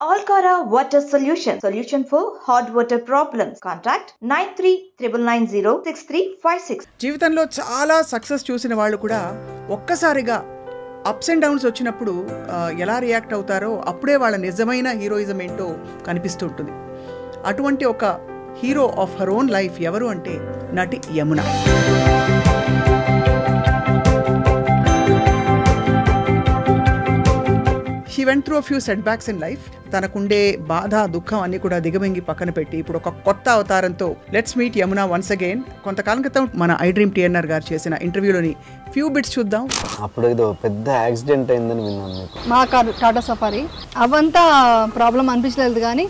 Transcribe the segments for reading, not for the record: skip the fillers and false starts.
Alcara Water Solution for hot water problems. Contact 9399906356. జీవితంలో చాలా success చూసిన వాళ్ళు కూడా ఒక్కసారిగా అప్స్ అండ్ డౌన్స్ వచ్చినప్పుడు ఎలా రియాక్ట్ అవుతారో అప్పుడే వాళ్ళ నిజమైన హీరోయిజం ఏంటో కనిపిస్తూ ఉంటుంది. అటువంటి ఒక hero of her own life ఎవరు అంటే నటి Yamuna. She went through few setbacks in life. తనకుండే బాధ దుఃఖం అన్ని కూడా దిగమింగి పక్కన పెట్టి ఇప్పుడు ఒక కొత్త అవతారంతో let's meet Yamuna once again. కొంతకాలం క్రితం మన ఐ డ్రీమ్ టిఎన్ఆర్ గారు చేసిన ఇంటర్వ్యూలోని ఫ్యూ బిట్స్ చూద్దాం. అప్పుడు ఏదో పెద్ద యాక్సిడెంట్ అయిందని విన్నాను. మా టాటా సఫారీ అవంతా ప్రాబ్లం అనిపించలేదు, కానీ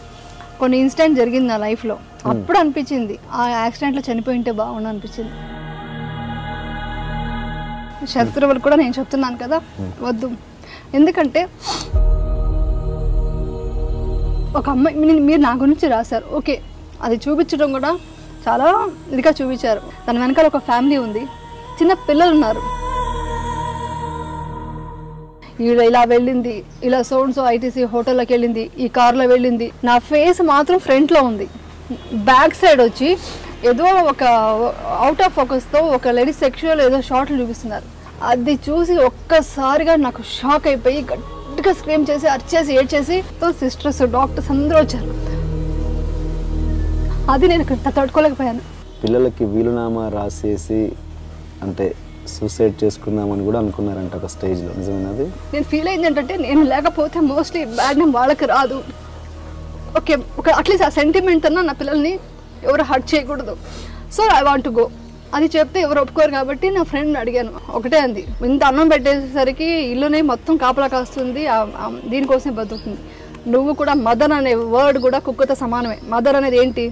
కొన్ని ఇన్సిడెంట్ జరిగింది నా లైఫ్లో. అప్పుడు అనిపించింది ఆ యాక్సిడెంట్లో చనిపోయి ఉంటే బాగుండు అనిపించింది. శత్రువులు కూడా నేను చెప్తున్నాను కదా, వద్దు. ఎందుకంటే ఒక అమ్మాయి మీరు నా గురించి రాశారు, ఓకే, అది చూపించడం కూడా చాలా ఇదిగా చూపించారు. దాని వెనకాల ఒక ఫ్యామిలీ ఉంది, చిన్న పిల్లలు ఉన్నారు. ఈవిడ ఇలా వెళ్ళింది, ఇలా సోన్సో ఐటీసీ హోటల్లోకి వెళ్ళింది, ఈ కార్లో వెళ్ళింది. నా ఫేస్ మాత్రం ఫ్రంట్లో ఉంది, బ్యాక్ సైడ్ వచ్చి ఏదో ఒక అవుట్ ఆఫ్ ఫోకస్తో ఒక లేడీ సెక్షువల్ ఏదో షార్ట్లు చూపిస్తున్నారు. అది చూసి ఒక్కసారిగా నాకు షాక్ అయిపోయి గట్టిగా స్క్రీమ్ చేసి అరిచేసి ఏడ్చేసి సిస్టర్స్ డాక్టర్స్ అందరూ వచ్చారు. అది నేను తట్టుకోలేకపోయాను. పిల్లలకి వీలునామా రాసేసి అంటే సూసైడ్ చేసుకుందామని కూడా అనుకున్నారంట ఒక స్టేజ్లో. నిజమైనది నేను ఫీల్ అయింది ఏంటంటే, నేను లేకపోతే మోస్ట్లీ బ్యాడ్ నేమ్ వాళ్ళకి రాదు. ఓకే, ఒక అట్లీస్ట్ ఆ సెంటిమెంట్ అన్నా నా పిల్లల్ని ఎవరు హర్ట్ చేయకూడదు. So I want to go అది చెప్తే ఎవరు ఒప్పుకోరు. కాబట్టి నా ఫ్రెండ్ని అడిగాను, ఒకటే అంది, ఇంత అన్నం పెట్టేసరికి ఇల్లునే మొత్తం కాపలా కాస్తుంది, దీనికోసమే బతుకుతుంది. నువ్వు కూడా మదర్ అనే వర్డ్ కూడా కుక్కతో సమానమే. మదర్ అనేది ఏంటి?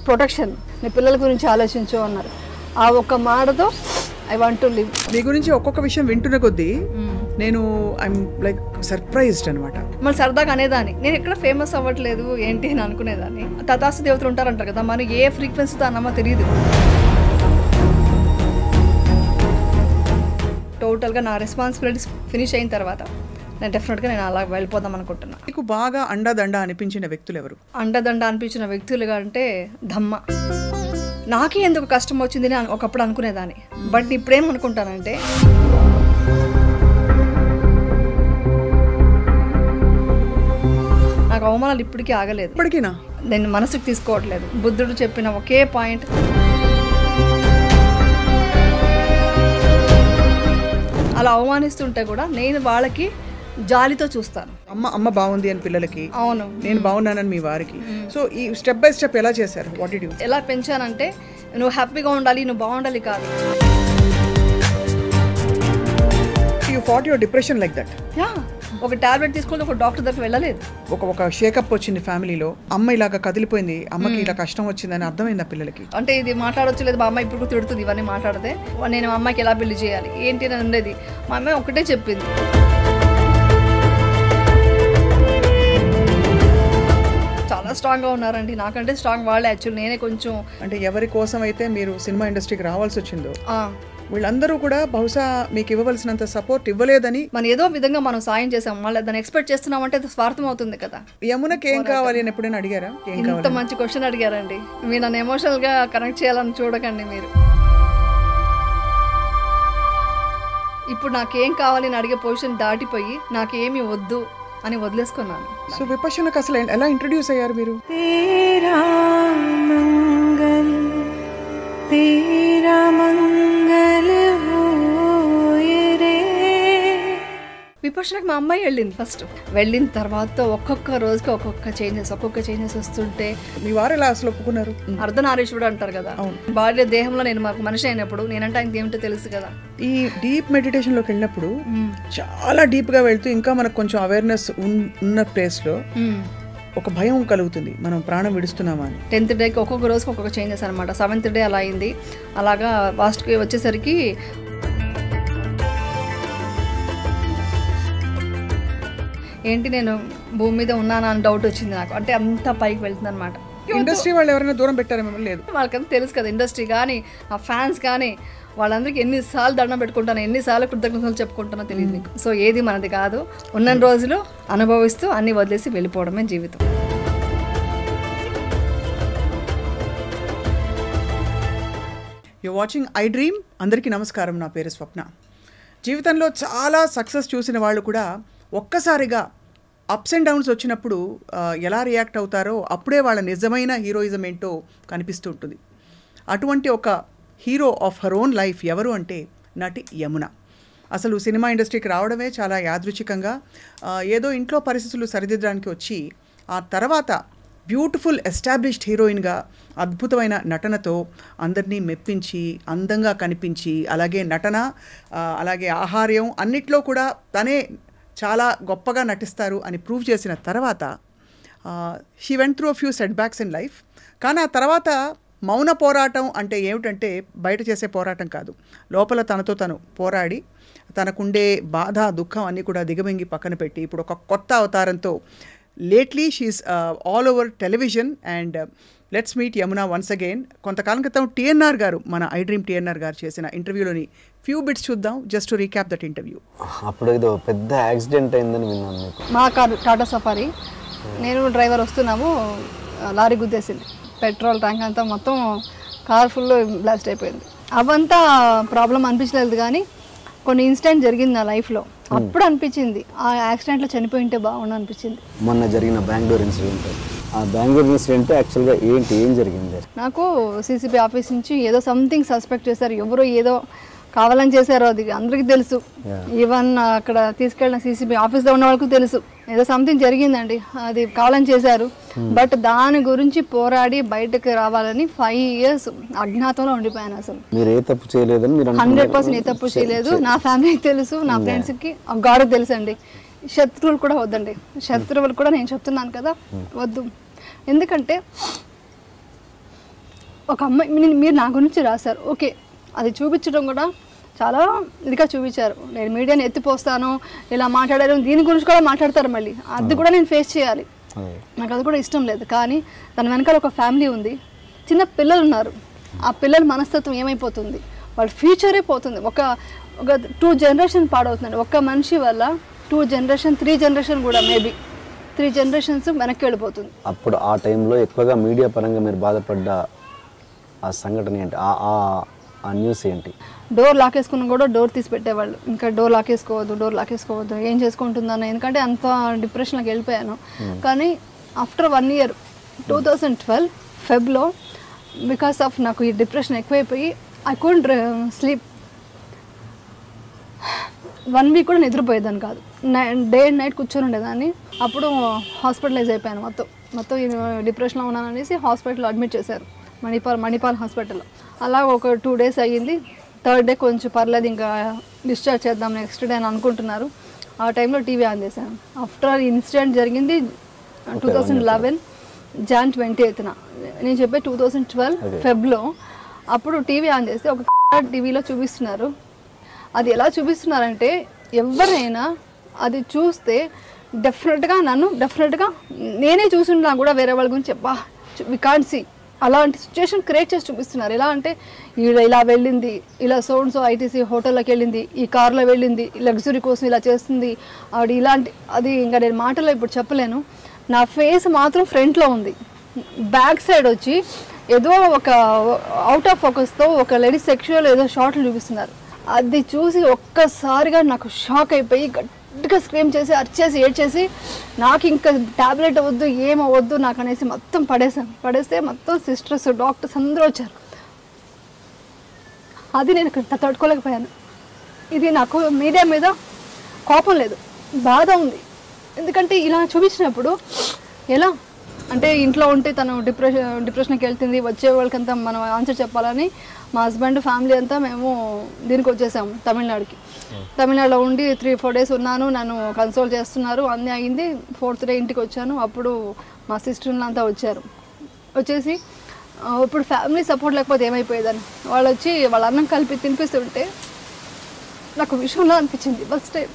ప్రొటెక్షన్. నీ పిల్లల గురించి ఆలోచించు అన్నారు. ఆ ఒక్క మాటతో ఐ వాంట్ టు లివ్. మీ గురించి ఒక్కొక్క విషయం వింటున్న కొద్దీ నేను ఐఎమ్ లైక్ సర్ప్రైజ్డ్ అనమాట. మళ్ళీ సరదాగా అనేదాన్ని, నేను ఎక్కడ ఫేమస్ అవ్వట్లేదు ఏంటి అని అనుకునేదాన్ని. తథాస్తు దేవతలు ఉంటారంటారు కదా, మనకి ఏ ఫ్రీక్వెన్సీతో అన్నమో తెలియదు. టోటల్గా నా రెస్పాన్సిబిలిటీస్ ఫినిష్ అయిన తర్వాత నేను డెఫినెట్గా నేను అలా వెళ్ళిపోదాం అనుకుంటున్నాను. మీకు బాగా అండదండ అనిపించిన వ్యక్తులు ఎవరు? అండదండ అనిపించిన వ్యక్తులుగా అంటే ధమ్మ. నాకే ఎందుకు కష్టం వచ్చింది అని ఒకప్పుడు అనుకునేదాన్ని. బట్ ఇప్పుడేమనుకుంటానంటే, నాకు అవమానాలు ఇప్పటికీ ఆగలేదు. ఇప్పటికీనా? నేను మనసుకు తీసుకోవట్లేదు. బుద్ధుడు చెప్పిన ఒకే పాయింట్, అలా అవమానిస్తుంటే కూడా నేను వాళ్ళకి జాలితో చూస్తాను. అమ్మ బాగుంది అని పిల్లలకి, అవును, నేను బాగున్నానని మీ వారికి. సో ఈ స్టెప్ బై స్టెప్ ఎలా చేశారు? What did you? ఎలా పెంచానంటే, నువ్వు హ్యాపీగా ఉండాలి, నువ్వు బాగుండాలి కాదు. You fought your depression like that? Yeah, ఒక టాబ్లెట్ తీసుకుంటే ఒక డాక్టర్ దగ్గర వెళ్ళలేదు. ఒక షేకప్ వచ్చింది ఫ్యామిలీలో, అమ్మ ఇలాగా కదిలిపోయింది, అమ్మకి ఇలా కష్టం వచ్చిందని అర్థమైంది పిల్లలకి. అంటే ఇది మాట్లాడొచ్చు లేదు, మా అమ్మ ఇప్పుడు తిడుతుంది ఇవన్నీ మాట్లాడితే. నేను మా అమ్మాయికి ఎలా పెళ్లి చేయాలి ఏంటి అని ఉండేది. మా అమ్మాయి ఒకటే చెప్పింది, చాలా స్ట్రాంగ్గా ఉన్నారండి, నాకంటే స్ట్రాంగ్ వాళ్ళే. యాక్చువల్ నేనే కొంచెం, అంటే ఎవరి కోసం అయితే మీరు సినిమా ఇండస్ట్రీకి రావాల్సి వచ్చిందో వీళ్ళందరూ కూడా బహుశా మీకు ఇవ్వవలసినంత సపోర్ట్ ఇవ్వలేదని, మనం ఏదో విధంగా మనం సాయం చేసాం, మళ్ళీ దాన్ని ఎక్స్పెక్ట్ చేస్తున్నామంటే అది స్వార్థం అవుతుంది కదా. యమునకి ఏం కావాలి అని ఎప్పుడైనా అడిగారా? ఇంత మంచి క్వశ్చన్ అడిగారండి. మీరు నన్ను ఎమోషనల్గా కనెక్ట్ చేయాలని చూడకండి మీరు. ఇప్పుడు నాకేం కావాలి అని అడిగే పొజిషన్ దాటిపోయి నాకేమీ వద్దు అని వదిలేసుకున్నాను. సో విపక్షణకు అసలు ఎలా ఇంట్రడ్యూస్ అయ్యారు మీరు? విపక్షణకు మా అమ్మాయి వెళ్ళింది ఫస్ట్. వెళ్ళిన తర్వాత ఒక్కొక్క రోజుకి ఒక్కొక్క చేంజెస్ వస్తుంటే, మీ వారు ఎలా అసలు ఒప్పుకున్నారు? అర్ధనారీశ్వరుడు అంటారు కదా, భార్య దేహంలో నేను మాకు మనిషి అయినప్పుడు నేనంటే ఆయనకి ఏమిటో తెలుసు కదా. ఈ డీప్ మెడిటేషన్ లోకి వెళ్ళినప్పుడు చాలా డీప్ గా వెళ్తూ ఇంకా మనకు కొంచెం అవేర్నెస్ ఉన్న ప్లేస్ లో ఒక భయం కలుగుతుంది, మనం ప్రాణం విడుస్తున్నామా అని. 10th డేకి ఒక్కొక్క రోజుకి ఒక్కొక్క చేంజెస్ అనమాట. 7th డే అలా అయింది. అలాగా లాస్ట్కి వచ్చేసరికి ఏంటి నేను భూమి మీద ఉన్నానా అని డౌట్ వచ్చింది నాకు. అంటే అంత పైకి వెళ్తుంది అనమాట. ఇండస్ట్రీ వాళ్ళు ఎవరైనా దూరం పెట్టారా మిమ్మల్ని? లేదు. వాళ్ళకంతా తెలుసు కదా, ఇండస్ట్రీ కానీ ఆ ఫ్యాన్స్ కానీ వాళ్ళందరికీ ఎన్నిసార్లు దండం పెట్టుకుంటాను, ఎన్నిసార్లు కృతజ్ఞతలు చెప్పుకుంటానో తెలియదు మీకు. సో ఏది మనది కాదు, ఉన్న రోజులు అనుభవిస్తూ అన్ని వదిలేసి వెళ్ళిపోవడమే జీవితం. You watching I dream. అందరికీ నమస్కారం, నా పేరు స్వప్న. జీవితంలో చాలా సక్సెస్ చూసిన వాళ్ళు కూడా ఒక్కసారిగా అప్స్ అండ్ డౌన్స్ వచ్చినప్పుడు ఎలా రియాక్ట్ అవుతారో అప్పుడే వాళ్ళ నిజమైన హీరోయిజం ఏంటో కనిపిస్తూ ఉంటుంది. అటువంటి ఒక hero of her own life ఎవరు అంటే నటి యమున. అసలు సినిమా ఇండస్ట్రీకి రావడమే చాలా యాదృచ్ఛికంగా, ఏదో ఇంట్లో పరిస్థితులు సరిదిద్దడానికి వచ్చి ఆ తర్వాత బ్యూటిఫుల్ ఎస్టాబ్లిష్డ్ హీరోయిన్గా అద్భుతమైన నటనతో అందరినీ మెప్పించి అందంగా కనిపించి, అలాగే నటన అలాగే ఆహార్యం అన్నిట్లో కూడా తనే చాలా గొప్పగా నటిస్తారు అని ప్రూవ్ చేసిన తర్వాత she went through a few setbacks in life. కానీ ఆ తర్వాత మౌన పోరాటం అంటే ఏమిటంటే బయట చేసే పోరాటం కాదు, లోపల తనతో తను పోరాడి తనకుండే బాధ దుఃఖం అన్నీ కూడా దిగమింగి పక్కన పెట్టి ఇప్పుడు ఒక కొత్త అవతారంతో lately she's all over television. And let's meet Yamuna once again. కొంతకాలం క్రితం టీఎన్ఆర్ గారు, మన ఐ డ్రీమ్ టీఎన్ఆర్ గారు చేసిన ఇంటర్వ్యూలోని ఫ్యూ బిట్స్ చూద్దాం, just to recap that interview. అప్పుడు ఏదో పెద్ద యాక్సిడెంట్ అయిందని విన్నాను మీకు. మా కారు టాటా సఫారీ, నేను డ్రైవర్ వస్తున్నాము, లారీ గుద్దేసింది. పెట్రోల్ ట్యాంక్ అంతా మొత్తం కార్ ఫుల్ బ్లాస్ట్ అయిపోయింది. అవంతా ప్రాబ్లం అనిపించలేదు, కానీ కొన్ని ఇన్సిడెంట్ జరిగింది నా లైఫ్లో. అప్పుడు అనిపించింది ఆ యాక్సిడెంట్లో చనిపోయింటే బాగుండు అనిపించింది. మొన్న జరిగిన బెంగళూరు ఇన్సిడెంట్, ఆ బెంగళూరు ఇన్సిడెంట్ యాక్చువల్గా ఏం జరిగింది? నాకు సీసీబీ ఆఫీస్ నుంచి ఏదో సంథింగ్ సస్పెక్ట్ చేశారు, ఎవరో ఏదో కావాలని చేశారో అది అందరికీ తెలుసు. ఈవెన్ అక్కడ తీసుకెళ్ళిన సీసీబీ ఆఫీస్లో ఉన్న వాళ్ళకు తెలుసు ఏదో సంథింగ్ జరిగిందండి, అది కావాలని చేశారు. బట్ దాని గురించి పోరాడి బయటకు రావాలని 5 years అజ్ఞాతంలో ఉండిపోయాను. అసలు మీరు ఏ తప్పు చేయలేదని మీరు 100% ఏ తప్పు చేయలేదు. నా ఫ్యామిలీకి తెలుసు, నా ఫ్రెండ్స్కి, గాడ్కి తెలుసు అండి. శత్రువులు కూడా వద్దండి, శత్రువులు కూడా నేను చెప్తున్నాను కదా వద్దు. ఎందుకంటే ఒక అమ్మాయి మీరు నా గురించి రాశారు, ఓకే, అది చూపించడం కూడా చాలా ఇదిగా చూపించారు. నేను మీడియాని ఎత్తిపోస్తాను, ఇలా మాట్లాడారు, దీని గురించి కూడా మాట్లాడతారు, మళ్ళీ అది కూడా నేను ఫేస్ చేయాలి. నాకు అది కూడా ఇష్టం లేదు. కానీ తన వెనకాల ఒక ఫ్యామిలీ ఉంది, చిన్న పిల్లలు ఉన్నారు. ఆ పిల్లల మనస్తత్వం ఏమైపోతుంది, వాళ్ళ ఫ్యూచరే పోతుంది. ఒక 2 generation పాడవుతుందండి ఒక్క మనిషి వల్ల. 2 generation 3 generation కూడా, మేబీ 3 generations వెనక్కి వెళ్ళిపోతుంది. అప్పుడు ఆ టైంలో ఎక్కువగా మీడియా పరంగా మీరు బాధపడ్డ ఆ సంఘటన ఏంటి, ఆ న్యూస్ ఏంటి? డోర్ లాకేసుకున్న కూడా డోర్ తీసి పెట్టేవాళ్ళు, ఇంకా డోర్ లాకేసుకోవద్దు ఏం చేసుకుంటుందన్న. ఎందుకంటే అంత డిప్రెషన్లోకి వెళ్ళిపోయాను. కానీ ఆఫ్టర్ 1 year 2012 ఫెబ్లో బికాస్ ఆఫ్ నాకు ఈ డిప్రెషన్ ఎక్కువైపోయి ఐ కుడెంట్ స్లీప్. 1 week కూడా నిద్రపోయేదాన్ని కాదు, డే అండ్ నైట్ కూర్చొని ఉండేదాన్ని. అప్పుడు హాస్పిటలైజ్ అయిపోయాను, మొత్తం డిప్రెషన్లో ఉన్నాను అనేసి హాస్పిటల్లో అడ్మిట్ చేశారు, మణిపాల్ హాస్పిటల్లో. అలా ఒక 2 days అయ్యింది. 3rd day కొంచెం పర్లేదు, ఇంకా డిశ్చార్జ్ చేద్దాం నెక్స్ట్ డే అని అనుకుంటున్నారు. ఆ టైంలో టీవీ ఆన్ చేశాను. ఆఫ్టర్ ఇన్సిడెంట్ జరిగింది 2011 Jan 28th. నేను చెప్పే 2012 ఫెబ్లో. అప్పుడు టీవీ ఆన్ చేస్తే ఒక టీవీలో చూపిస్తున్నారు. అది ఎలా చూపిస్తున్నారంటే ఎవరైనా అది చూస్తే డెఫినెట్గా నేనే చూసున్నా కూడా వేరే వాళ్ళ గురించి వి కాంట్ సీ, అలాంటి సిచ్యువేషన్ క్రియేట్ చేసి చూపిస్తున్నారు. ఎలా అంటే ఇలా వెళ్ళింది, ఇలా సో ఐటీసీ హోటల్లోకి వెళ్ళింది, ఈ కార్లో వెళ్ళింది, లగ్జరీ కోసం ఇలా చేస్తుంది ఆవిడ, ఇలాంటి అది ఇంకా నేను మాటల్లో ఇప్పుడు చెప్పలేను. నా ఫేస్ మాత్రం ఫ్రంట్లో ఉంది, బ్యాక్ సైడ్ వచ్చి ఏదో ఒక అవుట్ ఆఫ్ ఫోకస్తో ఒక లేడీ సెక్షువల్ ఏదో షార్ట్లు చూపిస్తున్నారు. అది చూసి ఒక్కసారిగా నాకు షాక్ అయిపోయి గట్టిగా స్క్రీమ్ చేసి అరిచేసి ఏడ్చేసి నాకు ఇంకా ట్యాబ్లెట్ వద్దు ఏమవద్దు నాకు అనేసి మొత్తం పడేస్తే మొత్తం సిస్టర్స్ డాక్టర్స్ అందరూ వచ్చారు. అది నేను తట్టుకోలేకపోయాను. ఇది నాకు మీడియా మీద కోపం లేదు, బాధ ఉంది. ఎందుకంటే ఇలా చూపించినప్పుడు ఎలా అంటే ఇంట్లో ఉంటే తను డిప్రెషన్కి వెళ్తుంది, వచ్చే వాళ్ళకంతా మనం ఆన్సర్ చెప్పాలని మా హస్బెండ్ ఫ్యామిలీ అంతా మేము దీనికి వచ్చేసాము తమిళనాడుకి. తమిళనాడులో ఉండి 3-4 days ఉన్నాను, నన్ను కన్సోల్ చేస్తున్నారు, అన్నీ అయింది. 4th day ఇంటికి వచ్చాను. అప్పుడు మా సిస్టర్లు అంతా వచ్చేసి ఇప్పుడు ఫ్యామిలీ సపోర్ట్ లేకపోతే ఏమైపోయేదని వాళ్ళు వచ్చి వాళ్ళ అన్నం కలిపి తినిపిస్తుంటే నాకు విషయంలో అనిపించింది ఫస్ట్ టైం.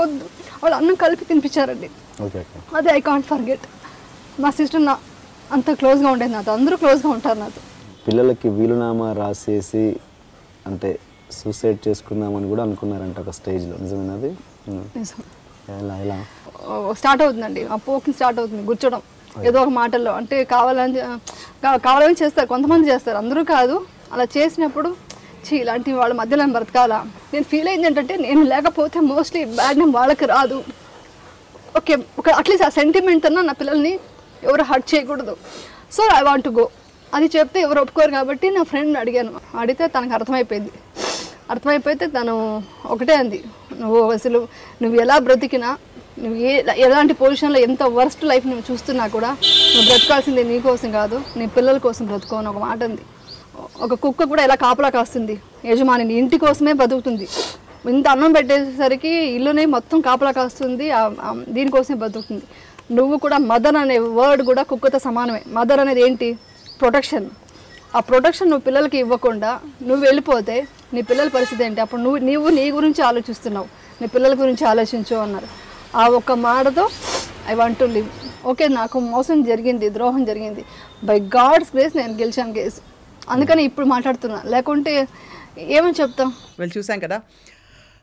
వద్దు. వాళ్ళు అన్నం కలిపి తినిపించారండి. అది ఐ కాంట్ ఫర్గెట్. మా సిస్టర్ నా అంత క్లోజ్గా ఉండేది నాతో, అందరూ క్లోజ్గా ఉంటారు నాతో. పిల్లలకి వీలునామా రాసేసి అంటే సూసైడ్ చేసుకుందామని కూడా అనుకున్నారంట ఒక స్టేజ్లో, నిజమేనది? ఎలా స్టార్ట్ అవుతుందండి, ఆ పోకింగ్ స్టార్ట్ అవుతుంది, కూర్చోడం ఏదో ఒక మాటల్లో. అంటే కావాలని చేస్తారు, కొంతమంది చేస్తారు, అందరూ కాదు. అలా చేసినప్పుడు ఇలాంటి వాళ్ళ మధ్యలో నేను బ్రతకాలా. నేను ఫీల్ అయింది ఏంటంటే నేను లేకపోతే మోస్ట్లీ బ్యాడ్ నేమ్ వాళ్ళకి రాదు. ఓకే, అట్లీస్ట్ ఆ సెంటిమెంట్ అన్నా నా పిల్లల్ని ఎవరు హర్ట్ చేయకూడదు. So I want to go. అది చెప్తే ఎవరు ఒప్పుకోరు కాబట్టి నా ఫ్రెండ్ని అడిగాను. అడిగితే తనకు అర్థమైపోతే తను ఒకటే అంది, నువ్వు ఎలా బ్రతికినా, నువ్వు ఎలాంటి పొజిషన్లో ఎంత వర్స్ట్ లైఫ్ నువ్వు చూస్తున్నా కూడా నువ్వు బ్రతకాల్సింది నీ కోసం కాదు, నీ పిల్లల కోసం బ్రతుకో అని ఒక మాట ఉంది. ఒక కుక్క కూడా ఎలా కాపలా కాస్తుంది యజమానిని, ఇంటి కోసమే బతుకుతుంది. ఇంత అన్నం పెట్టేసరికి ఇల్లునే మొత్తం కాపలా కాస్తుంది, దీనికోసమే బతుకుతుంది. నువ్వు కూడా మదర్ అనే వర్డ్ కూడా కుక్కతో సమానమే. మదర్ అనేది ఏంటి? ప్రొటెక్షన్. ఆ ప్రొటెక్షన్ నువ్వు పిల్లలకి ఇవ్వకుండా నువ్వు వెళ్ళిపోతే నీ పిల్లల పరిస్థితి ఏంటి? అప్పుడు నువ్వు నీ గురించి ఆలోచిస్తున్నావు, నీ పిల్లల గురించి ఆలోచించు అన్నారు. ఆ ఒక్క మాటతో I want to live. Okay, నాకు మోసం జరిగింది, ద్రోహం జరిగింది, బై గాడ్స్ గ్రేస్ నేను గెలిచాను కేసు, అందుకని ఇప్పుడు మాట్లాడుతున్నా, లేకుంటే ఏమని చెప్తాం? వెల్, చూసాం కదా.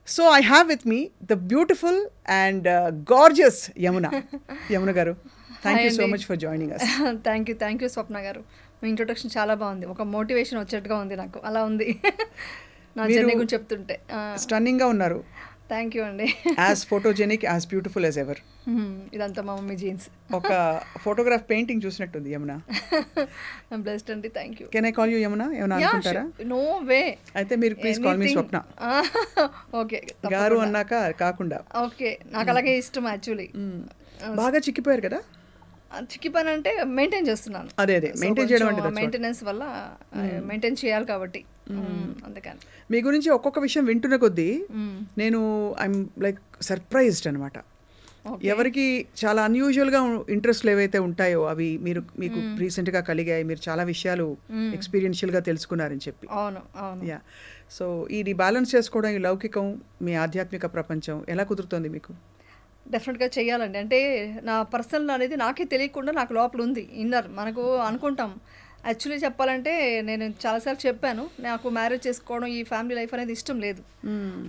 So I have with me the beautiful and gorgeous Yamuna garu. Thank you so much for joining us. Thank you Swapna garu. మీ ఇంట్రొడక్షన్ చాలా బాగుంది, ఒక మోటివేషన్ వచ్చేట్టుగా ఉంది నాకు, అలా ఉంది నా జర్నీ గురించి చెప్తుంటే. స్టన్నింగ్గా ఉన్నారు. థ్యాంక్ యూ అండి. As photogenic, as beautiful as ever. ఇదంతా మా మమ్మీ జీన్స్. ఒక ఫోటోగ్రాఫ్ పెయింటింగ్ చూసినట్టుంది యమున. బ్లెస్డ్ అండి, thank you. Can I call you Yamuna? ఏమన్నా అనుకుంటారా? No way. అయితే మీరు please call me Swapna. Okay, గారు అన్నాక కాకుండా. ఓకే, నాకు అలాగే ఇష్టం యాక్చువల్లీ. బాగా చిక్కిపోయారు కదా? చిక్కి పని అంటే మెయింటైన్ చేస్తున్నాను. అదే మెయింటైన్ చేయడం అంటే మెయింటెనెన్స్ వల్ల మెయింటైన్ చేయాలి కాబట్టి అందుకని. మీ గురించి ఒక్కొక్క విషయం వింటున్న కొద్దీ నేను ఐఎమ్ లైక్ సర్ప్రైజ్డ్ అనమాట. ఎవరికి చాలా అన్యూజువల్గా ఇంట్రెస్ట్లు ఏవైతే ఉంటాయో అవి మీకు రీసెంట్గా కలిగాయి, మీరు చాలా విషయాలు ఎక్స్పీరియన్షియల్గా తెలుసుకున్నారని చెప్పి. అవును అవును. యా, సో ఇది బ్యాలెన్స్ చేసుకోవడం, ఈ లౌకికం, మీ ఆధ్యాత్మిక ప్రపంచం ఎలా కుదురుతుంది మీకు? డెఫినెట్గా చేయాలండి. అంటే నా పర్సనల్ అనేది నాకే తెలియకుండా నాకు లోపల ఉంది, ఇన్నర్. మనకు అనుకుంటాం, యాక్చువల్లీ చెప్పాలంటే నేను చాలాసార్లు చెప్పాను, నాకు మ్యారేజ్ చేసుకోవడం, ఈ ఫ్యామిలీ లైఫ్ అనేది ఇష్టం లేదు.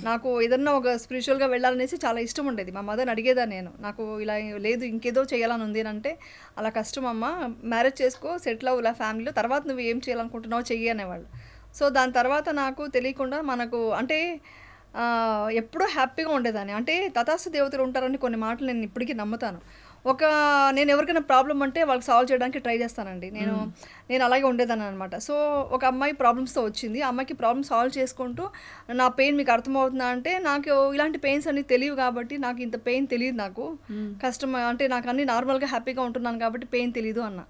నాకు ఏదన్నా ఒక స్పిరిచువల్గా వెళ్ళాలనేసి చాలా ఇష్టం ఉండేది. మా మదర్ని అడిగేదాన్ని నేను, నాకు ఇలా లేదు ఇంకేదో చేయాలని ఉంది అంటే, అలా కష్టం అమ్మ, మ్యారేజ్ చేసుకో, సెటిల్ అవ్వు ఇలా ఫ్యామిలీలో, తర్వాత నువ్వు ఏం చేయాలనుకుంటున్నావు చెయ్యి అనేవాళ్ళు. సో దాని తర్వాత నాకు తెలియకుండా మనకు అంటే ఎప్పుడూ హ్యాపీగా ఉండేదాన్ని. అంటే తథాస్తు దేవతలు ఉంటారని కొన్ని మాటలు నేను ఇప్పటికీ నమ్ముతాను. నేను ఎవరికైనా ప్రాబ్లం అంటే వాళ్ళకి సాల్వ్ చేయడానికి ట్రై చేస్తానండి. నేను అలాగే ఉండేదాన్ని అనమాట. సో ఒక అమ్మాయి ప్రాబ్లమ్స్తో వచ్చింది, ఆ అమ్మాయికి ప్రాబ్లమ్ సాల్వ్ చేసుకుంటూ, నా పెయిన్ మీకు అర్థమవుతుందా అంటే, నాకు ఇలాంటి పెయిన్స్ అన్ని తెలియవు కాబట్టి, నాకు ఇంత పెయిన్ తెలియదు, నాకు కష్టం అంటే నాకు అన్ని నార్మల్గా హ్యాపీగా ఉంటున్నాను కాబట్టి పెయిన్ తెలియదు అన్న.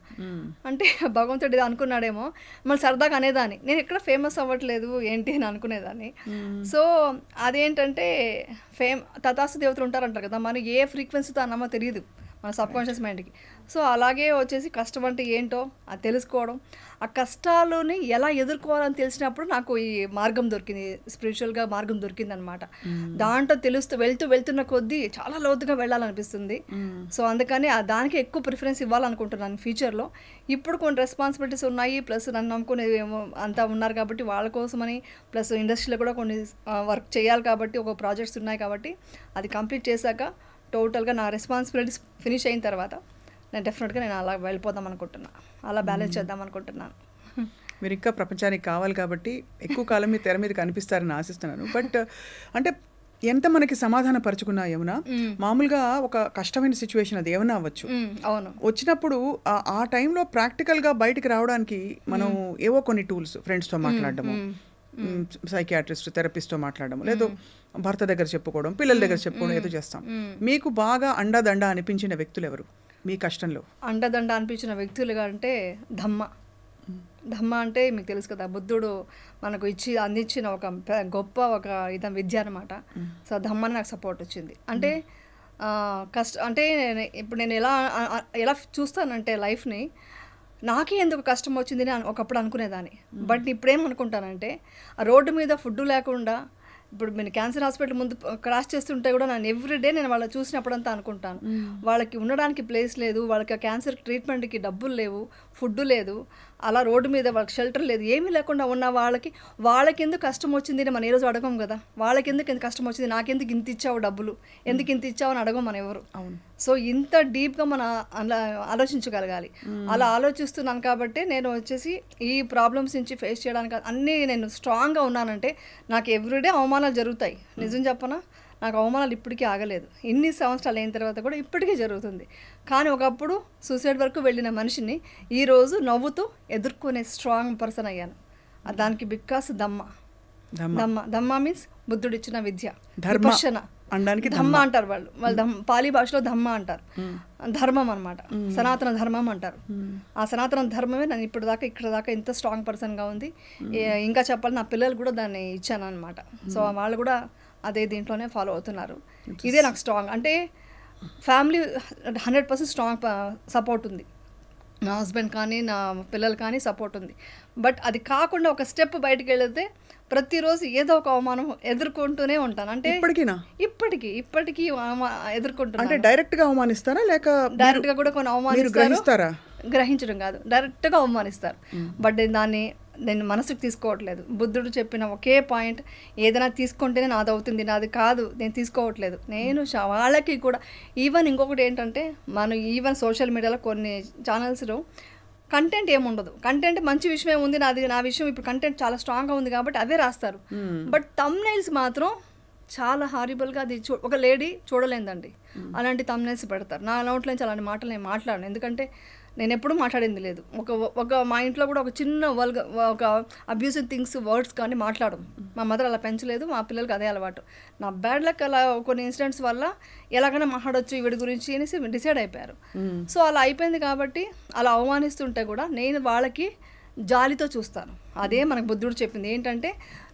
అంటే భగవంతుడు అనుకున్నాడేమో. మళ్ళీ సరదాగా అనేదాన్ని, నేను ఎక్కడ ఫేమస్ అవ్వట్లేదు ఏంటి అని అనుకునేదాన్ని. సో అదేంటంటే తథాస్తు దేవతలు ఉంటారంటారు కదా, మరి ఏ ఫ్రీక్వెన్సీతో అన్నమో తెలియదు మన సబ్కాన్షియస్ మైండ్కి. సో అలాగే వచ్చేసి కష్టం అంటే ఏంటో అది తెలుసుకోవడం, ఆ కష్టాలని ఎలా ఎదుర్కోవాలని తెలిసినప్పుడు నాకు ఈ మార్గం దొరికింది, స్పిరిచువల్గా మార్గం దొరికింది అనమాట. దాంట్లో వెళ్తున్న కొద్దీ చాలా లోతుగా వెళ్ళాలనిపిస్తుంది. సో అందుకని దానికి ఎక్కువ ప్రిఫరెన్స్ ఇవ్వాలనుకుంటున్నాను ఫ్యూచర్లో. ఇప్పుడు కొన్ని రెస్పాన్సిబిలిటీస్ ఉన్నాయి, ప్లస్ నన్ను నమ్ముకునే అంతా ఉన్నారు కాబట్టి వాళ్ళ కోసమని, ప్లస్ ఇండస్ట్రీలో కూడా కొన్ని వర్క్ చేయాలి కాబట్టి, ఒక ప్రాజెక్ట్స్ ఉన్నాయి కాబట్టి, అది కంప్లీట్ చేశాక టోటల్గా నా రెస్పాన్సిబిలిటీస్ ఫినిష్ అయిన తర్వాత నేను డెఫినెట్గా నేను అలా వెళ్ళిపోదాం అనుకుంటున్నాను, అలా బ్యాలెన్స్ చేద్దాం అనుకుంటున్నాను. మీరు ఇంకా ప్రపంచానికి కావాలి కాబట్టి ఎక్కువ కాలం మీ తెర మీద కనిపిస్తారని ఆశిస్తున్నాను. బట్ అంటే ఎంత మనకి సమాధాన పరుచుకున్నా యమున, మామూలుగా ఒక కష్టమైన సిచ్యువేషన్ అది ఏమన్నా అవ్వచ్చు, అవును, వచ్చినప్పుడు ఆ టైంలో ప్రాక్టికల్గా బయటికి రావడానికి మనం ఏవో కొన్ని టూల్స్, ఫ్రెండ్స్తో మాట్లాడడము, సైకియాట్రిస్ట్, థెరపిస్ట్తో మాట్లాడడం, లేదు భర్త దగ్గర చెప్పుకోవడం, పిల్లల దగ్గర చెప్పుకోవడం, ఏదో చేస్తాం. మీకు బాగా అండదండ అనిపించిన వ్యక్తులు ఎవరు మీ కష్టంలో? అండదండ అనిపించిన వ్యక్తులుగా అంటే ధమ్మ అంటే మీకు తెలుసు కదా, బుద్ధుడు మనకు అందించిన ఒక గొప్ప విద్య అనమాట. సో ధమ్మని నాకు సపోర్ట్ వచ్చింది. అంటే అంటే ఇప్పుడు నేను ఎలా చూస్తానంటే లైఫ్ని, నాకే ఎందుకు కష్టం వచ్చింది అని ఒకప్పుడు అనుకునేదాన్ని. బట్ ఇప్పుడేమనుకుంటానంటే, ఆ రోడ్డు మీద ఫుడ్ లేకుండా ఇప్పుడు నేను క్యాన్సర్ హాస్పిటల్ ముందు క్రాస్ చేస్తుంటే కూడా నేను ఎవ్రీడే నేను వాళ్ళని చూసినప్పుడంతా అనుకుంటాను, వాళ్ళకి ఉండడానికి ప్లేస్ లేదు, వాళ్ళకి క్యాన్సర్ ట్రీట్మెంట్కి డబ్బులు లేవు, ఫుడ్ లేదు, అలా రోడ్డు మీద వాళ్ళకి షెల్టర్ లేదు, ఏమీ లేకుండా ఉన్న వాళ్ళకి ఎందుకు కష్టం వచ్చింది అని మనం ఏ రోజు అడగం కదా. వాళ్ళకి ఎందుకు ఎంత కష్టం వచ్చింది, నాకెందుకు ఇంత ఇచ్చావు డబ్బులు, ఎందుకు ఇంత ఇచ్చావు అని అడగం మనం ఎవరు. సో ఇంత డీప్గా మనం అలా ఆలోచించగలగాలి. అలా ఆలోచిస్తున్నాను కాబట్టి నేను వచ్చేసి ఈ ప్రాబ్లమ్స్ నుంచి ఫేస్ చేయడానికి అన్నీ నేను స్ట్రాంగ్గా ఉన్నానంటే నాకు ఎవ్రీడే అవమానాలు జరుగుతాయి. నిజం చెప్పనా, నాకు అవమానాలు ఇప్పటికీ ఆగలేదు. ఇన్ని సంవత్సరాలు అయిన తర్వాత కూడా ఇప్పటికీ జరుగుతుంది. కానీ ఒకప్పుడు సూసైడ్ వరకు వెళ్ళిన మనిషిని ఈరోజు నవ్వుతూ ఎదుర్కొనే స్ట్రాంగ్ పర్సన్ అయ్యాను. దానికి బికాస్ దమ్మ మీన్స్ బుద్ధుడు ఇచ్చిన విద్య, విపశ్యన. ధమ్మ అంటారు వాళ్ళు పాలీ భాషలో ధమ్మ అంటారు, ధర్మం అనమాట, సనాతన ధర్మం అంటారు. ఆ సనాతన ధర్మమే నన్ను ఇక్కడ దాకా ఇంత స్ట్రాంగ్ పర్సన్గా ఉంది. ఇంకా చెప్పాలి, నా పిల్లలు కూడా దాన్ని ఇచ్చాను అనమాట. సో వాళ్ళు కూడా అదే దీంట్లోనే ఫాలో అవుతున్నారు. ఇదే నాకు స్ట్రాంగ్ అంటే ఫ్యామిలీ 100% స్ట్రాంగ్ సపోర్ట్ ఉంది. నా హస్బెండ్ కానీ నా పిల్లలు కానీ సపోర్ట్ ఉంది. బట్ అది కాకుండా ఒక స్టెప్ బయటకు వెళితే ప్రతిరోజు ఏదో ఒక అవమానం ఎదుర్కొంటూనే ఉంటాను. అంటే ఇప్పటికీ ఎదుర్కొంటున్నాను. అంటే డైరెక్ట్గా అవమానిస్తారా లేక డైరెక్ట్గా కూడా కొన్ని అవమానిస్తారా? గ్రహించడం కాదు, డైరెక్ట్గా అవమానిస్తారు. బట్ నేను మనసుకు తీసుకోవట్లేదు. బుద్ధుడు చెప్పిన ఒకే పాయింట్, ఏదైనా తీసుకుంటేనే నాది అవుతుంది, నాది కాదు నేను తీసుకోవట్లేదు. నేను వాళ్ళకి కూడా ఈవెన్ ఇంకొకటి ఏంటంటే ఈవెన్ సోషల్ మీడియాలో కొన్ని ఛానల్స్లో కంటెంట్ ఏముండదు. కంటెంట్ మంచి విషయమే ఉంది, నా విషయం ఇప్పుడు కంటెంట్ చాలా స్ట్రాంగ్గా ఉంది కాబట్టి అవే రాస్తారు. బట్ థంబ్నెయిల్స్ మాత్రం చాలా హారిబుల్గా అది ఒక లేడీ చూడలేదండి అలాంటి థంబ్నెయిల్స్ పెడతారు. నా నోట్లో నుంచి అలాంటి మాటలు నేను మాట్లాడను, ఎందుకంటే నేను ఎప్పుడూ మాట్లాడింది లేదు. ఒక మా ఇంట్లో కూడా ఒక చిన్న ఒక అబ్యూసివ్ థింగ్స్ వర్డ్స్ కానీ మాట్లాడము. మా మదర్ అలా పెంచలేదు, మా పిల్లలకి అదే అలవాటు. నా బ్యాడ్ లక్ అలా కొన్ని ఇన్సిడెంట్స్ వల్ల ఎలాగైనా మాట్లాడొచ్చు వీడి గురించి అనేసి డిసైడ్ అయిపోయారు. సో అలా అయిపోయింది కాబట్టి అలా అవమానిస్తుంటే కూడా నేను వాళ్ళకి జాలితో చూస్తాను. అదే మనకు బుద్ధుడు చెప్పింది ఏంటంటే,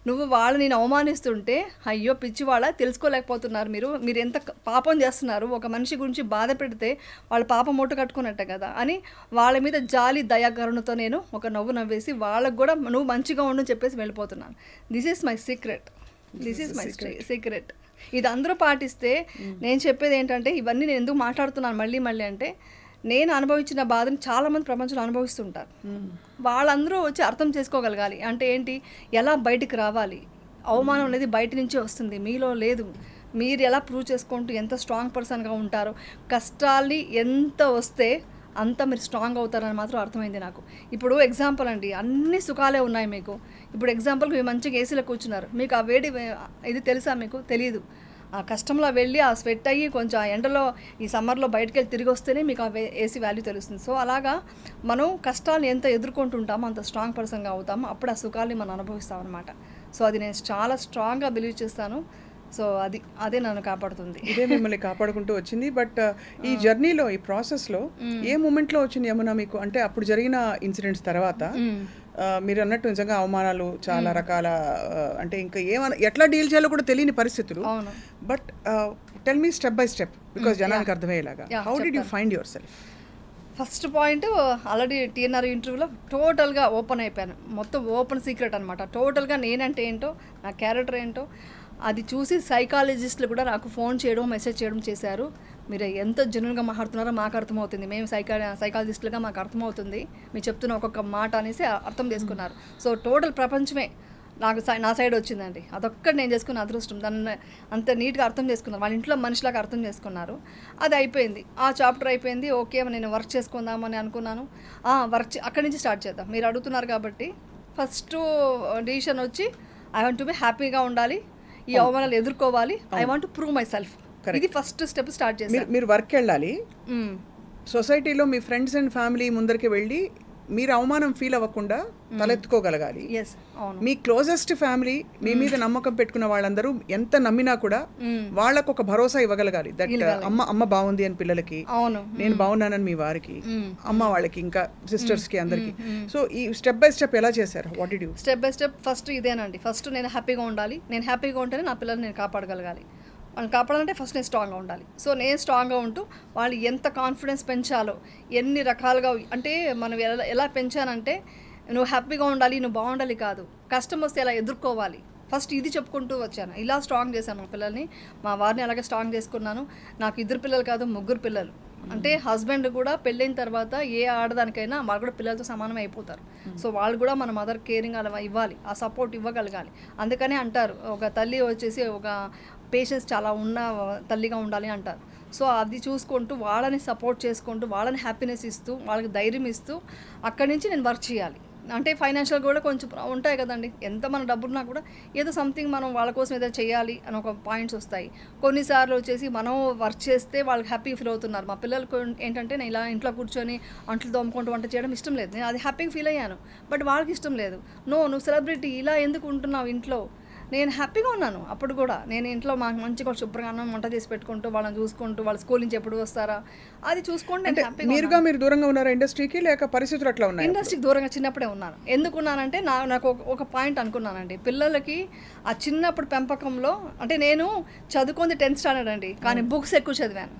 నువ్వు నేను అవమానిస్తుంటే అయ్యో పిచ్చి వాళ్ళ తెలుసుకోలేకపోతున్నారు, మీరు ఎంత పాపం చేస్తున్నారు, ఒక మనిషి గురించి బాధ పెడితే వాళ్ళ పాపం మూట కట్టుకున్నట్టే కదా అని వాళ్ళ మీద జాలి దయాకరుణతో నేను ఒక నవ్వు నవ్వేసి వాళ్ళకు కూడా నువ్వు మంచిగా ఉండు చెప్పేసి వెళ్ళిపోతున్నాను. This is my secret. ఇది అందరూ పాటిస్తే, నేను చెప్పేది ఏంటంటే ఇవన్నీ నేను ఎందుకు మాట్లాడుతున్నాను మళ్ళీ అంటే, నేను అనుభవించిన బాధను చాలామంది ప్రపంచంలో అనుభవిస్తుంటారు. వాళ్ళందరూ వచ్చి అర్థం చేసుకోగలగాలి. అంటే ఏంటి, ఎలా బయటికి రావాలి, అవమానం అనేది బయట నుంచే వస్తుంది, మీలో లేదు. మీరు ఎలా ప్రూవ్ చేసుకుంటూ ఎంత స్ట్రాంగ్ పర్సన్గా ఉంటారో, కష్టాల్ని ఎంత వస్తే అంత మీరు స్ట్రాంగ్ అవుతారని మాత్రం అర్థమైంది నాకు. ఇప్పుడు ఎగ్జాంపుల్ అండి, అన్ని సుఖాలే ఉన్నాయి మీకు. ఇప్పుడు ఎగ్జాంపుల్కి మీరు మంచిగా ఏసీలో కూర్చున్నారు, మీకు ఆ వేడి ఇది తెలుసా? మీకు తెలియదు. ఆ కష్టంలో వెళ్ళి ఆ స్వెట్ అయ్యి కొంచెం ఆ ఎండలో ఈ సమ్మర్లో బయటకు వెళ్ళి తిరిగి వస్తేనే మీకు ఆ ఏసీ వాల్యూ తెలుస్తుంది. సో అలాగా మనం కష్టాలను ఎంత ఎదుర్కొంటుంటామో అంత స్ట్రాంగ్ పర్సన్గా అవుతామో, అప్పుడు ఆ సుఖాన్ని మనం అనుభవిస్తాం అనమాట. సో అది నేను చాలా స్ట్రాంగ్గా బిలీవ్ చేస్తాను. సో అదే నన్ను కాపాడుతుంది, ఇదే మిమ్మల్ని కాపాడుకుంటూ వచ్చింది. బట్ ఈ జర్నీలో, ఈ ప్రాసెస్లో ఏ మూమెంట్లో వచ్చింది యమున మీకు? అంటే అప్పుడు జరిగిన ఇన్సిడెంట్స్ తర్వాత మీరు అన్నట్టు నిజంగా అవమానాలు చాలా రకాల, అంటే ఇంకా ఎట్లా డీల్ చేయాలో కూడా తెలియని పరిస్థితులు. But tell me step by step, because జనానికి అర్థమయ్యేలాగా, how did you find your self? First point, already TNR ఇంటర్వ్యూలో టోటల్గా ఓపెన్ అయిపోయాను. మొత్తం ఓపెన్ సీక్రెట్ అనమాట. టోటల్గా నేనంటే ఏంటో, నా క్యారెక్టర్ ఏంటో అది చూసి సైకాలజిస్టులు కూడా నాకు ఫోన్ చేయడం, మెసేజ్ చేయడం చేశారు. మీరు ఎంత జెన్యూన్గా మాట్లాడుతున్నారో మాకు అర్థమవుతుంది, మేము సైకాలజిస్టులుగా మాకు అర్థమవుతుంది, మీరు చెప్తున్న ఒక్కొక్క మాట అనేసి అర్థం చేసుకున్నారు. సో టోటల్ ప్రపంచమే నా సైడ్ వచ్చిందండి. అదొక్కటి నేను చేసుకున్న అదృష్టం. దాన్ని అంత నీట్గా అర్థం చేసుకున్నారు, వాళ్ళ ఇంట్లో మనిషిలాగా అర్థం చేసుకున్నారు. అది అయిపోయింది, ఆ చాప్టర్ అయిపోయింది. ఓకే, నేను వర్క్ చేసుకుందామని అనుకున్నాను. అక్కడి నుంచి స్టార్ట్ చేద్దాం, మీరు అడుగుతున్నారు కాబట్టి. ఫస్ట్ డిసిషన్ వచ్చి ఐ వాంట్ టు బి హ్యాపీగా ఉండాలి, ఈ అవమానాలు ఎదుర్కోవాలి, I want to prove my self. ఇది ఫస్ట్ స్టెప్ స్టార్ట్ చేసి మీరు వర్క్ వెళ్ళాలి, సొసైటీలో మీ ఫ్రెండ్స్ అండ్ ఫ్యామిలీ ముందరికి వెళ్ళి మీరు అవమానం ఫీల్ అవ్వకుండా తలెత్తుకోగలగాలి. మీ క్లోజెస్ట్ ఫ్యామిలీ, మీ మీద నమ్మకం పెట్టుకున్న వాళ్ళందరూ ఎంత నమ్మినా కూడా వాళ్ళకు ఒక భరోసా ఇవ్వగలగాలి. దట్ అమ్మ బాగుంది అని పిల్లలకి, నేను బాగున్నానని మీ వారికి, అమ్మ వాళ్ళకి, ఇంకా సిస్టర్స్ కి, అందరికి. సో ఈ స్టెప్ బై స్టెప్ ఎలా చేశారు? What did you? Step by step first ఇదేనండి. ఫస్ట్ నేను హ్యాపీగా ఉండాలి, నేను హ్యాపీగా ఉంటేనే నా పిల్లల్ని నేను కాపాడగలగాలి. వాళ్ళని కాపాడాలంటే ఫస్ట్ నేను స్ట్రాంగ్గా ఉండాలి. సో నేను స్ట్రాంగ్గా ఉంటూ వాళ్ళు ఎంత కాన్ఫిడెన్స్ పెంచాలో, ఎన్ని రకాలుగా, అంటే మనం ఎలా పెంచానంటే, నువ్వు హ్యాపీగా ఉండాలి, నువ్వు బాగుండాలి కాదు, కష్టం వస్తే ఎలా ఎదుర్కోవాలి, ఫస్ట్ ఇది చెప్పుకుంటూ వచ్చాను, ఇలా స్ట్రాంగ్ చేశాను మా పిల్లల్ని, మా వారిని అలాగే స్ట్రాంగ్ చేసుకున్నాను. నాకు 2 పిల్లలు కాదు 3 పిల్లలు. అంటే హస్బెండ్ కూడా పెళ్ళైన తర్వాత ఏ ఆడదానికైనా వాళ్ళు కూడా పిల్లలతో సమానమే అయిపోతారు. సో వాళ్ళు కూడా మన మదర్ కేరింగ్ అలా ఇవ్వాలి, ఆ సపోర్ట్ ఇవ్వగలగాలి. అందుకనే అంటారు ఒక తల్లి వచ్చేసి ఒక పేషెన్స్ చాలా ఉన్న తల్లిగా ఉండాలి అంటారు. సో అది చూసుకుంటూ వాళ్ళని సపోర్ట్ చేసుకుంటూ వాళ్ళని హ్యాపీనెస్ ఇస్తూ వాళ్ళకి ధైర్యం ఇస్తూ అక్కడి నుంచి నేను వర్క్ చేయాలి. అంటే ఫైనాన్షియల్ కూడా కొంచెం ఉంటాయి కదండి, ఎంత మన డబ్బున్నా కూడా ఏదో సంథింగ్ మనం వాళ్ళ కోసం ఏదో చేయాలి అని ఒక పాయింట్స్ వస్తాయి. కొన్నిసార్లు వచ్చేసి మనం వర్క్ చేస్తే వాళ్ళకి హ్యాపీ ఫీల్ అవుతున్నారు. మా పిల్లలకు ఏంటంటే నేను ఇలా ఇంట్లో కూర్చొని అంట్లు తోముకుంటూ వంట చేయడం ఇష్టం లేదు, నేను అది హ్యాపీగా ఫీల్ అయ్యాను. బట్ వాళ్ళకి ఇష్టం లేదు. నువ్వు సెలబ్రిటీ ఇలా ఎందుకు ఉంటున్నావు ఇంట్లో, నేను హ్యాపీగా ఉన్నాను. అప్పుడు కూడా నేను ఇంట్లో మాకు మంచిగా శుభ్రంగా అన్నం వంట చేసి పెట్టుకుంటూ వాళ్ళని చూసుకుంటూ వాళ్ళ స్కూల్ నుంచి ఎప్పుడు వస్తారా అది చూసుకుంటూ నేను హ్యాపీగా. మీరు దూరంగా ఉన్నారా ఇండస్ట్రీకి, లేక పరిస్థితులు అట్లా ఉన్నాయి? ఇండస్ట్రీకి దూరంగా చిన్నప్పుడే ఉన్నాను. ఎందుకున్నానంటే నాకు ఒక పాయింట్ అనుకున్నానండి, పిల్లలకి ఆ చిన్నప్పుడు పెంపకంలో అంటే నేను చదువుకుంది 10th స్టాండర్డ్ అండి, కానీ బుక్స్ ఎక్కువ చదివాను.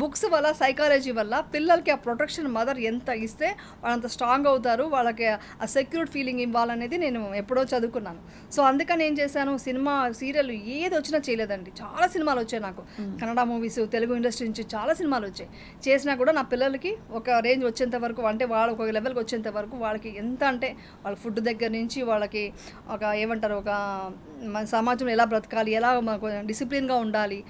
బుక్స్ వల్ల సైకాలజీ వల్ల పిల్లలకి ఆ ప్రొటెక్షన్ మదర్ ఎంత ఇస్తే వాళ్ళంత స్ట్రాంగ్ అవుతారు, వాళ్ళకి ఆ సెక్యూర్డ్ ఫీలింగ్ ఇవ్వాలనేది నేను ఎప్పుడో చదువుకున్నాను. సో అందుకని ఏం చేశాను, సినిమా సీరియల్ ఏది వచ్చినా చేయలేదండి. చాలా సినిమాలు వచ్చాయి నాకు, కన్నడ మూవీస్ తెలుగు ఇండస్ట్రీ నుంచి చాలా సినిమాలు వచ్చాయి. చేసినా కూడా నా పిల్లలకి ఒక రేంజ్ వచ్చేంత వరకు, అంటే వాళ్ళు ఒక లెవెల్కి వచ్చేంత వరకు వాళ్ళకి ఎంత అంటే వాళ్ళ ఫుడ్ దగ్గర నుంచి వాళ్ళకి ఒక ఏమంటారు ఒక సమాజంలో ఎలా బ్రతకాలి, ఎలా డిసిప్లిన్గా ఉండాలి,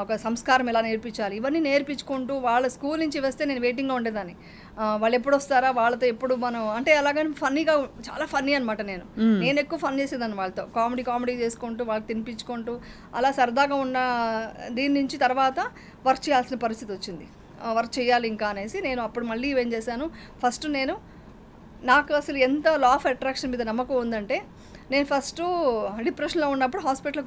ఒక సంస్కారం ఎలా నేర్పించాలి, ఇవన్నీ నేర్పించుకుంటూ వాళ్ళ స్కూల్ నుంచి వస్తే నేను వెయిటింగ్గా ఉండేదాన్ని. వాళ్ళు ఎప్పుడు వస్తారా, వాళ్ళతో ఎప్పుడు మనం అంటే అలాగని ఫన్నీగా చాలా ఫన్నీ అనమాట. నేను ఎక్కువ ఫన్ చేసేదాన్ని వాళ్ళతో, కామెడీ చేసుకుంటూ వాళ్ళకి తినిపించుకుంటూ అలా సరదాగా ఉన్న దీని నుంచి తర్వాత వర్క్ చేయాల్సిన పరిస్థితి వచ్చింది. వర్క్ చేయాలి ఇంకా అనేసి నేను అప్పుడు మళ్ళీ ఏం చేశాను, ఫస్ట్ నాకు అసలు ఎంత లా ఆఫ్ అట్రాక్షన్ మీద నమ్మకం ఉందంటే, నేను ఫస్ట్ డిప్రెషన్లో ఉన్నప్పుడు హాస్పిటల్లో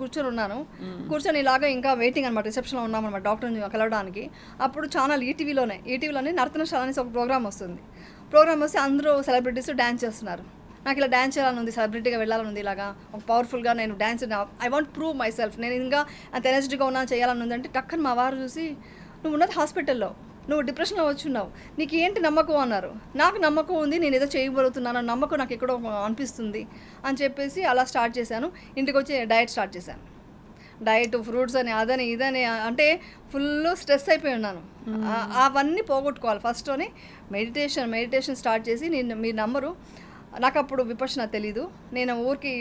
కూర్చొని ఇలాగా ఇంకా వెయిటింగ్ అనమాట, రిసెప్షన్లో ఉన్నామన్నమాట డాక్టర్ని కలవడానికి. అప్పుడు ఛానల్ ఈటీవీలోనే నర్తనశాల అనేసి ఒక ప్రోగ్రామ్ వస్తే అందరూ సెలబ్రిటీస్ డ్యాన్స్ చేస్తున్నారు. నాకు ఇలా డ్యాన్స్ చేయాలని ఉంది, సెలబ్రిటీగా వెళ్ళాలని ఉంది, ఇలాగా ఒక పవర్ఫుల్గా నేను dance I want prove my self, నేను ఇంకా అంత ఎనర్జెటిక్గా ఉన్నా చేయాలని ఉంది. అంటే టక్కని మా వారు చూసి, నువ్వు ఉన్నది హాస్పిటల్లో, నువ్వు డిప్రెషన్లో వచ్చున్నావు, నీకు ఏంటి నమ్మకం అన్నారు. నాకు నమ్మకం ఉంది, నేను ఏదో చేయబోతున్నాను నమ్మకం నాకు ఎక్కడో అనిపిస్తుంది అని చెప్పేసి అలా స్టార్ట్ చేశాను. ఇంటికి వచ్చి డయట్ స్టార్ట్ చేశాను. డయట్ ఫ్రూట్స్ అని అదని ఇదని అంటే ఫుల్ స్ట్రెస్ అయిపోయి ఉన్నాను. అవన్నీ పోగొట్టుకోవాలి ఫస్ట్ అని మెడిటేషన్ స్టార్ట్ చేసి, మీరు నమ్మరు, నాకు అప్పుడు విపక్షణ తెలీదు, నేను ఊరికి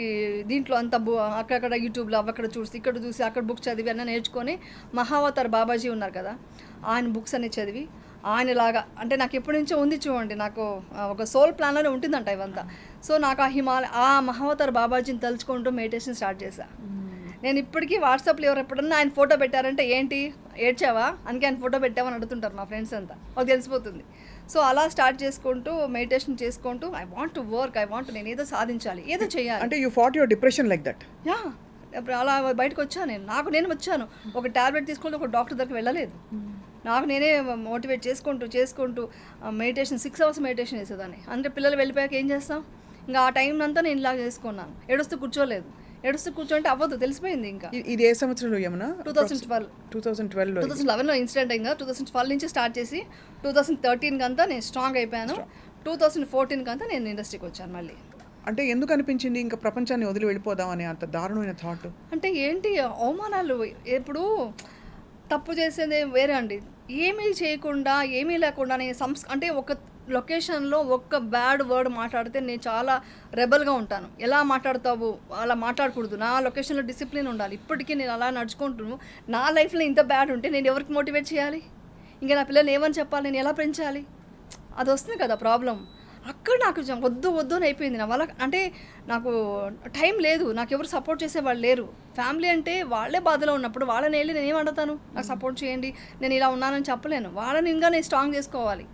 దీంట్లో అంతా అక్కడక్కడ యూట్యూబ్లో అక్కడ చూసి ఇక్కడ చూసి అక్కడ బుక్స్ చదివి అన్నీ నేర్చుకొని, మహావతార్ బాబాజీ ఉన్నారు కదా, ఆయన బుక్స్ అన్ని చదివి ఆయనలాగా అంటే నాకు ఎప్పటి నుంచో ఉంది చూడండి, నాకు ఒక సోల్ ప్లాన్లోనే ఉంటుందంట ఇవంతా. సో నాకు ఆ మహావతార్ బాబాజీని తలుచుకుంటూ మెడిటేషన్ స్టార్ట్ చేశాను. నేను ఇప్పటికీ వాట్సాప్లో ఎవరు ఎప్పుడన్నా ఆయన ఫోటో పెట్టారంటే ఏంటి ఏడ్చావా అందుకే ఆయన ఫోటో పెట్టామని అడుగుతుంటారు మా ఫ్రెండ్స్ అంతా, ఒక తెలిసిపోతుంది. సో అలా స్టార్ట్ చేసుకుంటూ మెడిటేషన్ చేసుకుంటూ ఐ వాంట్ టు వర్క్, నేను ఏదో సాధించాలి, ఏదో చేయాలి. అంటే you fat your depression like that? Yeah, అలా బయటకు వచ్చాను నేను వచ్చాను. ఒక టాబ్లెట్ తీసుకుంటూ ఒక డాక్టర్ దగ్గరికి వెళ్ళలేదు. నాకు నేనే మోటివేట్ చేసుకుంటూ మెడిటేషన్ 6 hours మెడిటేషన్ చేసేదాన్ని. అంటే పిల్లలు వెళ్ళిపోయాక ఏం చేస్తాం, ఇంకా ఆ టైం అంతా నేను ఇలా చేసుకున్నాను. ఏడుస్తూ కూర్చోంటే అవ్వదు, తెలిసిపోయింది. ఇంకా ఇది ఏ సంవత్సరంలో యమునా? 2011లో ఇన్సిడెంట్ అయిందా. 2012 నుంచి స్టార్ట్ చేసి 2013 అంతా నేను స్ట్రాంగ్ అయిపోయాను. 2014 అంతా నేను ఇండస్ట్రీకి వచ్చాను మళ్ళీ. అంటే ఎందుకు అనిపించింది ఇంకా ప్రపంచాన్ని వదిలి వెళ్ళిపోదామని అంత దారుణమైన థాట్? అంటే ఏంటి అవమానాలు, ఎప్పుడు తప్పు చేసేది వేరే అండి, ఏమీ చేయకుండా ఏమీ లేకుండా అంటే ఒక లొకేషన్లో ఒక్క బ్యాడ్ వర్డ్ మాట్లాడితే నేను చాలా రెబల్గా ఉంటాను. ఎలా మాట్లాడతావు, అలా మాట్లాడకూడదు, నా లొకేషన్లో డిసిప్లిన్ ఉండాలి. ఇప్పటికీ నేను అలా నడుచుకుంటున్నాను. నా లైఫ్లో ఇంత బ్యాడ్ ఉంటే నేను ఎవరికి మోటివేట్ చేయాలి, ఇంకా నా పిల్లల్ని ఏమని చెప్పాలి, నేను ఎలా పెంచాలి, అది వస్తుంది కదా ప్రాబ్లం. అక్కడ నాకు వద్దు అని అయిపోయింది నా వల్ల. అంటే నాకు టైం లేదు, నాకు ఎవరు సపోర్ట్ చేసేవాళ్ళు లేరు. ఫ్యామిలీ అంటే వాళ్ళే బాధలో ఉన్నప్పుడు వాళ్ళని వెళ్ళి నేను ఏమంటాను, నాకు సపోర్ట్ చేయండి, నేను ఇలా ఉన్నానని చెప్పలేను. వాళ్ళని ఇంకా నేను స్ట్రాంగ్ చేసుకోవాలి.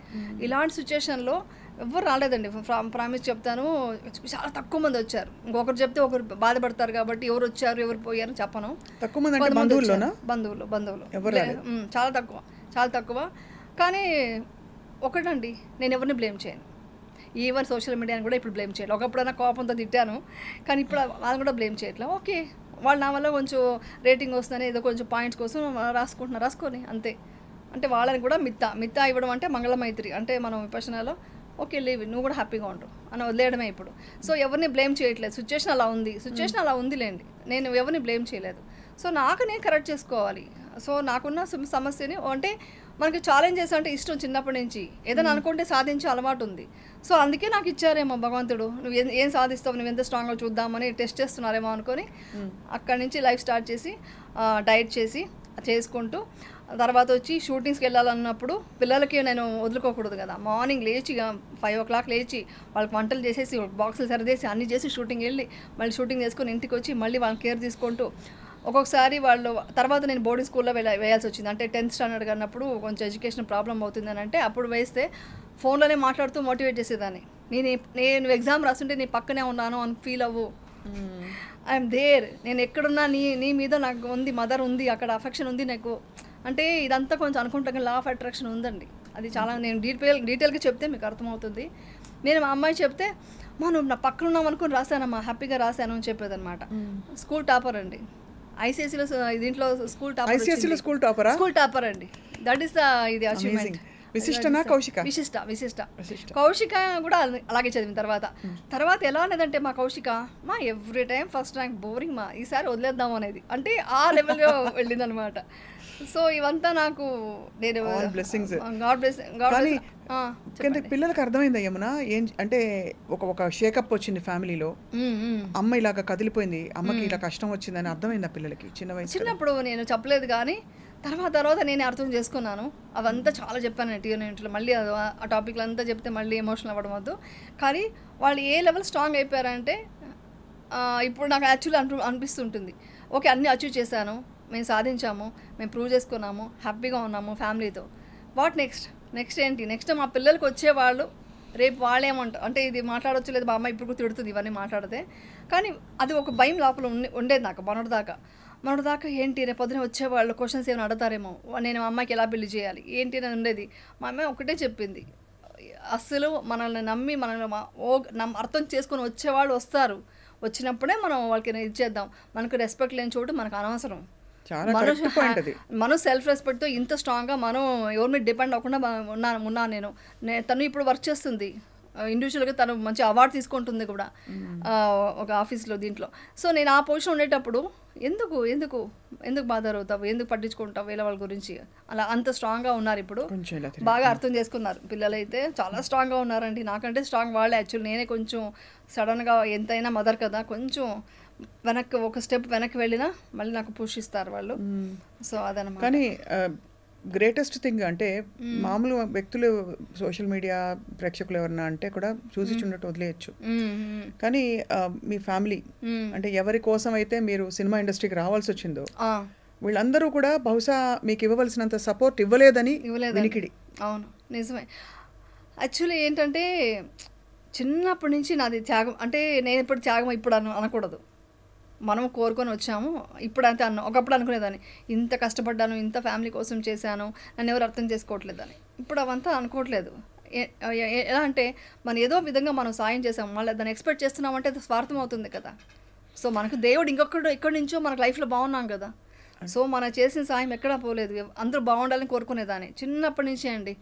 ఇలాంటి సిచ్యుయేషన్లో ఎవరు రాలేదండి, ప్రామిస్ చెప్తాను. చాలా తక్కువ మంది వచ్చారు. ఇంకొకరు చెప్తే ఒకరు బాధపడతారు కాబట్టి ఎవరు వచ్చారు ఎవరు పోయారు చెప్పను. తక్కువ మంది బంధువులు చాలా తక్కువ. కానీ ఒకటండి, నేను ఎవరిని బ్లేమ్ చేయను. ఈవెన్ సోషల్ మీడియాని కూడా ఇప్పుడు బ్లేమ్ చేయలేదు. ఒకప్పుడైనా కోపంతో తిట్టాను, కానీ ఇప్పుడు వాళ్ళని కూడా బ్లేమ్ చేయట్లేదు. ఓకే, వాళ్ళు నా వల్ల కొంచెం రేటింగ్ వస్తుందని ఏదో కొంచెం పాయింట్స్ కోసం రాసుకొని అంతే. అంటే వాళ్ళని కూడా మిత్తా ఇవ్వడం అంటే మంగళమైత్రి, అంటే మనం విపక్షణలో ఓకే లీవ్, నువ్వు కూడా హ్యాపీగా ఉండు అని వదిలేయడమే ఇప్పుడు. సో ఎవరిని బ్లేమ్ చేయట్లేదు, సిచ్యువేషన్ అలా ఉందిలేండి, నేను ఎవరిని బ్లేమ్ చేయలేదు. సో నాకు నేను కరెక్ట్ చేసుకోవాలి. సో నాకున్న సమస్యని అంటే మనకి ఛాలెంజెస్ అంటే ఇష్టం చిన్నప్పటి నుంచి, ఏదైనా అనుకుంటే సాధించే అలవాటు ఉంది. సో అందుకే నాకు ఇచ్చారేమో భగవంతుడు, నువ్వు ఏం సాధిస్తావు, నువ్వు ఎంత స్ట్రాంగ్గా చూద్దామని టెస్ట్ చేస్తున్నారేమో అనుకొని అక్కడి నుంచి లైఫ్ స్టార్ట్ చేసి డైట్ చేసుకుంటూ తర్వాత వచ్చి షూటింగ్స్కి వెళ్ళాలన్నప్పుడు పిల్లలకి నేను వదులుకోకూడదు కదా. మార్నింగ్ లేచి 5 o'clock లేచి వాళ్ళకి వంటలు చేసేసి బాక్సులు సరిదేసి అన్నీ చేసి షూటింగ్ వెళ్ళి మళ్ళీ షూటింగ్ చేసుకొని ఇంటికి వచ్చి మళ్ళీ వాళ్ళని కేర్ తీసుకుంటూ ఒక్కొక్కసారి వాళ్ళు తర్వాత నేను బోర్డింగ్ స్కూల్లో వేయాల్సి వచ్చింది. అంటే 10th standard అన్నప్పుడు కొంచెం ఎడ్యుకేషన్ ప్రాబ్లం అవుతుందని అంటే అప్పుడు వేస్తే ఫోన్లోనే మాట్లాడుతూ మోటివేట్ చేసేదాన్ని. నేను ఎగ్జామ్ రాస్తుంటే నీ పక్కనే ఉన్నాను అని ఫీల్ అవ్వు, ఐఎమ్ దేర్, నేను ఎక్కడున్నా నీ మీద నాకు ఉంది, మదర్ ఉంది, అక్కడ అఫెక్షన్ ఉంది నాకు. అంటే ఇదంతా కొంచెం అనుకుంటా లా ఆఫ్ అట్రాక్షన్ ఉందండి. అది చాలా నేను డీటెయిల్గా చెప్తే మీకు అర్థమవుతుంది. నేను మా అమ్మాయి చెప్తే నువ్వు నా పక్కన ఉన్నాం అనుకుని రాశానమ్మా, హ్యాపీగా రాశాను అని చెప్పేదన్నమాట. స్కూల్ టాపర్ అండి, ఐసీఎస్సీలో దీంట్లో స్కూల్ టాపర్ అండి. దట్ ఈస్ ద ఇది అచీవ్మెంట్. విశిష్ట కౌశిక కూడా అలాగే చదివిన తర్వాత ఎలా అనేదంటే మా Kaushika every time first rank, boring ఈసారి వదిలేద్దాం అనేది, అంటే ఆ లెవెల్లో వెళ్ళిందనమాట. సో ఇవంతా నాకు నేను పిల్లలకు అర్థమైందా యమునా ఏం అంటే ఒక షేకప్ వచ్చింది ఫ్యామిలీలో, అమ్మ ఇలాగా కదిలిపోయింది, అమ్మకి ఇలా కష్టం వచ్చిందని అర్థమైందా పిల్లలకి చిన్నప్పుడు? నేను చెప్పలేదు కానీ తర్వాత నేను అర్థం చేసుకున్నాను. అవంతా చాలా చెప్పాను టీవీ, మళ్ళీ ఆ టాపిక్లు అంతా చెప్తే మళ్ళీ ఎమోషనల్ అవ్వడం వద్దు. కానీ వాళ్ళు ఏ లెవెల్ స్ట్రాంగ్ అయిపోయారంటే ఇప్పుడు నాకు యాక్చువల్లీ అనిపిస్తుంటుంది, ఓకే అన్నీ అచీవ్ చేశాను, మేము సాధించాము, మేము ప్రూవ్ చేసుకున్నాము, హ్యాపీగా ఉన్నాము ఫ్యామిలీతో. వాట్ నెక్స్ట్ ఏంటి? నెక్స్ట్ మా పిల్లలకి వచ్చేవాళ్ళు రేపు వాళ్ళేమంటారు అంటే ఇది మాట్లాడవచ్చు లేదు, మా అమ్మ ఇప్పుడు తిడుతుంది ఇవన్నీ మాట్లాడితే. కానీ అది ఒక భయం లోపల ఉండేది నాకు మొన్నటిదాకా ఏంటి రేపు పొద్దున వచ్చేవాళ్ళు క్వశ్చన్స్ ఏమైనా అడుగుతారేమో, నేను మా అమ్మాయికి ఎలా పెళ్లి చేయాలి ఏంటి అని ఉండేది. మా అమ్మాయి ఒకటే చెప్పింది, అస్సలు మనల్ని నమ్మి అర్థం చేసుకొని వచ్చేవాళ్ళు వస్తారు, వచ్చినప్పుడే మనం వాళ్ళకి ఇచ్చేద్దాం. మనకు రెస్పెక్ట్ లేని చోటు మనకు అనవసరం. మనం సెల్ఫ్ రెస్పెక్ట్తో ఇంత స్ట్రాంగ్గా మనం ఎవరి మీద డిపెండ్ అవ్వకుండా ఉన్నాను నేను. తను ఇప్పుడు వర్క్ చేస్తుంది ఇండివిజువల్గా, తను మంచి అవార్డు తీసుకుంటుంది కూడా ఒక ఆఫీస్లో దీంట్లో. సో నేను ఆ పొజిషన్ ఉండేటప్పుడు ఎందుకు బాధ అవుతావు, ఎందుకు పట్టించుకుంటావు వేరే వాళ్ళ గురించి, అలా అంత స్ట్రాంగ్గా ఉన్నారు. ఇప్పుడు బాగా అర్థం చేసుకున్నారు పిల్లలైతే, చాలా స్ట్రాంగ్గా ఉన్నారండి. నాకంటే స్ట్రాంగ్ వాళ్ళే. యాక్చువల్లీ నేనే కొంచెం సడన్గా ఎంతైనా మదర్ కదా, కొంచెం ఒక స్టెప్ వెనక్కి వెళ్ళినా మళ్ళీ నాకు పుష్ ఇస్తారు వాళ్ళు. సో అదనమాట. కానీ గ్రేటెస్ట్ థింగ్ అంటే మామూలు వ్యక్తులు సోషల్ మీడియా ప్రేక్షకులు ఎవరన్నా అంటే కూడా చూసి చున్నట్టు వదిలేయచ్చు, కానీ మీ ఫ్యామిలీ అంటే ఎవరి కోసం అయితే మీరు సినిమా ఇండస్ట్రీకి రావాల్సి వచ్చిందో వీళ్ళందరూ కూడా బహుశా మీకు ఇవ్వవలసినంత సపోర్ట్ ఇవ్వలేదని వినికిడి. అవును, నిజమే. యాక్చువల్లీ ఏంటంటే చిన్నప్పటి నుంచి నాది త్యాగం, అంటే నేను ఇప్పుడు త్యాగం ఇప్పుడు అనకూడదు, మనం కోరుకొని వచ్చాము. ఇప్పుడు అంతే ఒకప్పుడు అనుకునేదాన్ని, ఇంత కష్టపడ్డాను, ఇంత ఫ్యామిలీ కోసం చేశాను, నన్ను ఎవరు అర్థం చేసుకోవట్లేదని. ఇప్పుడు అవంతా అనుకోవట్లేదు. ఎలా అంటే మనం ఏదో విధంగా మనం సాయం చేసాము, మళ్ళీ దాన్ని ఎక్స్పెక్ట్ చేస్తున్నామంటే అది స్వార్థం అవుతుంది కదా. సో మనకు దేవుడు ఎక్కడి నుంచో మనకు లైఫ్లో బాగున్నాం కదా. సో మనం చేసిన సాయం ఎక్కడా పోలేదు, అందరూ బాగుండాలని కోరుకునేదాన్ని చిన్నప్పటి నుంచే అండి.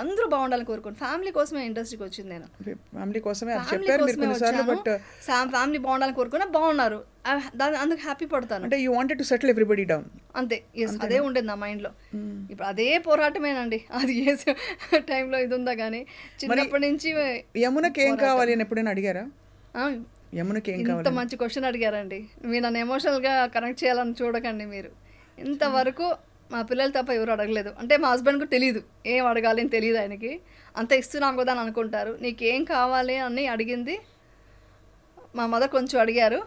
అందరూ బాగుండాలని కోరుకుని ఫ్యామిలీ కోసమే ఇండస్ట్రీకి వచ్చింది. నేను ఫ్యామిలీ బాగుండాలని కోరుకున్నా, బాగున్నారు, అందుకు హ్యాపీ పడతాను. అంటే you wanted to settle everybody down, అంతే. అదే ఉండేది నా మైండ్లో. ఇప్పుడు అదే పోరాటమేనండి, అది ఏ టైంలో ఇది ఉందా కానీ చిన్నప్పటి నుంచి. యమునకి ఏం కావాలి అని ఎప్పుడైనా అడిగారా? ఇంత మంచి క్వశ్చన్ అడిగారండి. మీరు నన్ను ఎమోషనల్గా కనెక్ట్ చేయాలని చూడకండి. మీరు ఇంతవరకు మా పిల్లలు తప్ప ఎవరు అడగలేదు. అంటే మా హస్బెండ్కు తెలియదు ఏం అడగాలి అని, తెలియదు ఆయనకి. అంత ఇస్తున్నాం కదా అని అనుకుంటారు. నీకేం కావాలి అని అడిగింది మా మదర్ కొంచెం అడిగారు,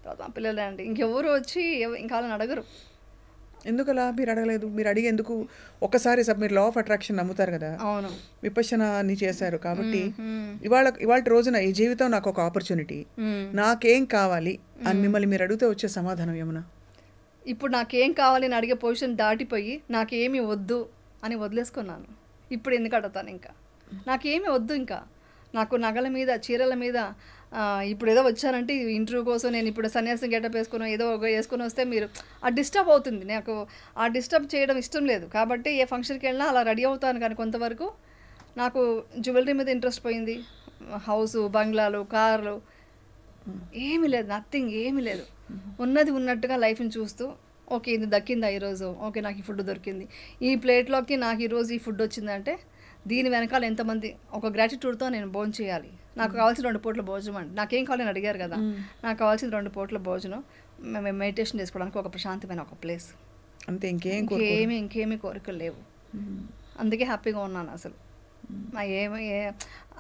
తర్వాత మా పిల్లలే అండి. ఇంకెవరు వచ్చి ఇంకా వాళ్ళని అడగరు. ఎందుకలా మీరు అడగలేదు? మీరు అడిగి ఎందుకు? ఒక్కసారి మీరు లా ఆఫ్ అట్రాక్షన్ నమ్ముతారు కదా, అవును, విపశ్యనాన్ని చేశారు కాబట్టి ఇవాళ రోజున ఈ జీవితం నాకు ఒక ఆపర్చునిటీ, నాకేం కావాలి అని మిమ్మల్ని మీరు అడిగితే వచ్చే సమాధానం ఏమన్నా? ఇప్పుడు నాకేం కావాలి అని అడిగే పొజిషన్ దాటిపోయి నాకేమీ వద్దు అని వదిలేసుకున్నాను. ఇప్పుడు ఎందుకు అడుగుతాను? ఇంకా నాకేమీ వద్దు, ఇంకా నాకు నగల మీద చీరల మీద ఇప్పుడు ఏదో వచ్చానంటే ఇంటర్వ్యూ కోసం నేను ఇప్పుడు సన్యాసం గెటప్ వేసుకుని ఏదో వేసుకొని వస్తే మీరు డిస్టర్బ్ అవుతుంది. నాకు డిస్టర్బ్ చేయడం ఇష్టం లేదు కాబట్టి ఏ ఫంక్షన్కి వెళ్ళినా అలా రెడీ అవుతాను. కానీ కొంతవరకు నాకు జ్యువెలరీ మీద ఇంట్రెస్ట్ పోయింది, హౌసు, బంగ్లాలు, కార్లు ఏమీ లేదు, నథింగ్, ఏమీ లేదు. ఉన్నది ఉన్నట్టుగా లైఫ్ని చూస్తూ ఓకే ఇది దక్కిందా ఈరోజు, ఓకే నాకు ఈ ఫుడ్ దొరికింది, ఈ ప్లేట్లోకి నాకు ఈరోజు ఈ ఫుడ్ వచ్చిందంటే దీని వెనకాల ఎంతమంది ఒక గ్రాటిట్యూడ్తో నేను భోజనం చేయాలి. నాకు కావాల్సిన 2 పూట్ల భోజనం అండి, నాకేం కావాలని అడిగారు కదా, నాకు కావాల్సిన 2 పూట్ల భోజనం, మేము మెడిటేషన్ చేసుకోవడానికి ఒక ప్రశాంతమైన ఒక ప్లేస్ అంతే. ఇంకేమీ కోరికలు లేవు. అందుకే హ్యాపీగా ఉన్నాను అసలు.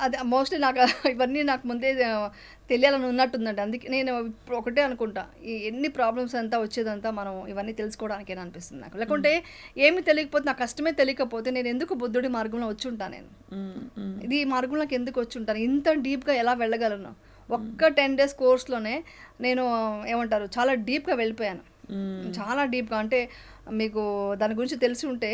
అది మోస్ట్లీ నాకు ఇవన్నీ నాకు ముందే తెలియాలని ఉన్నట్టుందండి. అందుకే నేను ఇప్పుడు ఒకటే అనుకుంటా, ఈ ఎన్ని ప్రాబ్లమ్స్ అంతా వచ్చేదంతా మనం ఇవన్నీ తెలుసుకోవడానికేనా అనిపిస్తుంది నాకు. లేకుంటే ఏమి తెలియకపోతే, నాకు కష్టమే తెలియకపోతే నేను ఎందుకు బుద్ధుడి మార్గంలో వచ్చి ఉంటాను, నేను ఇది ఈ మార్గంలోకి ఎందుకు వచ్చి ఉంటాను, ఇంత డీప్గా ఎలా వెళ్ళగలను. ఒక్క 10 days కోర్స్లోనే నేను ఏమంటారు చాలా డీప్గా వెళ్ళిపోయాను, చాలా డీప్గా. అంటే మీకు దాని గురించి తెలిసి ఉంటే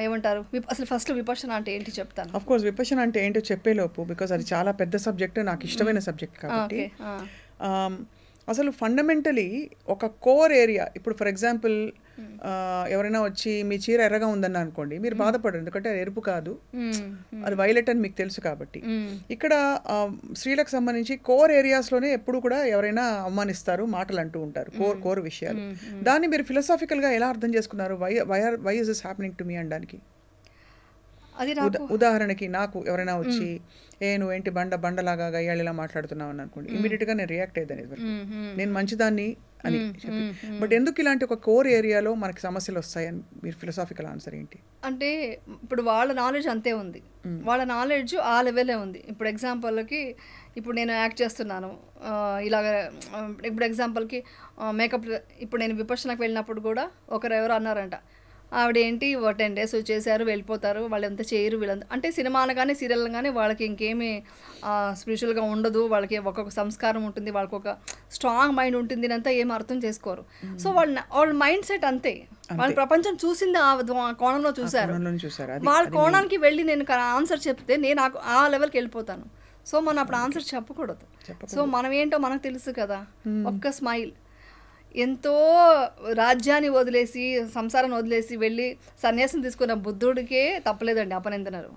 ఏమంటారు, అసలు ఫస్ట్ విపర్శన అంటే ఏంటి చెప్తాను. ఆఫ్ కోర్స్ విపర్శన అంటే ఏంటో చెప్పేలోపు, బికాజ్ అది చాలా పెద్ద సబ్జెక్ట్, నాకు ఇష్టమైన సబ్జెక్ట్ కాబట్టి. అసలు ఫండమెంటలీ ఒక కోర్ ఏరియా, ఇప్పుడు ఫర్ ఎగ్జాంపుల్ ఎవరైనా వచ్చి మీ చీర ఎర్రగా ఉందన్న అనుకోండి, మీరు బాధపడరు, ఎందుకంటే అది ఎరుపు కాదు, అది వైలెట్ అని మీకు తెలుసు కాబట్టి. ఇక్కడ స్త్రీలకు సంబంధించి కోర్ ఏరియాస్లోనే ఎప్పుడు కూడా ఎవరైనా అవమానిస్తారు, మాటలు అంటూ ఉంటారు, కోర్ విషయాలు. దాన్ని మీరు ఫిలాసాఫికల్గా ఎలా అర్థం చేసుకున్నారు? Why is this happening to me అనడానికి. అది ఉదాహరణకి నాకు ఎవరైనా వచ్చి నువ్వేంటి బండలాగా గయ్యాళిలా మాట్లాడుతున్నావు అని అనుకోండి, ఇమీడియట్గా నేను రియాక్ట్ అయ్యేదాన్ని, నేను మంచిదాన్ని అని చెప్పి. బట్ ఎందుకు ఇలాంటి ఒక కోర్ ఏరియాలో మనకి సమస్యలు వస్తాయని మీరు ఫిలాసాఫికల్ ఆన్సర్ ఏంటి? అంటే ఇప్పుడు వాళ్ళ నాలెడ్జ్ అంతే ఉంది, వాళ్ళ నాలెడ్జ్ ఆ లెవెలే ఉంది. ఇప్పుడు ఎగ్జాంపుల్కి ఇప్పుడు నేను యాక్ట్ చేస్తున్నాను ఇలాగ, ఇప్పుడు ఎగ్జాంపుల్కి మేకప్, ఇప్పుడు నేను విపర్శనకు వెళ్ళినప్పుడు కూడా ఎవరు అన్నారంట, ఆవిడ ఏంటి 10 days వచ్చేసారు వెళ్ళిపోతారు, వాళ్ళు ఎంత చేయరు వీళ్ళంతా, అంటే సినిమా అనగానే సీరియల్ కానీ వాళ్ళకి ఇంకేమీ స్పిరిచువల్గా ఉండదు, వాళ్ళకి ఒక్కొక్క సంస్కారం ఉంటుంది, వాళ్ళకి ఒక స్ట్రాంగ్ మైండ్ ఉంటుంది, అంతా ఏం అర్థం చేసుకోరు. సో వాళ్ళ మైండ్ సెట్ అంతే, వాళ్ళ ప్రపంచం చూసింది ఆ కోణంలో చూశారు. వాళ్ళ కోణానికి వెళ్ళి నేను ఆన్సర్ చెప్తే నేను ఆ లెవెల్కి వెళ్ళిపోతాను. సో మనం అప్పుడు ఆన్సర్ చెప్పకూడదు. సో మనం ఏంటో మనకు తెలుసు కదా, ఒక్క స్మైల్, ఎంతో రాజ్యాన్ని వదిలేసి సంసారాన్ని వదిలేసి వెళ్ళి సన్యాసం తీసుకున్న బుద్ధుడికే తప్పలేదండి అపనిందనరు.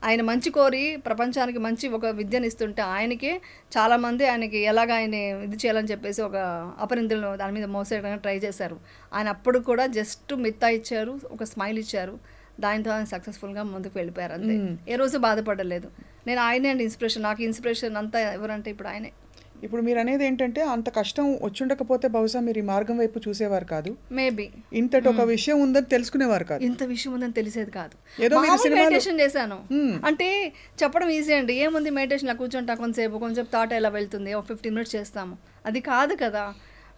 ఆయన మంచి కోరి ప్రపంచానికి మంచి ఒక విద్యను ఇస్తుంటే ఆయనకే చాలామంది ఆయనకి ఎలాగ ఆయన ఇది చేయాలని చెప్పేసి ఒక అపనిందలను దాని మీద మోసేయడానికి ట్రై చేశారు. ఆయన అప్పుడు కూడా జస్ట్ మిత్తా ఇచ్చారు, ఒక స్మైల్ ఇచ్చారు, దానితో ఆయన సక్సెస్ఫుల్గా ముందుకు వెళ్ళిపోయారు అంతే. ఏ రోజు బాధపడలేదు. నేను ఆయనే అండి ఇన్స్పిరేషన్, నాకు ఇన్స్పిరేషన్ అంతా ఎవరంటే ఇప్పుడు ఆయనే. ఇప్పుడు మీరు అనేది ఏంటంటే అంత కష్టం వచ్చుండకపోతే బహుశా మీరు ఈ మార్గం వైపు చూసేవారు కాదు, మేబీ ఇంతటి ఒక విషయం ఉందని తెలుసుకునేవారు కాదు, ఇంత విషయం ఉందని తెలిసేది కాదు. మెడిటేషన్ చేశాను అంటే చెప్పడం ఈజీ అండి, ఏముంది మెడిటేషన్ లా కూర్చుంటా కొంచెం థాట్ ఎలా వెళ్తుంది, ఒక 15 minutes చేస్తాము, అది కాదు కదా.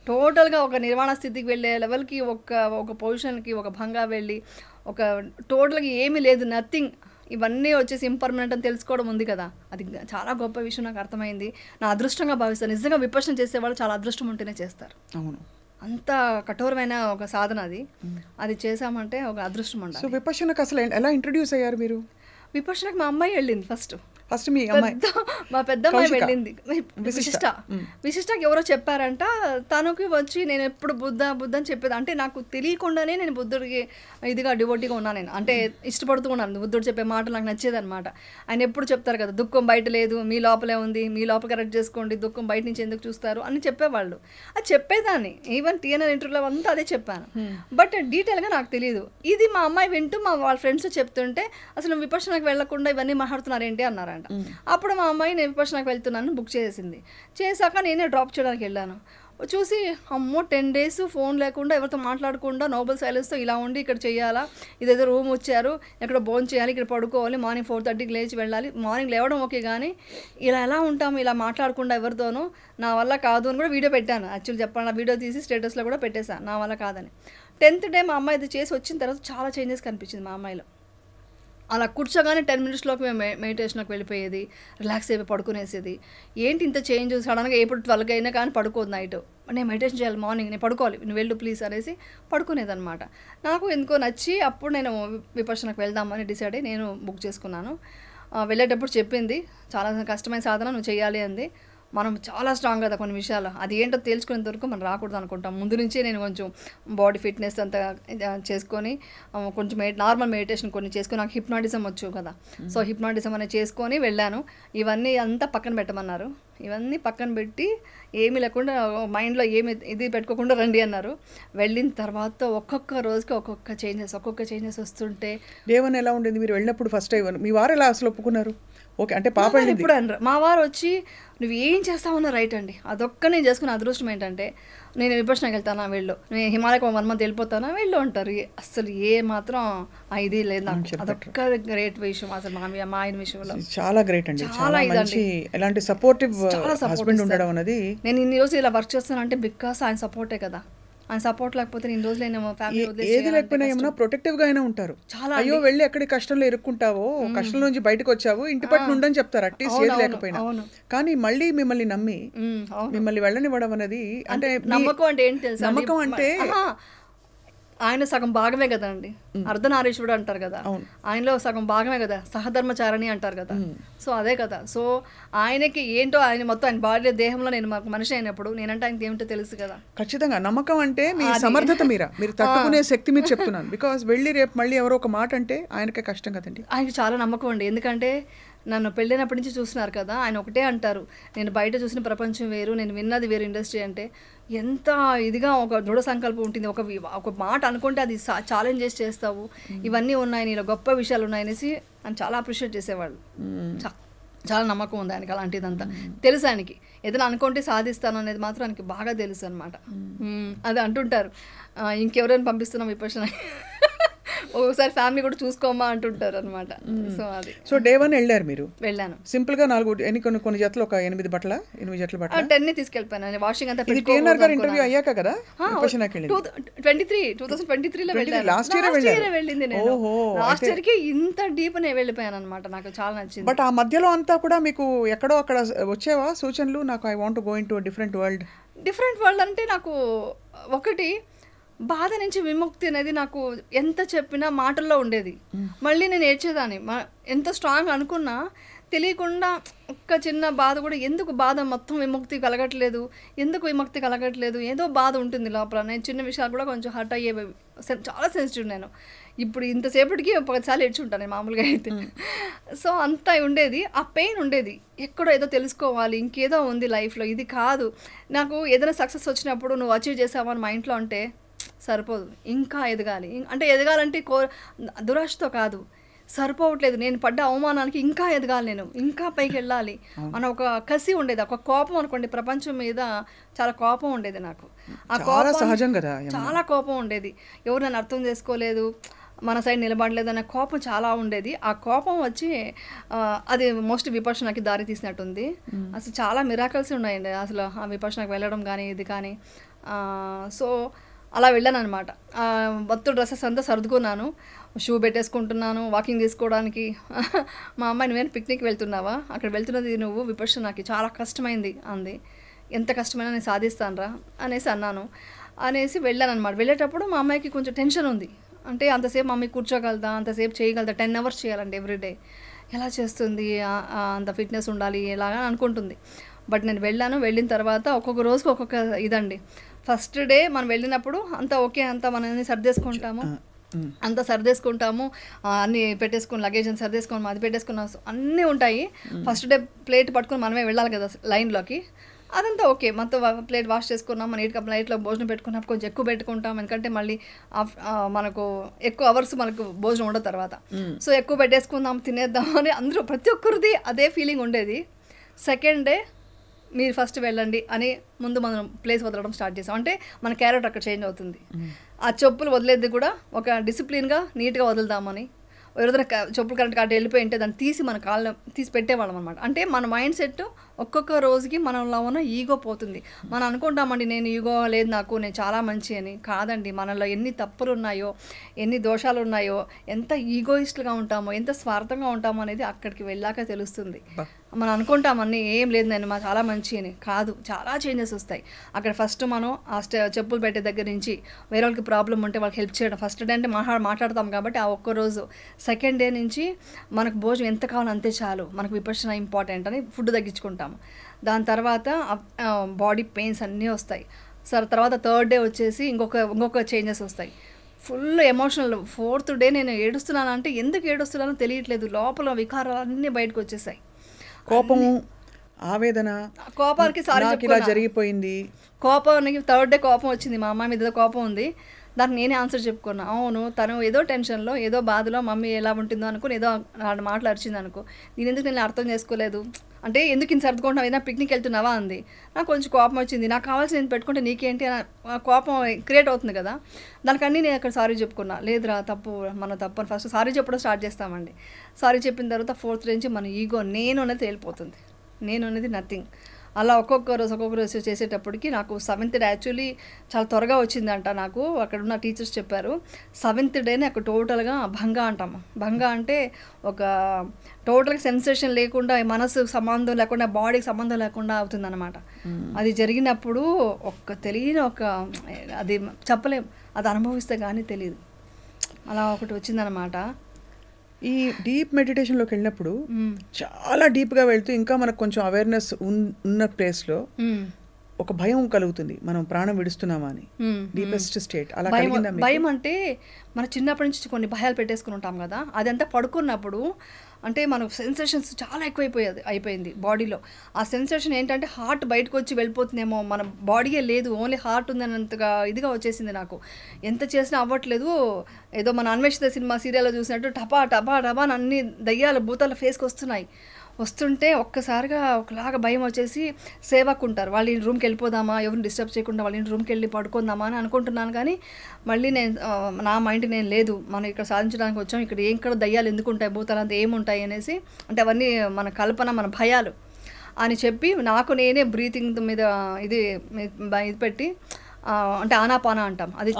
టోటల్గా ఒక నిర్వాణ స్థితికి వెళ్ళే లెవెల్కి ఒక పొజిషన్కి ఒక భంగా వెళ్ళి ఒక టోటల్గా ఏమీ లేదు, నథింగ్, ఇవన్నీ వచ్చేసి ఇంపర్మనెంట్ అని తెలుసుకోవడం ఉంది కదా, అది చాలా గొప్ప విషయం. నాకు అర్థమైంది, నా అదృష్టంగా భావిస్తాను. నిజంగా విపర్శన చేసేవాళ్ళు చాలా అదృష్టం ఉంటేనే చేస్తారు. అవును, అంత కఠోరమైన ఒక సాధన అది చేసామంటే ఒక అదృష్టం ఉండాలి. సో విపర్శనకు అసలు ఎలా ఇంట్రడ్యూస్ అయ్యారు మీరు? విపర్శనకు మా అమ్మాయి వెళ్ళింది ఫస్ట్ మీ అమ్మాయి, మా పెద్దమ్మాయి వెళ్ళింది. విశిష్టకి ఎవరో చెప్పారంట, తనకి వచ్చి నేను ఎప్పుడు బుద్ధ అని చెప్పేది, అంటే నాకు తెలియకుండానే నేను బుద్ధుడికి ఇదిగా డివోటీగా ఉన్నాను, నేను అంటే ఇష్టపడుతూ ఉన్నాను. బుద్ధుడు చెప్పే మాటలు నాకు నచ్చేది అనమాట. ఆయన ఎప్పుడు చెప్తారు కదా, దుఃఖం బయట లేదు, మీ లోపలే ఉంది, మీ లోపల కరెక్ట్ చేసుకోండి, దుఃఖం బయట నుంచి ఎందుకు చూస్తారు అని చెప్పేవాళ్ళు. అది చెప్పేదాన్ని, ఈవెన్ TNR ఇంటర్వ్యూలో అంతా అదే చెప్పాను, బట్ డీటెయిల్గా నాకు తెలియదు. ఇది మా అమ్మాయి వింటూ వాళ్ళ ఫ్రెండ్స్ చెప్తుంటే అసలు విపర్శనకు వెళ్లకుండా ఇవన్నీ మాట్లాడుతున్నారు ఏంటి అన్నారంట. అప్పుడు మా అమ్మాయి నేను విపర్శనకు వెళ్తున్నాను బుక్ చేసింది. చేశాక నేనే డ్రాప్ చేయడానికి వెళ్ళాను. చూసి అమ్మో 10 days ఫోన్ లేకుండా ఎవరితో మాట్లాడకుండా నోబెల్ సైలెన్స్తో ఇలా ఉండి ఇక్కడ చేయాలా, ఇదేదో రూమ్ వచ్చారు, ఎక్కడ భోజనం చేయాలి, ఇక్కడ పడుకోవాలి, మార్నింగ్ 4:30కి లేచి వెళ్ళాలి, మార్నింగ్ లేవడం ఓకే కానీ ఇలా ఎలా ఉంటాము ఇలా మాట్లాడకుండా ఎవరితోనూ, నా వల్ల కాదు అని కూడా వీడియో పెట్టాను. యాక్చువల్లీ చెప్పాను, వీడియో తీసి స్టేటస్లో కూడా పెట్టేశాను, నా వల్ల కాదని. 10th day మా అమ్మాయి ఇది చేసి వచ్చిన తర్వాత చాలా చేంజెస్ కనిపించింది మా అమ్మాయిలో. అలా కూర్చోగానే 10 minutesలోకి మేము మెడిటేషన్లోకి వెళ్ళిపోయేది, రిలాక్స్ అయిపోయి పడుకునేసేది. ఏంటి ఇంత చేంజ్, సడన్గా ఎప్పుడు 12 అయినా కానీ పడుకోదు నైట్, నేను మెడిటేషన్ చేయాలి, మార్నింగ్ నేను పడుకోవాలి, నువ్వు వెళ్ళు ప్లీజ్ అనేసి పడుకునేదనమాట. నాకు ఎందుకో నచ్చి అప్పుడు నేను విపర్శనకు వెళ్దామని డిసైడ్ అయ్యి నేను బుక్ చేసుకున్నాను. వెళ్ళేటప్పుడు చెప్పింది చాలా కష్టమైన సాధన నువ్వు చేయాలి అంది. మనం చాలా స్ట్రాంగ్ కదా కొన్ని విషయాలు, అది ఏంటో తేల్చుకునేంత వరకు మనం రాకూడదు అనుకుంటాం. ముందు నుంచే నేను కొంచెం బాడీ ఫిట్నెస్ అంతా చేసుకొని కొంచెం నార్మల్ మెడిటేషన్ కొన్ని చేసుకొని, నాకు హిప్నాటిజం వచ్చు కదా, సో హిప్నాటిజం అనేది చేసుకొని వెళ్ళాను. ఇవన్నీ అంతా పక్కన పెట్టమన్నారు. ఇవన్నీ పక్కన పెట్టి ఏమీ లేకుండా మైండ్లో ఏమి ఇది పెట్టుకోకుండా రండి అన్నారు. వెళ్ళిన తర్వాత ఒక్కొక్క రోజుకి ఒక్కొక్క చేంజెస్ వస్తుంటే. దేవన్ ఎలా ఉండేది మీరు వెళ్ళినప్పుడు ఫస్ట్ టైం? మీ వారు ఎలా అసలు ఒప్పుకున్నారు? ఓకే అంటే పాప ఇప్పుడు అనరు. మా వారు వచ్చి నువ్వు ఏం చేస్తావన్నా రైట్ అండి, అదొక్క నేను చేసుకున్న అదృష్టం ఏంటంటే, నేను విపక్షణకి వెళ్తానా వెళ్ళు, నేను హిమాలయకు 1 month వెళ్ళిపోతానా వెళ్ళు అంటారు. అసలు ఏ మాత్రం ఇది లేదు నాకు. అదొక్క గ్రేట్ విషయం అసలు మా ఆయన విషయంలో. చాలా గ్రేట్ అండి, చాలా మంచి ఎలాంటి సపోర్టివ్ హస్బెండ్ ఉండడం అనేది. నేను ఇన్ని రోజులు ఇలా వర్క్ చేస్తానంటే బికాస్ ఆయన సపోర్టే కదా. ఆయన సపోర్ట్ లేకపోతే ఇన్ని రోజులు నేను ఫ్యామిలీ ఏది లేకపోయినా ఏమన్నా ప్రొటెక్టివ్ గా అయినా ఉంటారు. అయ్యో వెళ్ళి ఎక్కడి కష్టంలో ఇరుక్కుంటావో, కష్టం నుంచి బయటకు వచ్చావు, ఇంటి పట్టు ఉండని చెప్తారు అట్లీస్ట్ ఏది లేకపోయినా. కానీ మళ్ళీ మిమ్మల్ని నమ్మి మిమ్మల్ని వెళ్ళనివ్వడం అనేది అంటే నమ్మకం అంటే ఏంటి తెలుసా? నమ్మకం అంటే ఆయన సగం భాగమే కదా అండి, అర్ధనారీశ్వరుడు అంటారు కదా, ఆయనలో సగం భాగమే కదా, సహధర్మచారణి అంటారు కదా. సో అదే కదా. సో ఆయనకి ఏంటో ఆయన మొత్తం ఆయన బాడీ దేహంలో నేను మనిషి అయినప్పుడు నేనంటే ఆయనకి ఏమిటో తెలుసు కదా. ఖచ్చితంగా నమ్మకం అంటే మీ సమర్థత మీరు తట్టుకునే శక్తి మీరు చెప్తున్నాను. బికాస్ వెళ్ళి రేపు మళ్ళీ ఎవరో ఒక మాట అంటే ఆయనకే కష్టం కదండి. ఆయనకి చాలా నమ్మకం అండి, ఎందుకంటే నన్ను పెళ్ళినప్పటి నుంచి చూస్తున్నారు కదా. ఆయన ఒకటే అంటారు, నేను బయట చూసిన ప్రపంచం వేరు, నేను విన్నది వేరు ఇండస్ట్రీ అంటే. ఎంత ఇదిగా ఒక దృఢ సంకల్పం ఉంటుంది, ఒక మాట అనుకుంటే అది ఛాలెంజ్ చేసి చేస్తావు, ఇవన్నీ ఉన్నాయి నీలో గొప్ప విషయాలు ఉన్నాయనేసి ఆయన చాలా అప్రిషియేట్ చేసేవాళ్ళు. చాలా నమ్మకం ఉంది ఆయనకి అలాంటిదంతా తెలుసు. ఆయనకి ఏదైనా అనుకుంటే సాధిస్తాను అనేది మాత్రం ఆయనకి బాగా తెలుసు అనమాట. అది అంటుంటారు, ఇంకెవరైనా పంపిస్తున్నాం విపక్షణ, ఒకసారి ఫ్యామిలీ కూడా చూసుకోమా అంటుంటారు అనమాట. సో అది. సో డే 1 వెళ్ళారు మీరు? వెళ్ళాను. సింపుల్ గా 4 కొన్ని జతలు, ఒక 8 జతల బట్టలు 10 తీసుకెళ్ళిపోయాను. వాషింగ్ అంతా TNR గారు ఇంటర్వ్యూ అయ్యాక కదా 2023లో వెళ్ళాను. లాస్ట్ ఇయర్ వెళ్ళింది నేను. లాస్ట్ ఇయర్ కి ఇంత డీప్ నే వెళ్ళిపోయాను అనమాట. నాకు చాలా నచ్చింది. బట్ ఆ మధ్యలో అంతా కూడా మీకు ఎక్కడో అక్కడ వచ్చేవా సూచనలు, నాకు I want to go in to different world అంటే నాకు ఒకటి బాధ నుంచి విముక్తి అనేది నాకు ఎంత చెప్పినా మాటల్లో ఉండేది. మళ్ళీ నేను ఏడ్చేదాన్ని. ఎంత స్ట్రాంగ్ అనుకున్నా తెలియకుండా ఒక్క చిన్న బాధ కూడా, ఎందుకు బాధ మొత్తం విముక్తి కలగట్లేదు, ఏదో బాధ ఉంటుంది లోపల. నేను చిన్న విషయాలు కూడా కొంచెం హర్ట్ అయ్యే, చాలా సెన్సిటివ్ నేను. ఇప్పుడు ఇంతసేపటికి 10 ఏడ్చుంటాను నేను మామూలుగా అయితే. సో అంతా ఉండేది, ఆ పెయిన్ ఉండేది. ఎక్కడో ఏదో తెలుసుకోవాలి, ఇంకేదో ఉంది లైఫ్లో, ఇది కాదు. నాకు ఏదైనా సక్సెస్ వచ్చినప్పుడు నువ్వు అచీవ్ చేసావని మా ఇంట్లో అంటే సరిపోదు, ఇంకా ఎదగాలి. అంటే ఎదగాలంటే దురాశతో కాదు, సరిపోవట్లేదు, నేను పడ్డ అవమానానికి ఇంకా ఎదగాలి, నేను ఇంకా పైకి వెళ్ళాలి అన్న ఒక కసి ఉండేది, ఒక కోపం అనుకోండి. ప్రపంచం మీద చాలా కోపం ఉండేది నాకు. ఆ కోపం సహజం కదా, చాలా కోపం ఉండేది. ఎవరు నన్ను అర్థం చేసుకోలేదు, మన సైడ్ నిలబడలేదు అనే కోపం చాలా ఉండేది. ఆ కోపం వచ్చి అది మోస్ట్ విపక్షణకి దారి తీసినట్టుంది. అసలు చాలా మిరాకల్స్ ఉన్నాయండి అసలు ఆ విపక్షణకి వెళ్ళడం కానీ ఇది కానీ. సో అలా వెళ్ళాను అనమాట. మొత్తం డ్రెస్సెస్ అంతా సర్దుకున్నాను, షూ పెట్టేసుకుంటున్నాను వాకింగ్ తీసుకోవడానికి. మా అమ్మాయి నువ్వేనా పిక్నిక్ వెళ్తున్నావా, అక్కడ వెళ్తున్నది నువ్వు విపక్షణకి చాలా కష్టమైంది అంది. ఎంత కష్టమైనా నేను సాధిస్తానురా అనేసి వెళ్ళాను అనమాట. వెళ్ళేటప్పుడు మా అమ్మాయికి కొంచెం టెన్షన్ ఉంది. అంటే అంతసేపు మమ్మీ కూర్చోగలదా, అంతసేపు చేయగలదా, 10 hours చేయాలండి ఎవ్రీడే, ఎలా చేస్తుంది, అంత ఫిట్నెస్ ఉండాలి ఎలాగా అనుకుంటుంది. బట్ నేను వెళ్ళిన తర్వాత ఒక్కొక్క రోజుకి ఒక్కొక్క ఇదండి. ఫస్ట్ డే మనం వెళ్ళినప్పుడు అంతా ఓకే, అంతా మనం సర్దేసుకుంటాము, అన్నీ పెట్టేసుకుని లగేజ్ అని సర్దేసుకొని అది పెట్టేసుకున్నాం, అన్నీ ఉంటాయి. ఫస్ట్ డే ప్లేట్ పట్టుకొని మనమే వెళ్ళాలి కదా లైన్లోకి, అదంతా ఓకే. మొత్తం ప్లేట్ వాష్ చేసుకున్నాం, మన 8 ప్లేట్లో భోజనం పెట్టుకున్నప్పుడు కొంచెం ఎక్కువ పెట్టుకుంటాం, ఎందుకంటే మళ్ళీ మనకు ఎక్కువ అవర్స్ మనకు భోజనం ఉండదు తర్వాత. సో ఎక్కువ పెట్టేసుకుందాం తినేద్దాం అని అందరూ ప్రతి ఒక్కరిది అదే ఫీలింగ్ ఉండేది. సెకండ్ డే మీరు ఫస్ట్ వెళ్ళండి అని ముందు మనం ప్లేస్ వదలడం స్టార్ట్ చేసాం. అంటే మన క్యారెక్టర్ అక్కడ చేంజ్ అవుతుంది. ఆ చెప్పులు వదిలేది కూడా ఒక డిసిప్లిన్గా నీట్గా వదులుదామని. ఎవరైనా చెప్పులు కరెక్ట్గా అటు వెళ్ళిపోయి ఉంటే దాన్ని తీసి మన కాళ్ళ తీసి పెట్టేవాళ్ళం అనమాట. అంటే మన మైండ్ సెట్ ఒక్కొక్క రోజుకి మనలో ఉన్న ఈగో పోతుంది. మనం అనుకుంటామండి నేను ఈగో లేదు నాకు, నేను చాలా మంచి అని. కాదండి, మనలో ఎన్ని తప్పులు ఉన్నాయో, ఎన్ని దోషాలు ఉన్నాయో, ఎంత ఈగోయిస్ట్గా ఉంటామో, ఎంత స్వార్థంగా ఉంటామో అనేది అక్కడికి వెళ్ళాక తెలుస్తుంది. మనం అనుకుంటామన్నీ ఏం లేదు నేను చాలా మంచి అని. కాదు, చాలా చేంజెస్ వస్తాయి అక్కడ. ఫస్ట్ మనం ఆ చెప్పులు పెట్టే దగ్గర నుంచి వేరే వాళ్ళకి ప్రాబ్లం ఉంటే వాళ్ళకి హెల్ప్ చేయడం. ఫస్ట్ డే అంటే మాట్లాడతాం కాబట్టి ఆ ఒక్కరోజు. సెకండ్ డే నుంచి మనకు భోజనం ఎంత కావాలో అంతే చాలు, మనకు విపక్షణ ఇంపార్టెంట్ అని ఫుడ్ తగ్గించుకుంటాం. ఉంటాము. దాని తర్వాత బాడీ పెయిన్స్ అన్నీ వస్తాయి. సరే తర్వాత థర్డ్ డే వచ్చేసి ఇంకొక చేంజెస్ వస్తాయి. Full emotional. 4th డే నేను ఏడుస్తున్నాను అంటే ఎందుకు ఏడుస్తున్నానో తెలియట్లేదు. లోపల వికారాలు అన్నీ బయటకు వచ్చేసాయి. కోపము, ఆవేదన, కోపానికి సారీ ఇలా జరిగిపోయింది. కోపానికి 3rd డే కోపం వచ్చింది. మా అమ్మాయి మీద కోపం ఉంది. దానికి నేనే ఆన్సర్ చెప్పుకున్నా. అవును, తను ఏదో టెన్షన్లో ఏదో బాధలో మమ్మీ ఎలా ఉంటుందో అనుకుని ఏదో మాటలు అరిచింది అనుకో. నేను ఎందుకు నేను అర్థం చేసుకోలేదు అంటే ఎందుకు ఇంత సర్దుకుంటున్నావు, ఏదైనా పిక్నిక్ వెళ్తున్నావా అంది. నాకు కొంచెం కోపం వచ్చింది. నాకు కావాల్సింది నేను పెట్టుకుంటే నీకేంటి అని కోపం క్రియేట్ అవుతుంది కదా. దానికన్నీ నేను అక్కడ సారీ చెప్పుకున్నా. లేదురా తప్పు, మన తప్పు అని ఫస్ట్ సారీ చెప్పడం స్టార్ట్ చేస్తామండి. సారీ చెప్పిన తర్వాత 4th నుంచి మన ఈగో నేను అనేది తేలిపోతుంది. నేను అనేది నథింగ్. అలా ఒక్కొక్క రోజు చేసేటప్పటికి నాకు 7th డే యాక్చువల్లీ చాలా త్వరగా వచ్చిందంట. నాకు అక్కడ ఉన్న టీచర్స్ చెప్పారు 7th డే నాకు టోటల్గా భంగ అంటాము. భంగ అంటే ఒక టోటల్గా సెన్సేషన్ లేకుండా, మనసు సంబంధం లేకుండా, బాడీకి సంబంధం లేకుండా అవుతుందన్నమాట. అది జరిగినప్పుడు తెలియని అది చెప్పలేం, అది అనుభవిస్తే కానీ తెలియదు. అలా ఒకటి వచ్చిందనమాట. ఈ డీప్ మెడిటేషన్లోకి వెళ్ళినప్పుడు చాలా డీప్గా వెళ్తూ ఇంకా మనకు కొంచెం అవేర్నెస్ ఉన్న ప్లేస్లో ఒక భయం కలుగుతుంది, మనం ప్రాణం విడుస్తున్నామా అని. డీపెస్ట్ స్టేట్ అలా కలిగిందా? భయం అంటే మన చిన్నప్పటి నుంచి కొన్ని భయాలు పెట్టేసుకుని ఉంటాం కదా, అదంతా పడుకున్నప్పుడు అంటే మనకు సెన్సేషన్స్ చాలా అయిపోయింది బాడీలో. ఆ సెన్సేషన్ ఏంటంటే హార్ట్ బయటకు వచ్చి వెళ్ళిపోతుందేమో, మన బాడీయే లేదు, ఓన్లీ హార్ట్ ఉందన్నంతగా ఇదిగా వచ్చేసింది నాకు. ఎంత చేసినా అవ్వట్లేదు. ఏదో మన అన్వేషిత సినిమా సీరియల్లో చూసినట్టు టపా టపా టపా అన్ని దయ్యాల భూతాల ఫేస్కి వస్తుంటే ఒక్కసారిగా ఒకలాగా భయం వచ్చేసి సేవకు ఉంటారు, వాళ్ళ రూమ్కి వెళ్ళిపోదామా, ఎవరిని డిస్టర్బ్ చేయకుండా వాళ్ళ రూమ్కి వెళ్ళి పడుకుందామా అని అనుకుంటున్నాను. కానీ మళ్ళీ నా మైండ్ నేను లేదు, మనం ఇక్కడ సాధించడానికి వచ్చాం, ఇక్కడ దయ్యాలు ఎందుకు ఉంటాయి, భూతాలు అంతా ఏముంటాయి అనేసి, అంటే అవన్నీ మన కల్పన, మన భయాలు అని చెప్పి నాకు నేనే బ్రీతింగ్ మీద ఇది పెట్టి అంటే ఆనాపానా అంటాం, అది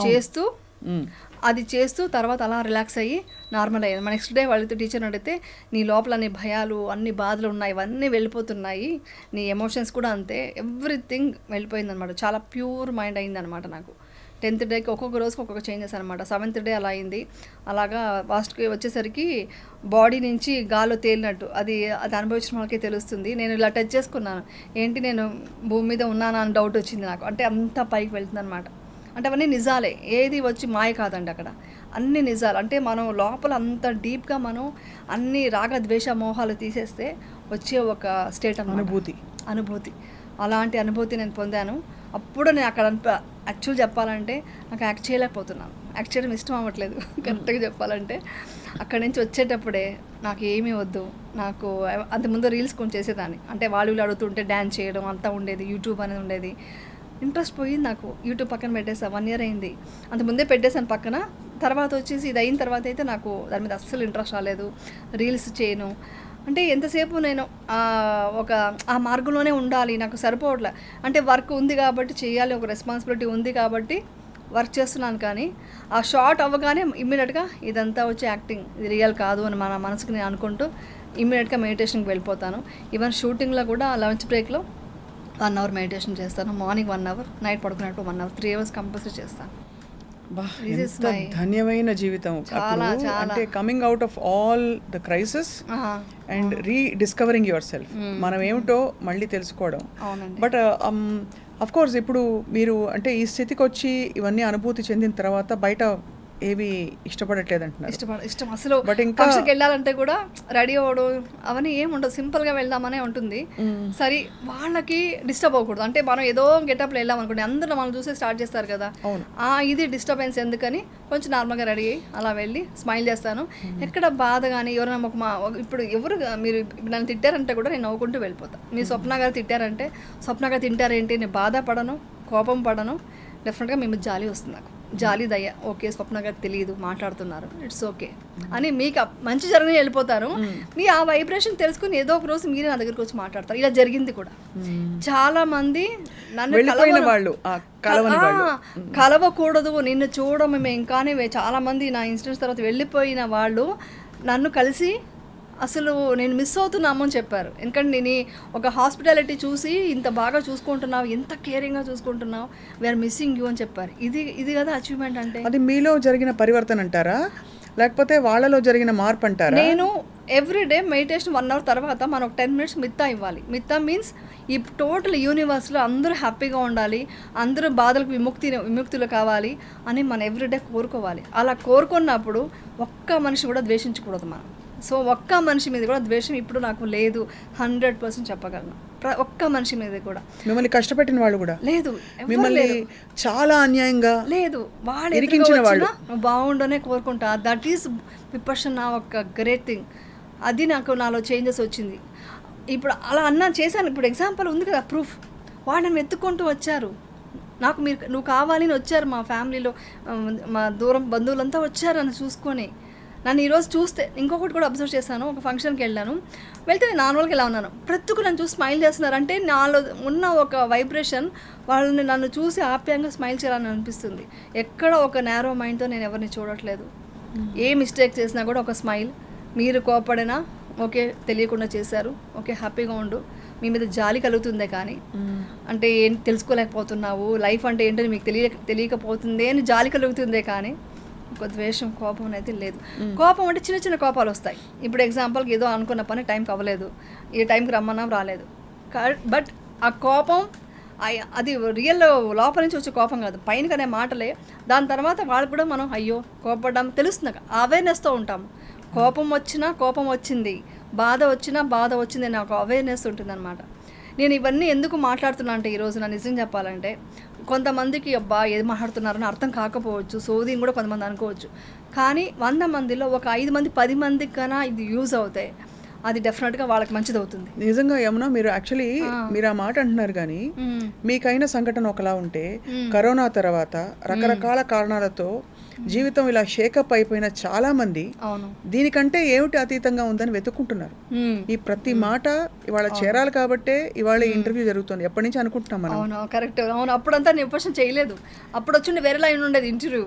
చేస్తూ తర్వాత అలా రిలాక్స్ అయ్యి నార్మల్ అయ్యాను. నెక్స్ట్ డే వాళ్ళతో టీచర్ని అడిగితే నీ లోపల నీ భయాలు అన్ని బాధలు ఉన్నాయి, ఇవన్నీ వెళ్ళిపోతున్నాయి, నీ ఎమోషన్స్ కూడా అంతే, ఎవ్రీథింగ్ వెళ్ళిపోయిందనమాట. చాలా ప్యూర్ మైండ్ అయిందనమాట నాకు. 10th డేకి ఒక్కొక్క రోజుకి ఒక్కొక్క చేంజెస్ అనమాట. 7th డే అలా అయింది. అలాగా లాస్ట్కి వచ్చేసరికి బాడీ నుంచి గాల్లో తేలినట్టు అది అనుభవించిన వాళ్ళకే తెలుస్తుంది. నేను ఇలా టచ్ చేసుకున్నాను, ఏంటి నేను భూమి మీద ఉన్నానా అని డౌట్ వచ్చింది నాకు. అంటే అంత పైకి వెళ్తుంది అనమాట. అంటే అవన్నీ నిజాలే, ఏది వచ్చి మాయ కాదండి, అక్కడ అన్ని నిజాలు. అంటే మనం లోపల అంత డీప్గా మనం అన్ని రాగ ద్వేష మోహాలు తీసేస్తే వచ్చే ఒక స్టేట్ అనుభూతి. అలాంటి అనుభూతి నేను పొందాను. అప్పుడు నేను అక్కడ యాక్చువల్ చెప్పాలంటే నాకు యాక్ట్ చేయలేకపోతున్నాను, యాక్ట్ చేయడం ఇష్టం అవ్వట్లేదు కరెక్ట్గా చెప్పాలంటే. అక్కడి నుంచి వచ్చేటప్పుడే నాకు ఏమీ వద్దు, నాకు అంతకుముందు రీల్స్ కొంచెం చేసేదాన్ని, అంటే వాళ్ళు అడుగుతుంటే డ్యాన్స్ చేయడం అంతా ఉండేది, యూట్యూబ్ అనేది ఉండేది. ఇంట్రెస్ట్ పోయింది నాకు, యూట్యూబ్ పక్కన పెట్టేసా. 1 year అయింది, అంతకుముందే పెట్టేశాను పక్కన. తర్వాత వచ్చేసి ఇది అయిన తర్వాత అయితే నాకు దాని మీద అస్సలు ఇంట్రెస్ట్ రాలేదు, రీల్స్ చేయను. అంటే ఎంతసేపు నేను ఆ మార్గంలోనే ఉండాలి, నాకు సరిపోవట్లే. అంటే వర్క్ ఉంది కాబట్టి చేయాలి, ఒక రెస్పాన్సిబిలిటీ ఉంది కాబట్టి వర్క్ చేస్తున్నాను. కానీ ఆ షార్ట్ అవ్వగానే ఇమ్మీడియట్గా ఇదంతా వచ్చి యాక్టింగ్, ఇది రియల్ కాదు అని మన మనసుకి నేను అనుకుంటూ ఇమ్మీడియట్గా మెడిటేషన్కి వెళ్ళిపోతాను. ఈవెన్ షూటింగ్లో కూడా లంచ్ బ్రేక్లో 1 hour మెడిటేషన్ చేస్తాను. మార్నింగ్ 1 hour, నైట్ పడుకున్నట్టు 1 hour, 3 hours కంపల్సరీ చేస్తాను. ధన్యమైన జీవితం. అంటే coming out of all the crisis and rediscovering yourself, మనం ఏమిటో మళ్ళీ తెలుసుకోవడం. బట్ అఫ్ కోర్స్ ఇప్పుడు మీరు అంటే ఈ స్థితికి వచ్చి ఇవన్నీ అనుభూతి చెందిన తర్వాత బయట ఏవి ఇష్టపడట్లేదు అంటున్నారు. ఇష్టం అసలు. బట్ ఇంకా వెళ్ళాలంటే కూడా రెడీ అవ్వడం అవన్నీ ఏముండదు, సింపుల్గా వెళ్దామనే ఉంటుంది. సరే వాళ్ళకి డిస్టర్బ్ అవ్వకూడదు, అంటే మనం ఏదో గెటప్లో వెళ్ళాం అనుకోండి, అందరూ మనం చూసే స్టార్ట్ చేస్తారు కదా, ఇది డిస్టర్బెన్స్ ఎందుకని కొంచెం నార్మల్గా రెడీ అయ్యి అలా వెళ్ళి స్మైల్ చేస్తాను. ఎక్కడ బాధ కానీ ఎవరైనా ఇప్పుడు ఎవరు మీరు నన్ను తిట్టారంటే కూడా నేను నవ్వుకుంటూ వెళ్ళిపోతాను. మీ స్వప్న గారు తిట్టారంటే, స్వప్న గారు తింటారేంటి, నేను బాధపడను, కోపం పడను, డెఫినెట్గా మేము జాలి వస్తుంది నాకు, జాలి దయ. ఓకే స్వప్న గారు తెలియదు మాట్లాడుతున్నారు, ఇట్స్ ఓకే అని మీకు మంచి జరగని వెళ్ళిపోతారు. మీ ఆ వైబ్రేషన్ తెలుసుకుని ఏదో ఒక రోజు మీరే నా దగ్గరికి వచ్చి మాట్లాడతారు. ఇలా జరిగింది కూడా. చాలా మంది నన్ను కలవకూడదు, నిన్ను చూడడం మేము కానీ చాలా మంది నా ఇన్సిడెంట్స్ తర్వాత వెళ్ళిపోయిన వాళ్ళు నన్ను కలిసి అసలు నేను మిస్ అవుతున్నాము అని చెప్పారు. ఎందుకంటే నేను ఒక హాస్పిటాలిటీ చూసి ఇంత బాగా చూసుకుంటున్నావు, ఎంత కేరింగ్గా చూసుకుంటున్నావు, వీఆర్ మిస్సింగ్ యూ అని చెప్పారు. ఇది కదా అచీవ్మెంట్ అంటే. అది మీలో జరిగిన పరివర్తన అంటారా? లేకపోతే వాళ్ళలో జరిగిన మార్పు అంటారా? నేను ఎవ్రీడే మెడిటేషన్ 1 hour తర్వాత మనం ఒక 10 minutes మిత్తా ఇవ్వాలి. మిత్తా మీన్స్ ఈ టోటల్ యూనివర్స్లో అందరూ హ్యాపీగా ఉండాలి, అందరూ బాధలకు విముక్తులు కావాలి అని మనం ఎవ్రీడే కోరుకోవాలి. అలా కోరుకున్నప్పుడు ఒక్క మనిషి కూడా ద్వేషించకూడదు మనం. సో ఒక్క మనిషి మీద కూడా ద్వేషం ఇప్పుడు నాకు లేదు, 100% చెప్పగలను. ఒక్క మనిషి మీద కూడా మిమ్మల్ని కష్టపెట్టిన వాళ్ళు కూడా లేదు, మిమ్మల్ని చాలా అన్యాయంగా లేదు, వాడు ఇరికించిన వాళ్ళు నువ్వు బాగుండనే కోరుకుంటా. దట్ ఈస్ విపర్సన ఒక గ్రేట్ థింగ్. అది నాకు నాలో చేంజెస్ వచ్చింది. ఇప్పుడు అలా చేశాను. ఇప్పుడు ఎగ్జాంపుల్ ఉంది కదా, ప్రూఫ్. వాడు నన్ను ఎత్తుకుంటూ వచ్చారు, నాకు నువ్వు కావాలని వచ్చారు. మా ఫ్యామిలీలో మా దూరం బంధువులంతా వచ్చారు నన్ను చూసుకొని. నన్ను ఈరోజు చూస్తే ఇంకొకటి కూడా అబ్జర్వ్ చేశాను. ఒక ఫంక్షన్కి వెళ్తే నేను నార్మల్గా ఎలా ఉన్నాను, ప్రతి ఒక్కరు నన్ను చూసి స్మైల్ చేస్తున్నారు. అంటే నాలో ఉన్న ఒక వైబ్రేషన్ వాళ్ళని నన్ను చూసి ఆప్యాయంగా స్మైల్ చేయాలని అనిపిస్తుంది. ఎక్కడ ఒక నేరో మైండ్తో నేను ఎవరిని చూడట్లేదు. ఏ మిస్టేక్ చేసినా కూడా ఒక స్మైల్. మీరు కోపడినా ఓకే, తెలియకుండా చేశారు, ఓకే హ్యాపీగా ఉండు, మీ మీద జాలి కలుగుతుందే కానీ అంటే ఏం తెలుసుకోలేకపోతున్నావు, లైఫ్ అంటే ఏంటని మీకు తెలియకపోతుందే అని జాలి కలుగుతుందే కానీ ఒక ద్వేషం, కోపం అనేది లేదు. కోపం అంటే చిన్న చిన్న కోపాలు వస్తాయి. ఇప్పుడు ఎగ్జాంపుల్కి ఏదో అనుకున్న పని టైంకి అవ్వలేదు, ఈ టైంకి రమ్మన్నా రాలేదు. బట్ ఆ కోపం అది రియల్ లోపల నుంచి వచ్చే కోపం కాదు, పైన అనే మాటలే. దాని తర్వాత వాళ్ళు కూడా మనం అయ్యో కోపడ్డాం తెలుస్తుంది, అవేర్నెస్తో ఉంటాము. కోపం వచ్చినా కోపం వచ్చింది, బాధ వచ్చినా బాధ వచ్చింది నాకు అవేర్నెస్ ఉంటుందన్నమాట. నేను ఇవన్నీ ఎందుకు మాట్లాడుతున్నా అంటే ఈరోజు నా నిజం చెప్పాలంటే కొంతమందికి అబ్బా ఏది మాట్లాడుతున్నారని అర్థం కాకపోవచ్చు, సోదిని కూడా కొంతమంది అనుకోవచ్చు. కానీ 100 మందిలో ఒక 5 మంది 10 మందికి కన్నా ఇది యూజ్ అవుతాయి, అది డెఫినెట్గా వాళ్ళకి మంచిది అవుతుంది. నిజంగా యమునా, మీరు యాక్చువల్లీ మీరు ఆ మాట అంటున్నారు కానీ మీకైన సంఘటన ఒకలా ఉంటే కరోనా తర్వాత రకరకాల కారణాలతో జీవితం ఇలా షేకప్ అయిపోయిన చాలా మంది దీనికంటే ఏమిటి అతీతంగా ఉందని వెతుక్కుంటున్నారు. ఈ ప్రతి మాట ఇవాళ చేరాలి కాబట్టే ఇవాళ ఇంటర్వ్యూ జరుగుతుంది. ఎప్పటి నుంచి అనుకుంటున్నాం మనం. అవును, కరెక్ట్. అవును, అప్పుడంతా నేను క్వశ్చన్ చేయలేదు. అప్పుడు వచ్చిండే వేరే లైన్ ఉండేది ఇంటర్వ్యూ.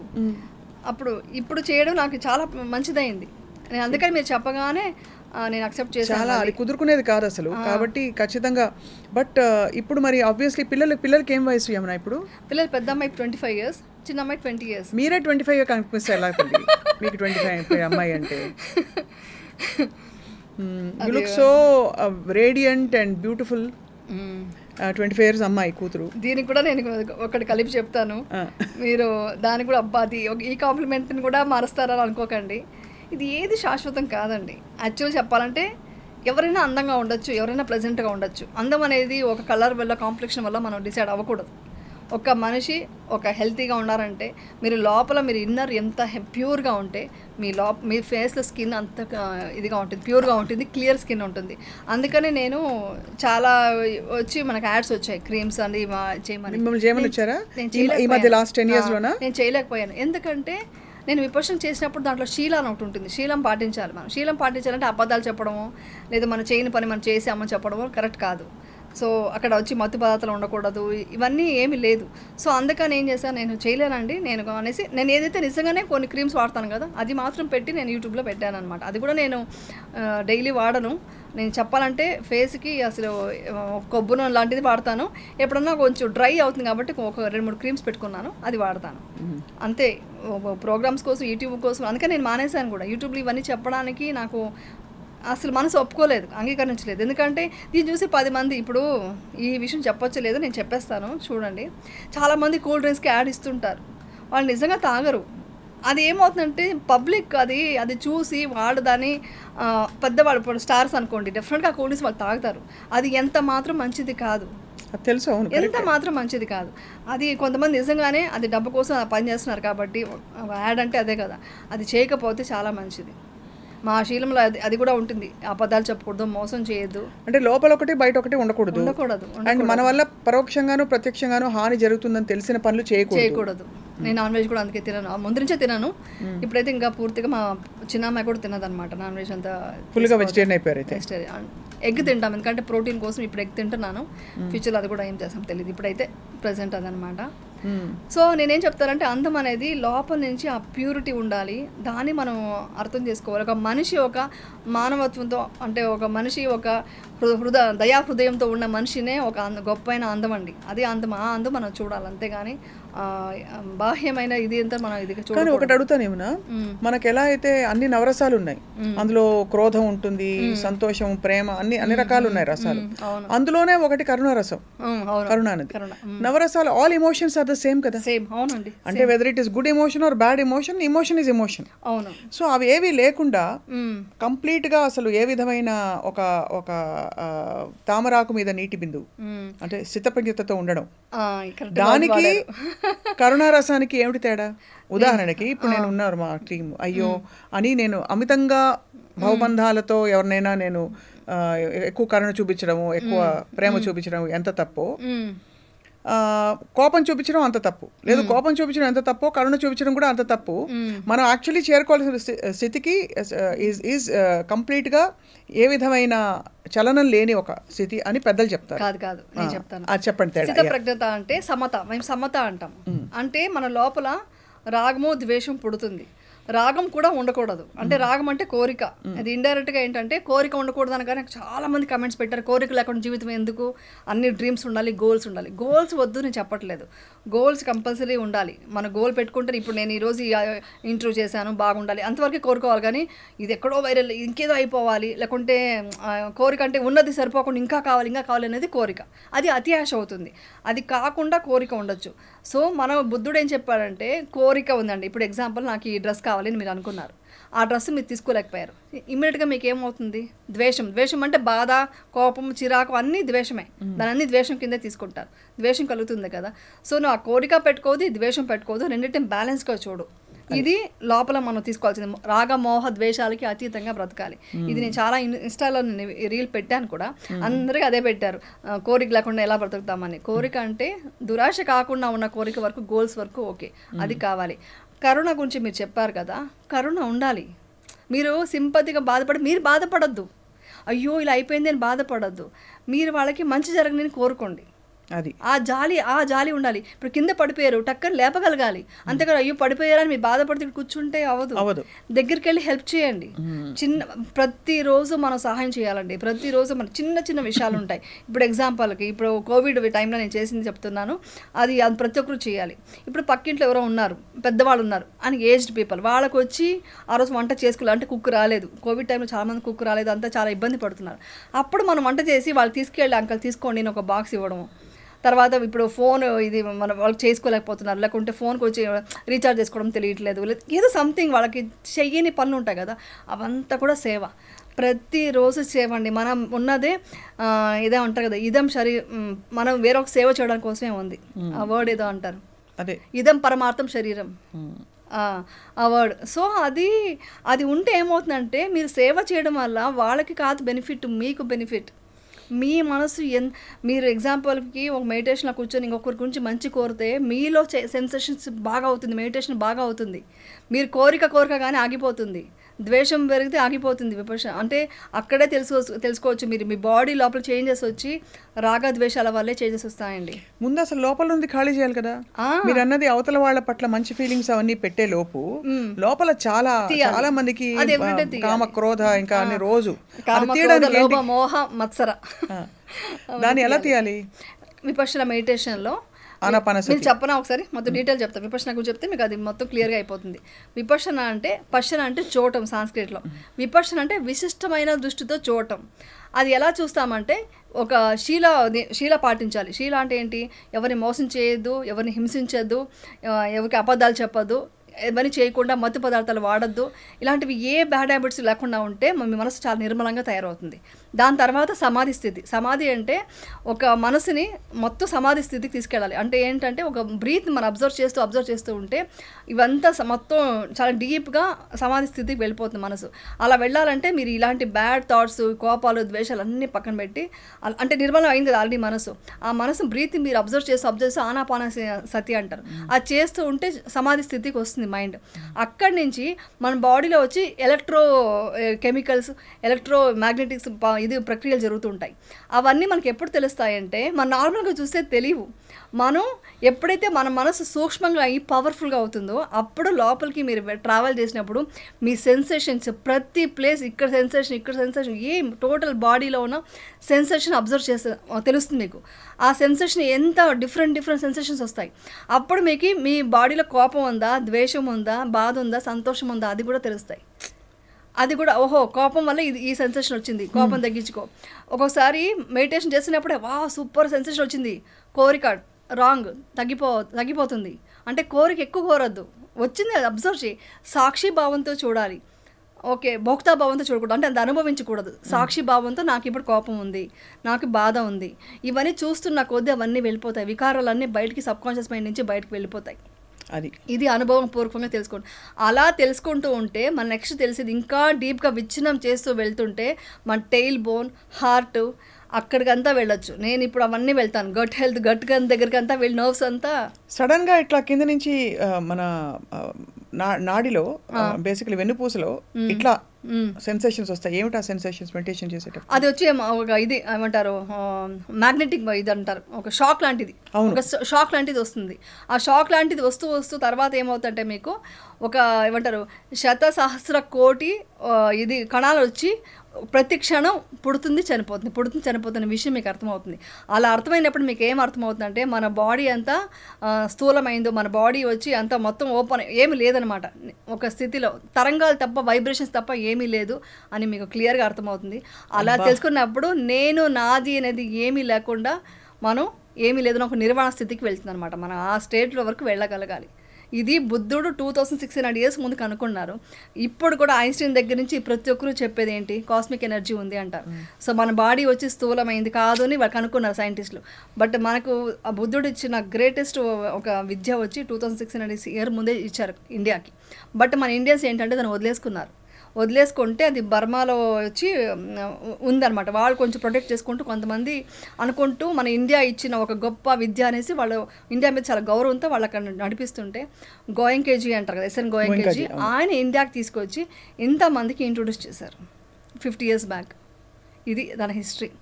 ఇప్పుడు చేయడం నాకు చాలా మంచిదైంది. నేను అందుకని మీరు చెప్పగానే నేను అక్సెప్ట్ చేశాను. చాలా అది కుదురుకునేది కాదు అసలు, కాబట్టి ఖచ్చితంగా. బట్ ఇప్పుడు మరి ఆబ్వియస్లీ పిల్లలకి ఏం వయసు యమునా? ఇప్పుడు పిల్లలు పెద్ద అమ్మాయి 25 years, చిన్న అమ్మాయి 20 years. మీరే 25 కనిపిస్తే ఎలా మీకు 25 అమ్మాయి అంటే? You look so radiant and beautiful. 25 years అమ్మాయి కూతురు. దీనికి కూడా నేను ఒకటి కలిపి చెప్తాను, మీరు దానికి కూడా అబ్బా అది ఈ కాంప్లిమెంట్ని కూడా మారుస్తారని అనుకోకండి. ఇది ఏది శాశ్వతం కాదండి. యాక్చువల్ చెప్పాలంటే ఎవరైనా అందంగా ఉండొచ్చు, ఎవరైనా ప్లెజెంట్గా ఉండొచ్చు. అందం అనేది ఒక కలర్ వల్ల, కాంప్లెక్షన్ వల్ల మనం డిసైడ్ అవ్వకూడదు. ఒక మనిషి ఒక హెల్తీగా ఉన్నారంటే మీరు లోపల మీరు ఇన్నర్ ఎంత ప్యూర్గా ఉంటే మీ ఫేస్లో స్కిన్ అంత ఇదిగా ఉంటుంది, ప్యూర్గా ఉంటుంది, క్లియర్ స్కిన్ ఉంటుంది. అందుకని నేను చాలా వచ్చి మనకు యాడ్స్ వచ్చాయి క్రీమ్స్ అని చేయమని. నేను చేయలేకపోయాను. ఎందుకంటే నేను విపర్శన చేసినప్పుడు దాంట్లో శీలం అని ఒకటి ఉంటుంది. శీలం పాటించాలి. మనం శీలం పాటించాలంటే అబద్ధాలు చెప్పడము, లేదా మనం చేయని పని మనం చేసామని చెప్పడము కరెక్ట్ కాదు. సో అక్కడ వచ్చి మత్తు పదార్థాలు ఉండకూడదు, ఇవన్నీ ఏమీ లేదు. సో అందుకని ఏం చేశాను, నేను చేయలేనండి నేను అనేసి నేను ఏదైతే నిజంగానే కొన్ని క్రీమ్స్ వాడతాను కదా అది మాత్రం పెట్టి నేను యూట్యూబ్లో పెట్టాను అనమాట. అది కూడా నేను డైలీ వాడను. నేను చెప్పాలంటే ఫేస్కి అసలు కొబ్బరి లాంటిది వాడతాను. ఎప్పుడన్నా కొంచెం డ్రై అవుతుంది కాబట్టి ఒక 2-3 క్రీమ్స్ పెట్టుకున్నాను, అది వాడతాను అంతే. ప్రోగ్రామ్స్ కోసం, యూట్యూబ్ కోసం అందుకని నేను మానేశాను కూడా. యూట్యూబ్లో ఇవన్నీ చెప్పడానికి నాకు అసలు మనసు ఒప్పుకోలేదు, అంగీకరించలేదు. ఎందుకంటే దీన్ని చూసి 10 మంది ఇప్పుడు ఈ విషయం చెప్పొచ్చు లేదు, నేను చెప్పేస్తాను చూడండి. చాలామంది కూల్ డ్రింక్స్కి యాడ్ ఇస్తుంటారు, వాళ్ళు నిజంగా తాగరు. అది ఏమవుతుందంటే పబ్లిక్ అది చూసి వాళ్ళు దాన్ని పెద్దవాళ్ళు ఇప్పుడు స్టార్స్ అనుకోండి, డెఫినెట్గా కూల్ డ్రింక్స్ వాళ్ళు తాగుతారు. అది ఎంత మాత్రం మంచిది కాదు, తెలుసు, ఎంత మాత్రం మంచిది కాదు. అది కొంతమంది నిజంగానే అది డబ్బు కోసం పని చేస్తున్నారు కాబట్టి యాడ్ అంటే అదే కదా, అది చేయకపోతే చాలా మంచిది. మా శీలంలో అది కూడా ఉంటుంది, అబద్ధాలు చెప్పకూడదు, మోసం చేయొద్దు. అంటే లోపల ఒకటి బయట ఒకటి ఉండకూడదు. అండ్ మన వల్ల పరోక్షంగాను ప్రత్యక్షంగాను హాని జరుగుతుందని తెలిసిన పనులు చేయకూడదు. నేను నాన్ వెజ్ కూడా అందుకే తినను, ముందు నుంచే తినను. ఇప్పుడైతే ఇంకా పూర్తిగా మా చిన్న అమ్మాయి కూడా తినదనమాట నాన్ వెజ్ అంతా, ఫుల్గా వెజిటేరియన్ అయిపోయారు. వెజిటేరియన్ ఎగ్ తింటాం ఎందుకంటే ప్రోటీన్ కోసం ఇప్పుడు ఎగ్ తింటున్నాను. ఫ్యూచర్లో అది కూడా ఏం చేస్తాం తెలియదు, ఇప్పుడైతే ప్రజెంట్ అదనమాట. సో నేనేం చెప్తానంటే అందం అనేది లోపల నుంచి ఆ ప్యూరిటీ ఉండాలి, దాన్ని మనం అర్థం చేసుకోవాలి. ఒక మనిషి ఒక మానవత్వంతో, అంటే ఒక మనిషి ఒక దయా హృదయంతో ఉన్న మనిషినే ఒక గొప్పైన అందం అండి. అదే అందం, ఆ అందం మనం చూడాలి, అంతేగాని బాహ్యమైన ఇది అంతా మనం ఇది కానీ చూడాలి. ఒకటి అడుగుతానేమన్నా, మనకు ఎలా అయితే అన్ని నవరసాలు ఉన్నాయి, అందులో క్రోధం ఉంటుంది, సంతోషం, ప్రేమ, అన్ని రకాలు ఉన్నాయి రసాలు. అందులోనే ఒకటి కరుణారసం, కరుణానది. నవరసాలు all emotions are the same కదా. సేమ్, అవునండి. అంటే whether it is good emotion or bad emotion, emotion is emotion. అవును. సో అవి ఏవి లేకుండా కంప్లీట్ గా అసలు ఏ విధమైన ఒక తామరాకు మీద నీటి బిందువు, అంటే స్థితప్రజ్ఞతతో ఉండడం, దానికి కరుణారసానికి ఏమిటి తేడా? ఉదాహరణకి ఇప్పుడు నేను ఉన్నారు మా టీం, అయ్యో అని నేను అమితంగా భావబంధాలతో ఎవరినైనా నేను ఎక్కువ కరుణ చూపించడము, ఎక్కువ ప్రేమ చూపించడం ఎంత తప్పో, కోపం చూపించడం అంత తప్పు. లేదు, కోపం చూపించడం ఎంత తప్పో కరుణ చూపించడం కూడా అంత తప్పు. మనం యాక్చువల్లీ చేరుకోవాల్సిన స్థితికి ఈజ్ కంప్లీట్గా ఏ విధమైన చలనం లేని ఒక స్థితి అని పెద్దలు చెప్తారు. కాదు నేను చెప్తాను. అది చెప్పండి. స్థితప్రజ్ఞత అంటే సమత, మేము సమత అంటాం. అంటే మన లోపల రాగము ద్వేషం పుడుతుంది, రాగం కూడా ఉండకూడదు. అంటే రాగం అంటే కోరిక, అది ఇండైరెక్ట్గా ఏంటంటే కోరిక ఉండకూడదు అనగానే చాలా మంది కమెంట్స్ పెట్టారు, కోరిక లేకుండా జీవితం ఎందుకు, అన్ని డ్రీమ్స్ ఉండాలి, గోల్స్ ఉండాలి. గోల్స్ వద్దు నేను చెప్పట్లేదు, గోల్స్ కంపల్సరీ ఉండాలి. మన గోల్ పెట్టుకుంటే, ఇప్పుడు నేను ఈరోజు ఇంటర్వ్యూ చేశాను బాగుండాలి అంతవరకు కోరుకోవాలి, కానీ ఇది ఎక్కడో వైరల్ ఇంకేదో అయిపోవాలి, లేకుంటే కోరిక అంటే ఉన్నది సరిపోకుండా ఇంకా కావాలి అనేది కోరిక, అది అతి ఆశ అవుతుంది. అది కాకుండా కోరిక ఉండొచ్చు. సో మన బుద్ధుడు ఏం చెప్పాడంటే, కోరిక ఉందండి, ఇప్పుడు ఎగ్జాంపుల్ నాకు ఈ డ్రెస్ కావాలి అని మీరు అనుకున్నారు, ఆ డ్రెస్ మీరు తీసుకోలేకపోయారు, ఇమ్మీడియట్గా మీకు ఏమవుతుంది? ద్వేషం అంటే బాధ, కోపం, చిరాకు అన్నీ ద్వేషమే, దాని అన్ని ద్వేషం కిందే తీసుకుంటారు, ద్వేషం కలుగుతుంది కదా. సో నువ్వు ఆ కోరిక పెట్టుకోదు, ద్వేషం పెట్టుకోదు, రెండింటిని బ్యాలెన్స్గా చూడు. ఇది లోపల మనం తీసుకోవాల్సింది. రాగ మోహ ద్వేషాలకి అతీతంగా బ్రతకాలి. ఇది నేను చాలా ఇన్స్టాలో రీల్ పెట్టాను కూడా, అందరికీ అదే పెట్టారు, కోరిక లేకుండా ఎలా బ్రతుకుతామని. కోరిక అంటే దురాశ కాకుండా ఉన్న కోరిక వరకు, గోల్స్ వరకు ఓకే, అది కావాలి. కరుణ గురించి మీరు చెప్పారు కదా, కరుణ ఉండాలి. మీరు సింపతిగా మీరు బాధపడద్దు, అయ్యో ఇలా అయిపోయింది అని బాధపడద్దు, మీరు వాళ్ళకి మంచి జరగని కోరుకోండి. అది ఆ జాలి ఉండాలి. ఇప్పుడు కింద పడిపోయారు, టక్కని లేపగలగాలి, అంతేకాదు అయ్యో పడిపోయారని మీరు బాధపడితే కూర్చుంటే అవ్వదు. దగ్గరికి వెళ్ళి హెల్ప్ చేయండి. ప్రతిరోజు మనం సహాయం చేయాలండి. ప్రతిరోజు మన చిన్న విషయాలు ఉంటాయి. ఇప్పుడు ఎగ్జాంపుల్కి, ఇప్పుడు కోవిడ్ టైంలో నేను చేసింది చెప్తున్నాను, అది ప్రతి ఒక్కరు చేయాలి. ఇప్పుడు పక్కింట్లో ఎవరో ఉన్నారు, పెద్దవాళ్ళు ఉన్నారు అని, ఏజ్డ్ పీపుల్, వాళ్ళకు వచ్చి ఆ రోజు వంట చేసుకోవాలి, అంటే కుక్ రాలేదు, కోవిడ్ టైంలో చాలామంది కుక్ రాలేదు, అంతా చాలా ఇబ్బంది పడుతున్నారు. అప్పుడు మనం వంట చేసి వాళ్ళు తీసుకెళ్ళి, అంకల్ తీసుకోండి నేను ఒక బాక్స్ ఇవ్వడము. తర్వాత ఇప్పుడు ఫోన్ ఇది మన వాళ్ళకి చేసుకోలేకపోతున్నారు, లేకుంటే ఫోన్కి వచ్చి రీఛార్జ్ చేసుకోవడం తెలియట్లేదు, ఏదో సంథింగ్ వాళ్ళకి చెయ్యని పనులు ఉంటాయి కదా, అవంతా కూడా సేవ. ప్రతిరోజు సేవ అండి. మనం ఉన్నదే ఇదే ఉంటారు కదా, ఇదం మనం వేరొక సేవ చేయడం కోసమే ఉంది. ఆ వర్డ్ ఏదో అంటారు, అదే ఇదం పరమార్థం శరీరం, ఆ వర్డ్. సో అది ఉంటే ఏమవుతుందంటే, మీరు సేవ చేయడం వల్ల వాళ్ళకి కాదు బెనిఫిట్, మీకు బెనిఫిట్. మీ మనసు మీరు ఎగ్జాంపుల్కి ఒక మెడిటేషన్లో కూర్చొని ఇంకొకరి గురించి మంచి కోరితే మీలో సెన్సేషన్స్ బాగా అవుతుంది, మెడిటేషన్ బాగా అవుతుంది. మీరు కోరిక కానీ ఆగిపోతుంది, ద్వేషం పెరిగితే ఆగిపోతుంది విపర్శన. అంటే అక్కడే తెలుసుకోవచ్చు మీరు, మీ బాడీ లోపల చేంజెస్ వచ్చి రాగ ద్వేషాల వల్లే చేంజెస్ వస్తాయండి. ముందు అసలు లోపల నుండి ఖాళీ చేయాలి కదా. మీరు అన్నది అవతల వాళ్ళ పట్ల మంచి ఫీలింగ్స్ అవన్నీ పెట్టే లోపల చాలా మందికి కామ క్రోధ ఇంకా అన్ని రోజు మోహ మత్సర, దాన్ని ఎలా తీయాలి? విపర్శన మెడిటేషన్లో మీరు చెప్పనా ఒకసారి మొత్తం డీటెయిల్ చెప్తాను. విపర్శన గురించి చెప్తే మీకు అది మొత్తం క్లియర్గా అయిపోతుంది. విపర్శన అంటే, పశ్చన అంటే చూడటం సాంస్క్రిట్లో, విపర్శన అంటే విశిష్టమైన దృష్టితో చూడటం. అది ఎలా చూస్తామంటే, ఒక శీల పాటించాలి. శీల అంటే ఏంటి? ఎవరిని మోసం చేయొద్దు, ఎవరిని హింసించొద్దు, ఎవరికి అబద్ధాలు చెప్పొద్దు, ఇవన్నీ చేయకుండా మత్తు పదార్థాలు వాడద్దు, ఇలాంటివి ఏ బ్యాడ్ హ్యాబిట్స్ లేకుండా ఉంటే మీ మనసు చాలా నిర్మలంగా తయారవుతుంది. దాని తర్వాత సమాధి స్థితి. సమాధి అంటే ఒక మనసుని మొత్తం సమాధి స్థితికి తీసుకెళ్ళాలి. అంటే ఏంటంటే ఒక బ్రీత్ మనం అబ్జర్వ్ చేస్తూ ఉంటే ఇవంతా మొత్తం చాలా డీప్గా సమాధి స్థితికి వెళ్ళిపోతుంది మనసు. అలా వెళ్ళాలంటే మీరు ఇలాంటి బ్యాడ్ థాట్స్, కోపాలు, ద్వేషాలు అన్నీ పక్కన పెట్టి, అంటే నిర్మలం అయింది కదా ఆల్రెడీ మనసు, ఆ మనసు బ్రీత్ మీరు అబ్జర్వ్ చేస్తూ ఆనాపాన సతి అంటారు, అది చేస్తూ ఉంటే సమాధి స్థితికి వస్తుంది మైండ్. అక్కడి నుంచి మన బాడీలో వచ్చి ఎలక్ట్రో కెమికల్స్, ఎలక్ట్రో మ్యాగ్నెటిక్స్ ఇది ప్రక్రియలు జరుగుతుంటాయి. అవన్నీ మనకి ఎప్పుడు తెలుస్తాయంటే మనం నార్మల్గా చూస్తే తెలియవు. మనం ఎప్పుడైతే మన మనసు సూక్ష్మంగా అయ్యి పవర్ఫుల్గా అవుతుందో అప్పుడు లోపలికి మీరు ట్రావెల్ చేసినప్పుడు మీ సెన్సేషన్స్ ప్రతి ప్లేస్ ఇక్కడ సెన్సేషన్ ఏం టోటల్ బాడీలో ఉన్న సెన్సేషన్ అబ్జర్వ్ చేస్తే తెలుస్తుంది మీకు. ఆ సెన్సేషన్ ఎంత డిఫరెంట్ సెన్సేషన్స్ వస్తాయి. అప్పుడు మీకు మీ బాడీలో కోపం ఉందా, ద్వేషం ఉందా, బాధ ఉందా, సంతోషం ఉందా, అది కూడా తెలుస్తాయి. అది కూడా ఓహో కోపం వల్ల ఈ సెన్సేషన్ వచ్చింది, కోపం తగ్గించుకో. ఒక్కొక్కసారి మెడిటేషన్ చేసినప్పుడే సూపర్ సెన్సేషన్ వచ్చింది, కోరిక రాంగ్ తగ్గిపోతుంది అంటే కోరిక ఎక్కువ కోరద్దు, వచ్చింది అది అబ్జర్వ్ చేయి, సాక్షి భావంతో చూడాలి. ఓకే, భోక్తా భావంతో చూడకూడదు, అంటే అది అనుభవించకూడదు. సాక్షి భావంతో నాకు ఇప్పుడు కోపం ఉంది, నాకు బాధ ఉంది, ఇవన్నీ చూస్తున్న కొద్దీ అవన్నీ వెళ్ళిపోతాయి, వికారాలన్నీ బయటికి సబ్కాన్షియస్ మైండ్ నుంచి బయటకు వెళ్ళిపోతాయి. ఇది అనుభవం పూర్వకంగా తెలుసుకోండి. అలా తెలుసుకుంటూ ఉంటే మన నెక్స్ట్ తెలిసేది ఇంకా డీప్గా విచ్ఛిన్నం చేస్తూ వెళ్తుంటే మన టెయిల్ బోన్, హార్ట్ అక్కడికంతా వెళ్ళొచ్చు. నేను ఇప్పుడు అవన్నీ వెళ్తాను, గట్ హెల్త్, గట్ దగ్గరికి అంతా వెళ్ళి నర్వ్స్ అంతా సడన్గా ఇట్లా కింద నుంచి మన నాడిలో బేసికలీ వెన్నుపూసలో ఇట్లా సెన్సేషన్స్ వస్తాయి. ఏమిటి ఆ సెన్సేషన్స్ మెడిటేషన్ చేసేటప్పుడు? అది వచ్చి ఒక ఇది ఏమంటారు, మ్యాగ్నెటిక్ ఇది అంటారు, ఒక షాక్ లాంటిది, ఒక షాక్ లాంటిది వస్తుంది. ఆ షాక్ లాంటిది వస్తూ తర్వాత ఏమవుతుందంటే మీకు ఒక ఏమంటారు 1,000,000,000,000,000 ఇది కణాలు వచ్చి ప్రతి క్షణం పుడుతుంది చనిపోతున్న విషయం మీకు అర్థమవుతుంది. అలా అర్థమైనప్పుడు మీకు ఏం అర్థమవుతుందంటే మన బాడీ అంతా స్థూలమైందో, మన బాడీ వచ్చి అంతా మొత్తం ఓపెన్, ఏమి లేదనమాట, ఒక స్థితిలో తరంగాలు తప్ప వైబ్రేషన్స్ తప్ప ఏమీ లేదు అని మీకు క్లియర్గా అర్థమవుతుంది. అలా తెలుసుకున్నప్పుడు నేను నాది అనేది ఏమీ లేకుండా మనం ఏమీ లేదని ఒక నిర్వాణ స్థితికి వెళ్తుంది అనమాట. మనం ఆ స్టేట్లో వరకు వెళ్ళగలగాలి. ఇది బుద్ధుడు 2600 years ముందు కనుక్కున్నారు. ఇప్పుడు కూడా ఐన్స్టీన్ దగ్గర నుంచి ప్రతి ఒక్కరూ చెప్పేది ఏంటి, కాస్మిక్ ఎనర్జీ ఉంది అంటారు. సో మన బాడీ వచ్చి స్థూలమైంది కాదు అని వాళ్ళు కనుక్కున్నారు సైంటిస్టులు. బట్ మనకు ఆ బుద్ధుడు ఇచ్చిన గ్రేటెస్ట్ ఒక విద్య వచ్చి 2600 years ముందే ఇచ్చారు ఇండియాకి. బట్ మన ఇండియన్స్ ఏంటంటే దాన్ని వదిలేసుకుంటే అది బర్మాలో వచ్చి ఉందన్నమాట. వాళ్ళు కొంచెం ప్రొటెక్ట్ చేసుకుంటూ కొంతమంది అనుకుంటూ మన ఇండియా ఇచ్చిన ఒక గొప్ప విద్య అనేసి వాళ్ళు ఇండియా మీద చాలా గౌరవంతో వాళ్ళు అక్కడ నడిపిస్తుంటే, గోయంకేజీ అంటారు కదా, ఎస్ఎన్ గోయంకేజీ, ఆయన ఇండియాకి తీసుకొచ్చి ఇంతమందికి ఇంట్రొడ్యూస్ చేశారు 50 years బ్యాక్. ఇది దాని హిస్టరీ.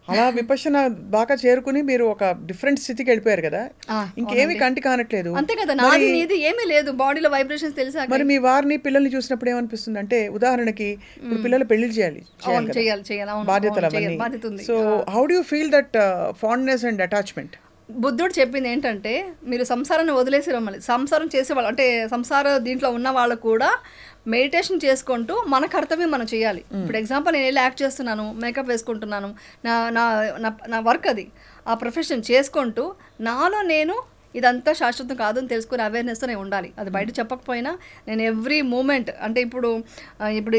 అలా విపశ్యన బాగా చేరుకుని మీరు ఒక డిఫరెంట్ స్థితికి వెళ్ళిపోయారు కదా, ఇంకేమి కంటి కానట్లేదు. అంతే కదా, నాది నీది ఏమీ లేదు, బాడీలో వైబ్రేషన్స్ తెలుసా. మరి మీ వారిని పిల్లల్ని చూసినప్పుడు ఏమనిపిస్తుంది అంటే, ఉదాహరణకి ఇప్పుడు పిల్లలు పెళ్లి చేయాలి, బాధ్యతలు అవన్నీ. So how do you feel that fondness and attachment? బుద్ధుడు చెప్పింది ఏంటంటే, మీరు సంసారాన్ని వదిలేసి రమ్మని, సంసారం చేసేవాళ్ళు అంటే సంసార దీంట్లో ఉన్న వాళ్ళు కూడా మెడిటేషన్ చేసుకుంటూ మన కర్తవ్యం మనం చేయాలి. ఇప్పుడు ఎగ్జాంపుల్ నేను వెళ్ళి యాక్ట్ చేస్తున్నాను, మేకప్ వేసుకుంటున్నాను, నా వర్క్ అది, ఆ ప్రొఫెషన్ చేసుకుంటూ నాలో నేను ఇదంతా శాశ్వతం కాదు అని తెలుసుకునే అవేర్నెస్తో నేను ఉండాలి. అది బయట చెప్పకపోయినా నేను ఎవ్రీ మూమెంట్, అంటే ఇప్పుడు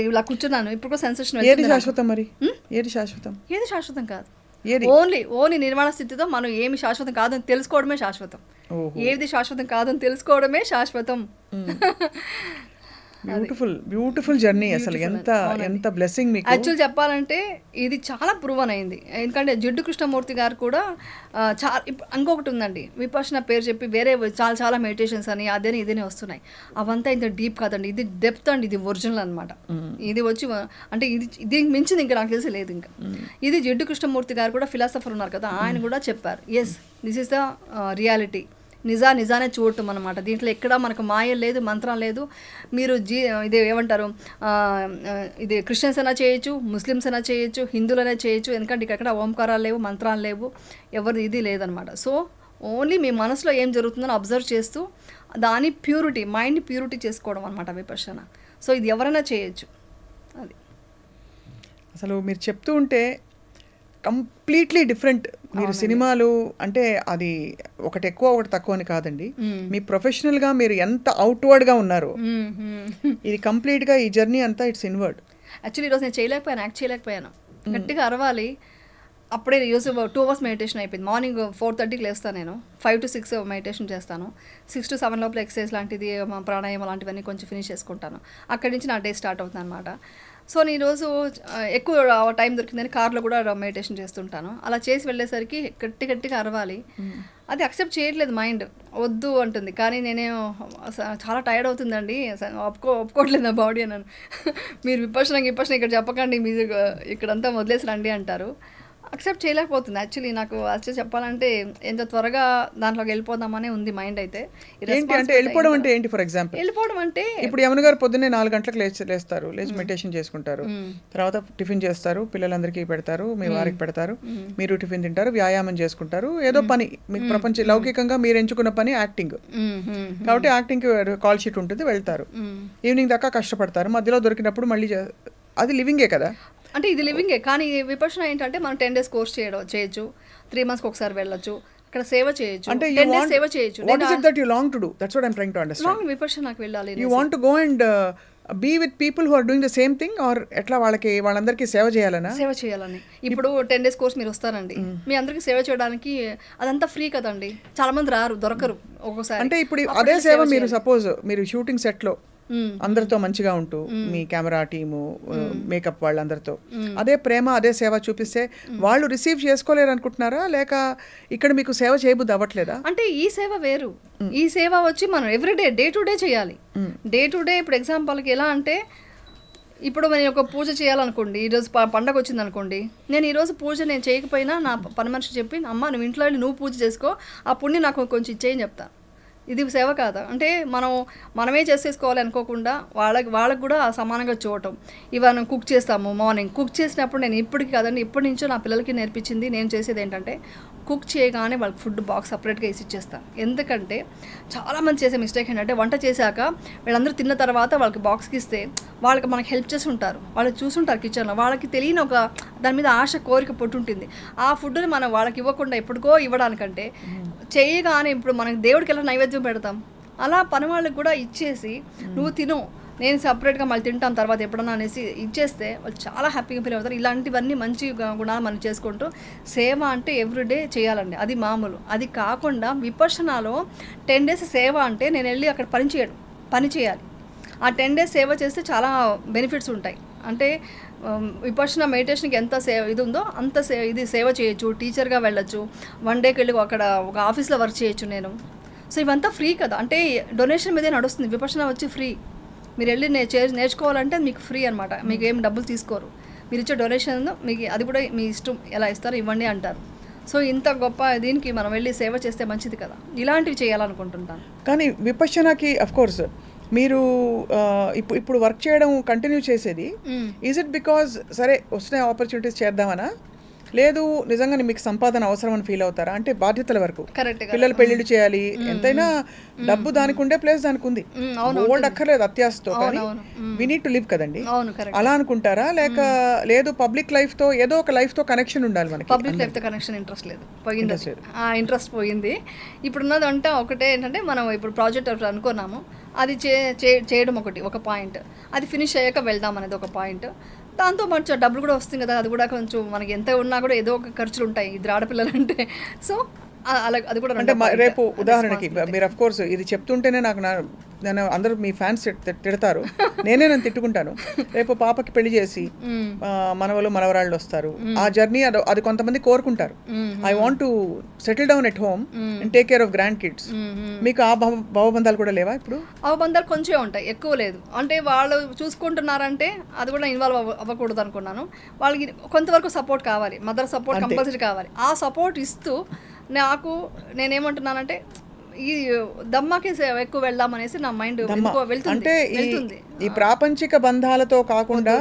ఇలా కూర్చున్నాను, ఇప్పుడు కూడా సెన్సేషన్. ఏది శాశ్వతం? మరి ఏది శాశ్వతం? ఏది శాశ్వతం కాదు, ఓన్లీ నిర్మాణ స్థితితో మనం ఏమి శాశ్వతం కాదని తెలుసుకోవడమే శాశ్వతం. ఏది శాశ్వతం కాదని తెలుసుకోవడమే శాశ్వతం. Beautiful journey. అసలు ఎంత బ్లెస్సింగ్ మీకు. యాక్చువల్ చెప్పాలంటే ఇది చాలా ప్రూవన్ అయింది. ఎందుకంటే జిడ్డు కృష్ణమూర్తి గారు కూడా ఇంకొకటి ఉందండి, విపశ్యన పేరు చెప్పి వేరే చాలా మెడిటేషన్స్ అని అదేని ఇదేనే వస్తున్నాయి. అవంతా ఇంత డీప్ కాదండి, ఇది డెప్త్ అండి, ఇది ఒరిజినల్ అనమాట. ఇది వచ్చి అంటే ఇది మించింది ఇంకా నాకు తెలిసి లేదు. ఇంకా ఇది జిడ్డు కృష్ణమూర్తి గారు కూడా ఫిలాసఫర్ ఉన్నారు కదా, ఆయన కూడా చెప్పారు, yes this is the reality, నిజానే చూడటం అనమాట. దీంట్లో ఎక్కడ మనకు మాయ లేదు, మంత్రం లేదు. మీరు ఇది ఏమంటారు, ఇది క్రిస్టియన్స్ అయినా చేయొచ్చు, ముస్లిమ్స్ అయినా చేయొచ్చు, హిందువులైనా చేయొచ్చు. ఎందుకంటే ఇక్కడ ఓంకారాలు లేవు, మంత్రాలు లేవు, ఎవరిది ఇది లేదనమాట. సో ఓన్లీ మీ మనసులో ఏం జరుగుతుందని అబ్జర్వ్ చేస్తూ దాని ప్యూరిటీ, మైండ్ ప్యూరిటీ చేసుకోవడం అనమాట విపశ్యన. సో ఇది ఎవరైనా చేయొచ్చు. అది అసలు మీరు చెప్తూ ఉంటే కంప్లీట్లీ డిఫరెంట్. మీరు సినిమాలు అంటే అది ఒకటి ఎక్కువ ఒకటి తక్కువ అని కాదండి, మీ ప్రొఫెషనల్గా మీరు ఎంత అవుట్వర్డ్గా ఉన్నారు. ఇది కంప్లీట్గా ఈ జర్నీ అంతా ఇట్స్ ఇన్వర్డ్. యాక్చువల్లీ ఈరోజు నేను యాక్ట్ చేయలేకపోయాను, గట్టిగా అరవాలి. అప్పుడే ఈరోజు 2 hours మెడిటేషన్ అయిపోయింది. మార్నింగ్ 4:30కి లేస్తాను, నేను 5 to 6 మెడిటేషన్ చేస్తాను. 6 to 7 లోపల ఎక్సర్సైజ్ లాంటిది, ప్రాణాయామం లాంటివన్నీ కొంచెం ఫినిష్ చేసుకుంటాను. అక్కడి నుంచి నా డే స్టార్ట్ అవుతుంది అనమాట. సో నేను ఈరోజు ఎక్కువ టైం దొరికిందని కార్లో కూడా మెడిటేషన్ చేస్తుంటాను. అలా చేసి వెళ్ళేసరికి గట్టిగా అరవాలి. అది అక్సెప్ట్ చేయట్లేదు మైండ్, వద్దు అంటుంది. కానీ నేనేం చాలా టైర్డ్ అవుతుందండి, ఒప్పుకోవట్లేదు నా బాడీ అన్నాను. మీరు విపర్శన ఇక్కడ చెప్పకండి, మీరు ఇక్కడంతా వదిలేసి రండి అంటారు. అక్సెప్ట్ చేయలేకపోతుంది యాక్చువల్లీ. నాకు యాక్చువల్లీ చెప్పాలంటే ఎంత త్వరగా దాంట్లోకి వెళ్ళిపోదామనే ఉంది మైండ్. అయితే ఏంటి అంటే వెళ్ళిపోవడం అంటే ఏంటి? ఫర్ ఎగ్జాంపుల్ వెళ్ళిపోవడం అంటే ఇప్పుడు యమున గారు పొద్దున్నే 4 గంటలకు లేస్తారు, లేచి మెడిటేషన్ చేసుకుంటారు, తర్వాత టిఫిన్ చేస్తారు, పిల్లలందరికీ పెడతారు, మీ వారికి పెడతారు, మీరు టిఫిన్ తింటారు, వ్యాయామం చేసుకుంటారు, ఏదో పని మీకు ప్రపంచ లౌకికంగా మీరు ఎంచుకున్న పని యాక్టింగ్. కాబట్టి యాక్టింగ్కి కాల్ షీట్ ఉంటుంది, వెళ్తారు, ఈవినింగ్ దాకా కష్టపడతారు, మధ్యలో దొరికినప్పుడు మళ్ళీ అది లివింగే కదా. అంటే ఇది లివింగే. కానీ విపర్శన ఏంటంటే మనం 10 days కోర్స్ చేయొచ్చు, 3 months ఒకసారి వెళ్ళొచ్చు, అక్కడ సేవ చేయొచ్చు, అంటే 10 days సేవ చేయొచ్చు. What is it that you long to do? That's what I'm trying to understand. Long విపర్శనకి వెళ్ళాలి. You want to go and be with people who are doing the same thing, or ఎట్లా వాళ్ళందరికీ సేవ చేయాలనా? సేవ చేయాలని. ఇప్పుడు 10 days కోర్స్ మీరు వస్తారండి, మీ అందరికీ సేవ చేయడానికి అదంతా ఫ్రీ కదండి, చాలా మంది రారు, దొరకరు ఒక్కోసారి. అంటే ఇప్పుడు అదే సేవ మీరు సపోజ్ మీరు షూటింగ్ సెట్లో అందరితో మంచిగా ఉంటూ మీ కెమెరా టీము మేకప్ వాళ్ళందరితో అదే ప్రేమ అదే సేవ చూపిస్తే వాళ్ళు రిసీవ్ చేసుకోలేరు అనుకుంటున్నారా, లేక ఇక్కడ మీకు సేవ చేయబుద్ధి అవ్వట్లేదా? అంటే ఈ సేవ వేరు, ఈ సేవ వచ్చి మనం ఎవ్రీడే డే టు డే చేయాలి. డే టు డే ఇప్పుడు ఎగ్జాంపుల్కి ఎలా అంటే, ఇప్పుడు నేను ఒక పూజ చేయాలనుకోండి, ఈరోజు పండగ వచ్చింది అనుకోండి, నేను ఈరోజు పూజ నేను చేయకపోయినా నా పని మనిషి చెప్పి, అమ్మ నువ్వు ఇంట్లో వెళ్ళి నువ్వు పూజ చేసుకో, ఆ పుణ్యం నాకు కొంచెం ఇచ్చేయని చెప్తాను. ఇది సేవ కాదా? అంటే మనమే చేసేసుకోవాలి అనుకోకుండా వాళ్ళకి కూడా సమానంగా చూడటం. ఇవాళ కుక్ చేస్తాము, మార్నింగ్ కుక్ చేసినప్పుడు నేను ఇప్పటికి కాదండి, ఇప్పటి నుంచో నా పిల్లలకి నేర్పించింది, నేను చేసేది ఏంటంటే కుక్ చేయగానే వాళ్ళకి ఫుడ్ బాక్స్ సపరేట్గా వేసి ఇచ్చేస్తాను. ఎందుకంటే చాలామంది చేసే మిస్టేక్ ఏంటంటే వంట చేశాక వీళ్ళందరూ తిన్న తర్వాత వాళ్ళకి బాక్స్కి ఇస్తే వాళ్ళకి మనకి హెల్ప్ చేసి ఉంటారు, వాళ్ళు చూసుంటారు కిచెన్లో, వాళ్ళకి తెలియని ఒక దాని మీద ఆశ కోరిక పొట్టుంటుంది. ఆ ఫుడ్ని మనం వాళ్ళకి ఇవ్వకుండా ఎప్పటికో ఇవ్వడానికంటే చేయగానే ఇప్పుడు మనకి దేవుడికి ఎలా నైవేద్యం పెడతాం, అలా పని వాళ్ళకి కూడా ఇచ్చేసి నువ్వు తిను, నేను సపరేట్గా మళ్ళీ తింటాం తర్వాత ఎప్పుడన్నా అనేసి ఇచ్చేస్తే వాళ్ళు చాలా హ్యాపీగా ఫీల్ అవుతారు. ఇలాంటివన్నీ మంచి గుణాలు మనం చేసుకుంటూ సేవ అంటే ఎవ్రీడే చేయాలండి, అది మామూలు. అది కాకుండా విపర్శనాలో 10 days సేవ అంటే నేను వెళ్ళి అక్కడ పని చేయాలి. ఆ 10 days సేవ చేస్తే చాలా బెనిఫిట్స్ ఉంటాయి. అంటే విపర్శన మెడిటేషన్కి ఎంత ఇది ఉందో అంత ఇది సేవ చేయొచ్చు, టీచర్గా వెళ్ళొచ్చు, 1 dayకి వెళ్ళి అక్కడ ఒక ఆఫీస్లో వర్క్ చేయొచ్చు నేను. సో ఇవంతా ఫ్రీ కదా, అంటే డొనేషన్ మీదే నడుస్తుంది. విపర్శన వచ్చి ఫ్రీ, మీరు వెళ్ళి నేర్చుకోవాలంటే మీకు ఫ్రీ అనమాట, మీకు ఏం డబ్బులు తీసుకోరు, మీరు ఇచ్చే డొనేషన్ మీకు అది కూడా మీ ఇష్టం, ఎలా ఇస్తారో ఇవ్వండి అంటారు. సో ఇంత గొప్ప దీనికి మనం వెళ్ళి సేవ చేస్తే మంచిది కదా, ఇలాంటివి చేయాలనుకుంటుంటాను. కానీ విపర్శనకి అఫ్ కోర్స్ మీరు ఇప్పుడు వర్క్ చేయడం కంటిన్యూ చేసేది ఈజ్ ఇట్ బికాజ్ సరే వస్తున్న ఆపర్చునిటీస్ చేద్దామనా, లేదు నిజంగా మీకు సంపాదన అవసరం అని ఫీల్ అవుతారా? అంటే బాధ్యతల వరకు పిల్లలు పెళ్లిళ్ళు చేయాలి, ఎంతైనా డబ్బు దానికి ఉండే ప్లేస్ దానికి ఉంది, ఓల్డ్ అక్కర్లేదు అత్యాశతో, కానీ వి నీడ్ టు లివ్ కదండి, అలా అనుకుంటారా? లేక లేదు పబ్లిక్ లైఫ్ తో ఏదో ఒక లైఫ్ తో కనెక్షన్ ఉండాలి మనకి? పబ్లిక్ లైఫ్ తో కనెక్షన్ ఇంట్రెస్ట్ లేదు, పోయింది, ఇంట్రెస్ట్ పోయింది. ఇప్పుడున్నది అంటే ఒకటే ఏంటంటే, మనం ఇప్పుడు ప్రాజెక్ట్ అనుకున్నాము, అది చేయడం ఒక పాయింట్, అది ఫినిష్ అయ్యాక వెళ్దాం అనేది ఒక పాయింట్. దాంతో మంచి డబ్బులు కూడా వస్తుంది కదా, అది కూడా కొంచెం మనకి ఎంత ఉన్నా కూడా ఏదో ఒక ఖర్చులు ఉంటాయి ఇద్దరు ఆడపిల్లలు అంటే. సో అలా అది కూడా అంటే రేపు ఉదాహరణకి మీరు అఫ్ కోర్స్ ఇది చెప్తుంటేనే నేను అందరూ మీ ఫ్యాన్స్ తిడతారు, నేను తిట్టుకుంటాను. రేపు పాపకి పెళ్లి చేసి మనవలు మనవరాళ్ళు వస్తారు, ఆ జర్నీ అది కొంతమంది కోరుకుంటారు, I want to settle down at home and take care of grand kids. మీకు ఆ భావబంధాలు కూడా లేవా? ఇప్పుడు భావబంధాలు కొంచెం ఉంటాయి, ఎక్కువ లేదు. అంటే వాళ్ళు చూసుకుంటున్నారంటే అది కూడా ఇన్వాల్వ్ అవ్వకూడదు అనుకున్నాను. వాళ్ళకి కొంతవరకు సపోర్ట్ కావాలి, మదర్ సపోర్ట్ కంపల్సరీ కావాలి. ఆ సపోర్ట్ ఇస్తూ నేనేమంటున్నానంటే ఈ దమ్మాకి ఎక్కువ వెళ్దాం అనేసి నా మైండ్ అంటే ఈ ప్రాపంచిక బంధాలతో కాకుండా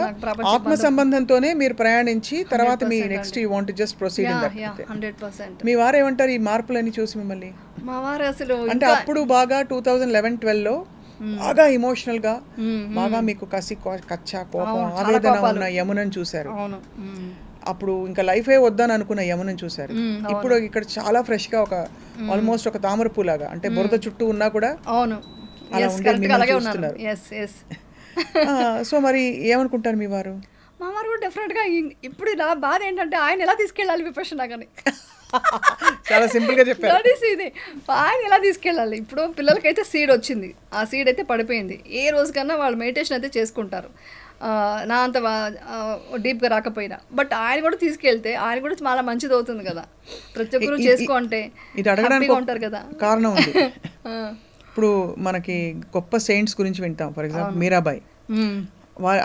ఆత్మ సంబంధంతోనే మీరు ప్రయాణించి తర్వాత మీ next you want just proceed. 100%. మీ వారు ఏమంటారు ఈ మార్పులని చూసి మిమ్మల్ని? మా వారు అసలు అంటే అప్పుడు బాగా 2011-12లో బాగా ఎమోషనల్ గా బాగా మీకు కసి కచ్చా కోపం ఆవేదన ఉన్న యమునని చూశారు. అప్పుడు ఇంకా లైఫే వద్దని అనుకున్న యమునని చూశారు. ఇప్పుడు ఇక్కడ చాలా ఫ్రెష్ గా ఒక ఆల్మోస్ట్ ఒక తామర పూలాగా, అంటే బురద చుట్టూ ఉన్నా కూడా అలా చూస్తున్నారు. సో మరి ఏమనుకుంటారు మీ వారు? మా వారు కూడా డెఫినెట్ గా ఇప్పుడు నా బాధ ఏంటంటే ఆయన ఎలా తీసుకెళ్ళాలి విపర్శన కానీ చాలా సింపుల్ గా చెప్పారు. ఆయన ఎలా తీసుకెళ్ళాలి? ఇప్పుడు పిల్లలకైతే సీడ్ వచ్చింది, ఆ సీడ్ అయితే పడిపోయింది. ఏ రోజు కన్నా వాళ్ళు మెడిటేషన్ అయితే చేసుకుంటారు. నా అంత డీప్గా రాకపోయినా, బట్ ఆయన కూడా తీసుకెళ్తే ఆయన కూడా చాలా మంచిది అవుతుంది కదా. ప్రతి ఒక్కరు చేసుకో అంటే ఇది అడగడానికి ఉంటారు కదా, కారణం ఉంది. ఇప్పుడు మనకి గొప్ప సెయింట్స్ గురించి వింటాం. ఫర్ ఎగ్జాంపుల్ మీరాబాయి,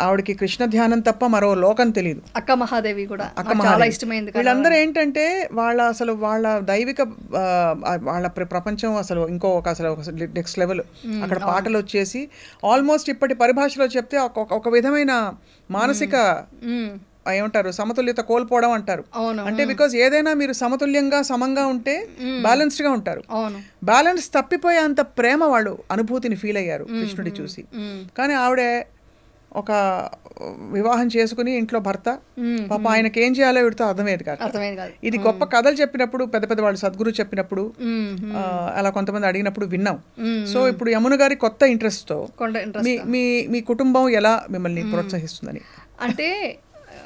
ఆవిడకి కృష్ణ ధ్యానం తప్ప మరో లోకం తెలియదు. అక్క మహాదేవి కూడా చాలా ఇష్టమైంది. వీళ్ళందరూ ఏంటంటే వాళ్ళ దైవిక వాళ్ళ ప్రపంచం అసలు అసలు నెక్స్ట్ లెవెల్. అక్కడ పాటలు వచ్చేసి ఆల్మోస్ట్ ఇప్పటి పరిభాషలో చెప్తే ఒక విధమైన మానసిక ఏమంటారు సమతుల్యత కోల్పోవడం అంటారు. అంటే బికాజ్ ఏదైనా మీరు సమతుల్యంగా సమంగా ఉంటే బ్యాలెన్స్డ్ గా ఉంటారు. బ్యాలెన్స్ తప్పిపోయే అంత ప్రేమ వాళ్ళు అనుభూతిని ఫీల్ అయ్యారు కృష్ణుడి చూసి. కానీ ఆవిడే ఒక వివాహం చేసుకుని ఇంట్లో భర్త పాప ఆయనకి ఏం చేయాలో వీడితో అర్థమయ్యేది కాదు. ఇది గొప్ప కథలు చెప్పినప్పుడు పెద్ద వాళ్ళు సద్గురు చెప్పినప్పుడు అలా కొంతమంది అడిగినప్పుడు విన్నాం. సో ఇప్పుడు యమున గారి కొత్త ఇంట్రెస్ట్ తో మీ కుటుంబం ఎలా మిమ్మల్ని ప్రోత్సహిస్తుందని? అంటే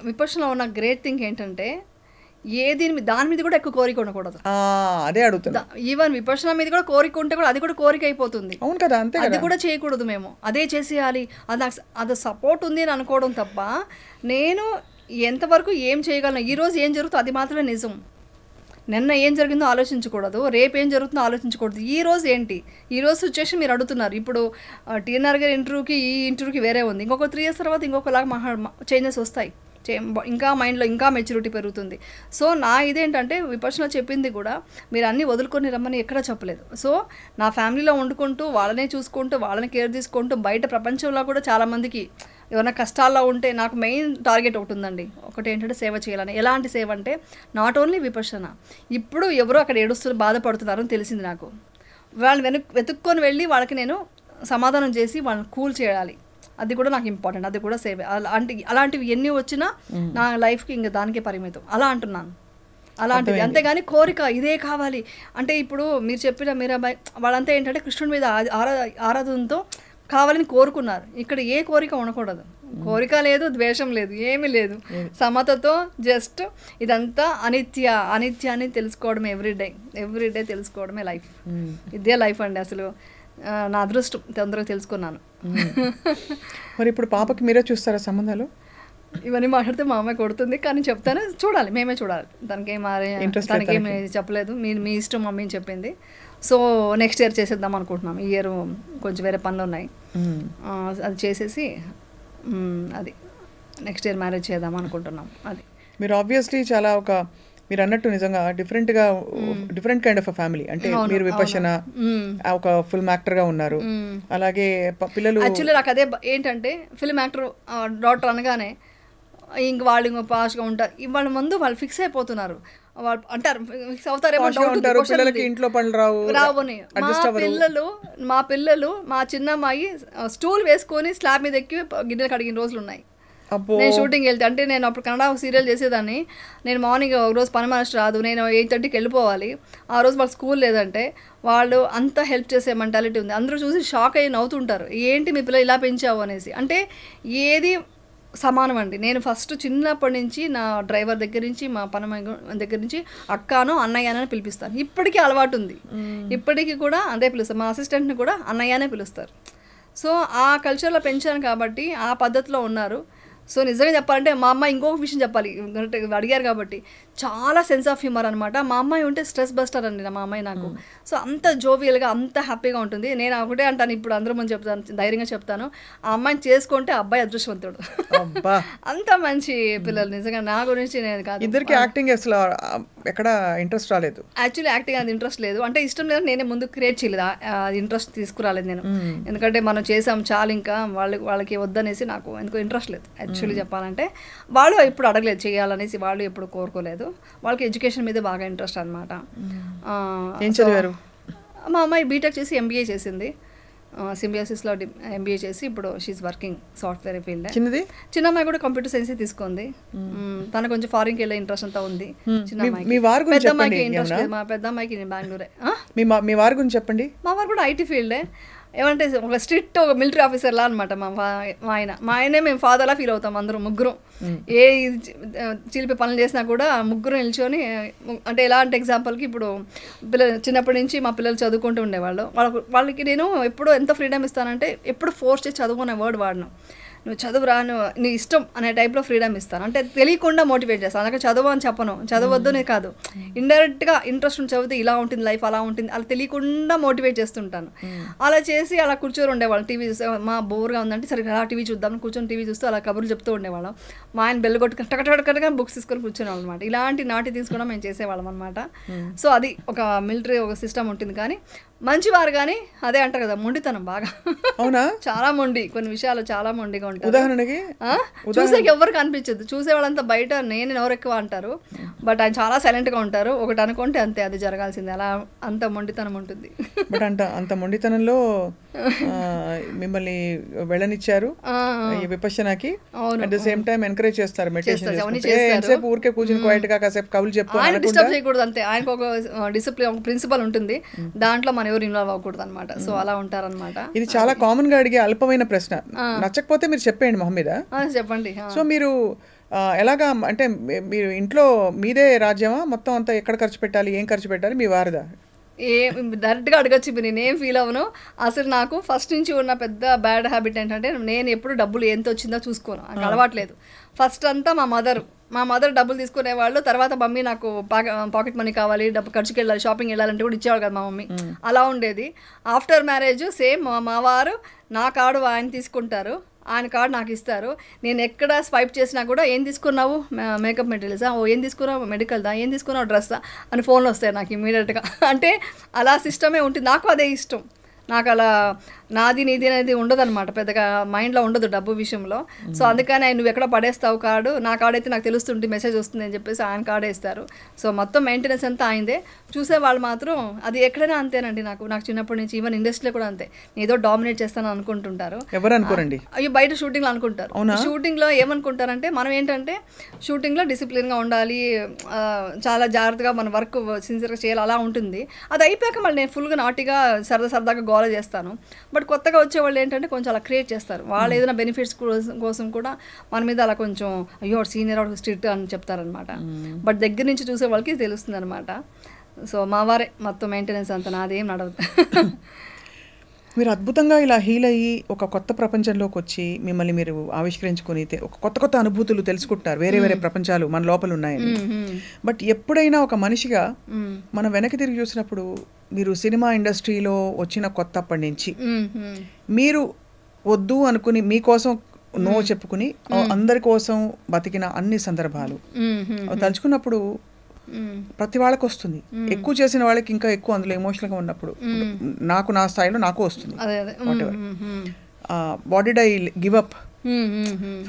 విపక్షలో ఉన్న గ్రేట్ థింగ్ ఏంటంటే దాని మీద కూడా ఎక్కువ కోరిక ఉండకూడదు. అదే అడుగుతున్నా. ఈవెన్ విపక్షణ మీద కూడా కోరిక ఉంటే కూడా అది కూడా కోరిక అయిపోతుంది. అవును కదా, అంతే. అది కూడా చేయకూడదు. మేము అదే చేసేయాలి, అది సపోర్ట్ ఉంది అని అనుకోవడం తప్ప నేను ఎంతవరకు ఏం చేయగలను, ఈరోజు ఏం జరుగుతుందో అది మాత్రమే నిజం. నిన్న ఏం జరిగిందో ఆలోచించకూడదు, రేపు ఏం జరుగుతుందో ఆలోచించకూడదు. ఈ రోజు ఏంటి, ఈ రోజు సిచ్యువేషన్ మీరు అడుగుతున్నారు. ఇప్పుడు టీఎన్ఆర్ గారి ఇంటర్వ్యూకి ఈ ఇంటర్వ్యూకి వేరే ఉంది. ఇంకొక 3 years తర్వాత ఇంకొకలాగా చేంజెస్ వస్తాయి. ఇంకా మైండ్లో ఇంకా మెచ్యూరిటీ పెరుగుతుంది. సో నా ఇదేంటంటే విపక్షణ చెప్పింది కూడా మీరు అన్నీ వదులుకొని రమ్మని ఎక్కడా చెప్పలేదు. సో నా ఫ్యామిలీలో వండుకుంటూ వాళ్ళనే చూసుకుంటూ వాళ్ళని కేర్ తీసుకుంటూ బయట ప్రపంచంలో కూడా చాలామందికి ఏమైనా కష్టాల్లో ఉంటే నాకు మెయిన్ టార్గెట్ ఒకటి ఉందండి. ఒకటి ఏంటంటే సేవ చేయాలని. ఎలాంటి సేవ అంటే నాట్ ఓన్లీ విపక్షణ, ఇప్పుడు ఎవరో అక్కడ బాధపడుతున్నారని తెలిసింది నాకు. వాళ్ళని వెతుక్కొని వెళ్ళి వాళ్ళకి నేను సమాధానం చేసి వాళ్ళని కూల్ చేయాలి. అది కూడా నాకు ఇంపార్టెంట్, అది కూడా సేవ. అలాంటివి ఎన్ని వచ్చినా నా లైఫ్కి ఇంకా దానికే పరిమితం అలా అంటున్నాను. అలాంటిది, అంతేగాని కోరిక ఇదే కావాలి అంటే ఇప్పుడు మీరు చెప్పిన మీరాబాయి వాళ్ళంతా ఏంటంటే కృష్ణుడి మీద ఆరాధనతో కావాలని కోరుకున్నారు. ఇక్కడ ఏ కోరిక ఉండకూడదు. కోరిక లేదు, ద్వేషం లేదు, ఏమీ లేదు. సమతతో జస్ట్ ఇదంతా అనిత్యాన్ని తెలుసుకోవడమే. ఎవ్రీడే తెలుసుకోవడమే లైఫ్. ఇదే లైఫ్ అండి. అసలు నా అదృష్టం తొందరగా తెలుసుకున్నాను. మరి ఇప్పుడు పాపకి మీరే చూస్తారా సంబంధాలు? ఇవన్నీ మాట్లాడితే మా అమ్మాయి కొడుతుంది, కానీ చెప్తాను, చూడాలి, మేమే చూడాలి. తనకేమి చెప్పలేదు. మీ ఇష్టం మమ్మీ అని చెప్పింది. సో నెక్స్ట్ ఇయర్ చేసేద్దాం అనుకుంటున్నాం. ఈ ఇయర్ కొంచెం వేరే పనులు ఉన్నాయి, అది చేసేసి అది నెక్స్ట్ ఇయర్ మ్యారేజ్ చేద్దాం అనుకుంటున్నాం. అది మీరు ఆబ్వియస్లీ చాలా మీరు అన్నట్టు నిజంగా డిఫరెంట్ కైండ్ ఆఫ్ ఫ్యామిలీ. అంటే మీరు విపక్షణ ఒక ఫిల్మ్ యాక్టర్ గా ఉన్నారు, అలాగే పిల్లలు. యాక్చువల్లీ నాకు అదే ఏంటంటే ఫిల్మ్ యాక్టర్ డాక్టర్ అనగానే ఇంక వాళ్ళు ఇంకో పాస్గా ఉంటారు. వాళ్ళ ముందు వాళ్ళు ఫిక్స్ అయిపోతున్నారు. వాళ్ళు అంటారు ఫిక్స్ అవుతారేమో, ఇంట్లో పనులు రావుని. మా పిల్లలు మా చిన్నమ్మాయి స్టూల్ వేసుకొని స్లాబ్ మీద ఎక్కి గిన్నెలు కడిగిన రోజులు ఉన్నాయి. నేను షూటింగ్ వెళ్తే, అంటే నేను అప్పుడు కన్నడ సీరియల్ చేసేదాన్ని. నేను మార్నింగ్ ఒక రోజు పని మనిషి రాదు, నేను 8:30కి వెళ్ళిపోవాలి. ఆ రోజు వాళ్ళకి స్కూల్ లేదంటే వాళ్ళు అంతా హెల్ప్ చేసే మెంటాలిటీ ఉంది. అందరూ చూసి షాక్ అయ్యి నవ్వుతుంటారు, ఏంటి మీ పిల్లలు ఇలా పెంచావు అనేసి. అంటే ఏది సమానం అండి. నేను ఫస్ట్ చిన్నప్పటి నుంచి నా డ్రైవర్ దగ్గర నుంచి మా పని దగ్గర నుంచి అక్కనో అన్నయ్య అని పిలిపిస్తాను. ఇప్పటికీ అలవాటు ఉంది, ఇప్పటికీ కూడా అదే పిలుస్తారు. మా అసిస్టెంట్ని కూడా అన్నయ్యనే పిలుస్తారు. సో ఆ కల్చర్లో పెంచాను కాబట్టి ఆ పద్ధతిలో ఉన్నారు. సో నిజంగా చెప్పాలంటే మా అమ్మాయి ఇంకొక విషయం చెప్పాలి, అడిగారు కాబట్టి, చాలా సెన్స్ ఆఫ్ హ్యూమర్ అనమాట. మా అమ్మాయి ఉంటే స్ట్రెస్ బస్టర్ అండి మా అమ్మాయి నాకు. సో అంత జోవియల్గా అంత హ్యాపీగా ఉంటుంది. నేను ఒకటే అంటాను, ఇప్పుడు అందరూ ముందు చెప్తాను, ధైర్యంగా చెప్తాను, ఆ అమ్మాయిని చేసుకుంటే అబ్బాయి అదృష్టవంతుడు. అంత మంచి పిల్లలు నిజంగా. నా గురించి నేను కాదు, ఇద్దరికి యాక్టింగ్ అసలు ఎక్కడ ఇంట్రెస్ట్ రాలేదు. యాక్చువల్లీ యాక్టింగ్ అది ఇంట్రెస్ట్ లేదు, అంటే ఇష్టం లేదు. నేనే ముందు క్రియేట్ చేయలేదు, ఇంట్రెస్ట్ తీసుకురాలేదు నేను. ఎందుకంటే మనం చేసాం చాలు, ఇంకా వాళ్ళకి వద్దనేసి నాకు ఎందుకో ఇంట్రెస్ట్ లేదు. యాక్చువల్లీ చెప్పాలంటే వాళ్ళు ఎప్పుడు అడగలేదు చేయాలనేసి, వాళ్ళు ఎప్పుడు కోరుకోలేదు. వాళ్ళకి ఎడ్యుకేషన్ మీద బాగా ఇంట్రెస్ట్ అనమాట. ఏం చదివారు? మా అమ్మాయి బీటెక్ చేసి ఎంబీఏ చేసింది, సింబియోసిస్లో ఎంబీఏ చేసి ఇప్పుడు షీఈ్ వర్కింగ్ సాఫ్ట్వేర్ ఫీల్డ్. చిన్న అమ్మాయి కూడా కంప్యూటర్ సైన్స్ తీసుకుంది. తను కొంచెం ఫారిన్కి వెళ్ళే ఇంట్రెస్ట్ అంతా ఉంది. చిన్న అమ్మాయికి, పెద్ద అమ్మాయికి ఇంట్రెస్ట్ లేదు. మా పెద్ద అమ్మాయికి బెంగళూరే. మీ వారి గురించి చెప్పండి. మా వారు కూడా ఐటీ ఫీల్డే. ఏమంటే ఒక స్ట్రిక్ట్ ఒక మిలిటరీ ఆఫీసర్లా అనమాట మా ఆయనే. మేము ఫాదర్లా ఫీల్ అవుతాం అందరం ముగ్గురం. ఏ చిలిపి పనులు చేసినా కూడా ముగ్గురు నిల్చొని, అంటే ఎలా అంటే ఎగ్జాంపుల్కి ఇప్పుడు చిన్నప్పటి నుంచి మా పిల్లలు చదువుకుంటూ ఉండేవాళ్ళు. వాళ్ళకి నేను ఎప్పుడు ఎంత ఫ్రీడమ్ ఇస్తానంటే ఎప్పుడు ఫోర్స్ చేసి చదువుకునే వర్డ్ వాడను. నువ్వు చదువురా, నీ ఇష్టం అనే టైప్లో ఫ్రీడమ్ ఇస్తాను. అంటే తెలియకుండా మోటివేట్ చేస్తాను. అందుకే చదువు అని చెప్పను, చదవద్దునే కాదు, ఇండైరెక్ట్గా ఇంట్రెస్ట్ ఉండి చదివితే ఇలా ఉంటుంది లైఫ్, అలా ఉంటుంది, అలా తెలియకుండా మోటివేట్ చేస్తుంటాను. అలా చేసి అలా కూర్చొని ఉండేవాళ్ళం. టీవీ చూస్తే మా బోర్గా ఉందంటే సరే అలా టీవీ చూద్దాం కూర్చొని టీవీ చూస్తూ అలా కబుర్లు చెప్తూ ఉండేవాళ్ళం. మా ఆయన బెల్ కొట్టుకుని టకటకటగా బుక్స్ తీసుకొని కూర్చునేవాళ్ళం అనమాట. ఇలాంటి నాటి తీసుకుని మేము చేసేవాళ్ళం అనమాట. సో అది ఒక మిలిటరీ ఒక సిస్టమ్ ఉంటుంది. కానీ మంచివారు, కానీ అదే అంటారు కదా మొండితనం బాగా. అవునా? చాలా మొండి, కొన్ని విషయాలు చాలా మొండిగా ఉంటారు. ఉదాహరణకి చూసేకి ఎవరికి అనిపించదు, చూసే వాళ్ళంతా బయట నేను ఎవరెక్కువ అంటారు, బట్ ఆయన చాలా సైలెంట్గా ఉంటారు. ఒకటి అనుకుంటే అంతే, అది జరగాల్సిందే, అలా అంత మొండితనం ఉంటుంది. బట్ అంత మొండితనంలో మిమ్మల్ని వెళ్ళనిచ్చారు విపశ్యనాకి, at the same time encourage చేస్తారు మెడిటేషన్, ఊరికే కూర్చుని క్వైట్ గా కాసేపు కబుర్లు చెప్తూ ఆయన డిస్టర్బ్ చేయకూడదు అంతే. ఆయనకు ఒక డిసిప్లిన్, ఒక ప్రిన్సిపల్ ఉంటుంది, దాంట్లో మనం ఎవరు ఇన్వాల్వ్ అవ్వకూడదు అనమాట. సో అలా ఉంటారనమాట. ఇది చాలా కామన్ గా అడిగే అల్పమైన ప్రశ్న, నచ్చకపోతే మీరు చెప్పేయండి మొహం మీద. చెప్పండి. సో మీరు ఎలాగా అంటే మీరు ఇంట్లో మీదే రాజ్యమా మొత్తం అంతా, ఎక్కడ ఖర్చు పెట్టాలి, ఏం ఖర్చు పెట్టాలి, మీ వారిదా? డైరెక్ట్గా అడగచ్చు, నేనేం ఫీల్ అవ్వను. అసలు నాకు ఫస్ట్ నుంచి ఉన్న పెద్ద బ్యాడ్ హ్యాబిట్ ఏంటంటే నేను ఎప్పుడు డబ్బులు ఎంత వచ్చిందో చూసుకోను, నాకు అలవాట్లేదు. ఫస్ట్ అంతా మా మదర్ డబ్బులు తీసుకునేవాళ్ళు, తర్వాత మమ్మీ నాకు పాకెట్ మనీ కావాలి, డబ్బు ఖర్చుకి వెళ్ళాలి, షాపింగ్ వెళ్ళాలంటే కూడా ఇచ్చేవాళ్ళు కదా మా మమ్మీ. అలా ఉండేది. ఆఫ్టర్ మ్యారేజ్ సేమ్, మా వారు నా కార్డు ఆయన తీసుకుంటారు, ఆయన కార్డు నాకు ఇస్తారు. నేను ఎక్కడ స్వైప్ చేసినా కూడా ఏం తీసుకున్నావు, మేకప్ మెటీరియల్సా, ఏం తీసుకున్నావు, మెడికల్దా, ఏం తీసుకున్నావు, డ్రెస్సా అని ఫోన్లో వస్తాయి నాకు ఇమీడియట్గా. అంటే అలా సిస్టమే ఉంటుంది, నాకు అదే ఇష్టం. నాకు అలా నాది నీది అనేది ఉండదు అనమాట, పెద్దగా మైండ్లో ఉండదు డబ్బు విషయంలో. సో అందుకని ఆయన నువ్వు ఎక్కడ పడేస్తావు కార్డు, నా కార్డు అయితే నాకు తెలుస్తుంటే మెసేజ్ వస్తుంది అని చెప్పేసి ఆయన కార్డే ఇస్తారు. సో మొత్తం మెయింటెనెన్స్ అంతా ఆయనదే. చూసేవాళ్ళు మాత్రం అది ఎక్కడైనా అంతేనండి. నాకు చిన్నప్పటి నుంచి ఈవెన్ ఇండస్ట్రీలో కూడా అంతే, ఏదో డామినేట్ చేస్తాను అనుకుంటుంటారు. ఎవరు అనుకోరండి, అయ్యో బయట షూటింగ్లో అనుకుంటారు. షూటింగ్లో ఏమనుకుంటారంటే మనం ఏంటంటే షూటింగ్లో డిసిప్లిన్గా ఉండాలి, చాలా జాగ్రత్తగా మన వర్క్ సిన్సియర్గా చేయాలి, అలా ఉంటుంది. అది అయిపోయాక మళ్ళీ నేను ఫుల్గా నాటిగా సరదాగా గోల చేస్తాను. బట్ కొత్తగా వచ్చే వాళ్ళు ఏంటంటే కొంచెం అలా క్రియేట్ చేస్తారు, వాళ్ళు ఏదైనా బెనిఫిట్స్ కోసం కూడా మన మీద అలా కొంచెం అయ్యో సీనియర్ అవుట్ స్ట్రిక్ట్ అని చెప్తారనమాట. బట్ దగ్గర నుంచి చూసే వాళ్ళకి తెలుస్తుంది అనమాట. సో మా వారే మొత్తం మెయింటెనెన్స్ అంతా, నాదేం నడవదు. మీరు అద్భుతంగా ఇలా హీల్ అయ్యి ఒక కొత్త ప్రపంచంలోకి వచ్చి మిమ్మల్ని మీరు ఆవిష్కరించుకొని ఒక కొత్త అనుభూతులు తెలుసుకుంటారు, వేరే ప్రపంచాలు మన లోపల ఉన్నాయని. బట్ ఎప్పుడైనా ఒక మనిషిగా మనం వెనక్కి తిరిగి చూసినప్పుడు, మీరు సినిమా ఇండస్ట్రీలో వచ్చిన కొత్తప్పటి నుంచి మీరు వద్దు అనుకుని మీకోసం నో చెప్పుకుని అందరి కోసం బతికిన అన్ని సందర్భాలు తలుచుకున్నప్పుడు ప్రతి వాళ్ళకి వస్తుంది. ఎక్కువ చేసిన వాళ్ళకి ఇంకా ఎక్కువ అందులో ఎమోషనల్గా ఉన్నప్పుడు నాకు నా స్థాయిలో నాకు వస్తుంది. What did I give up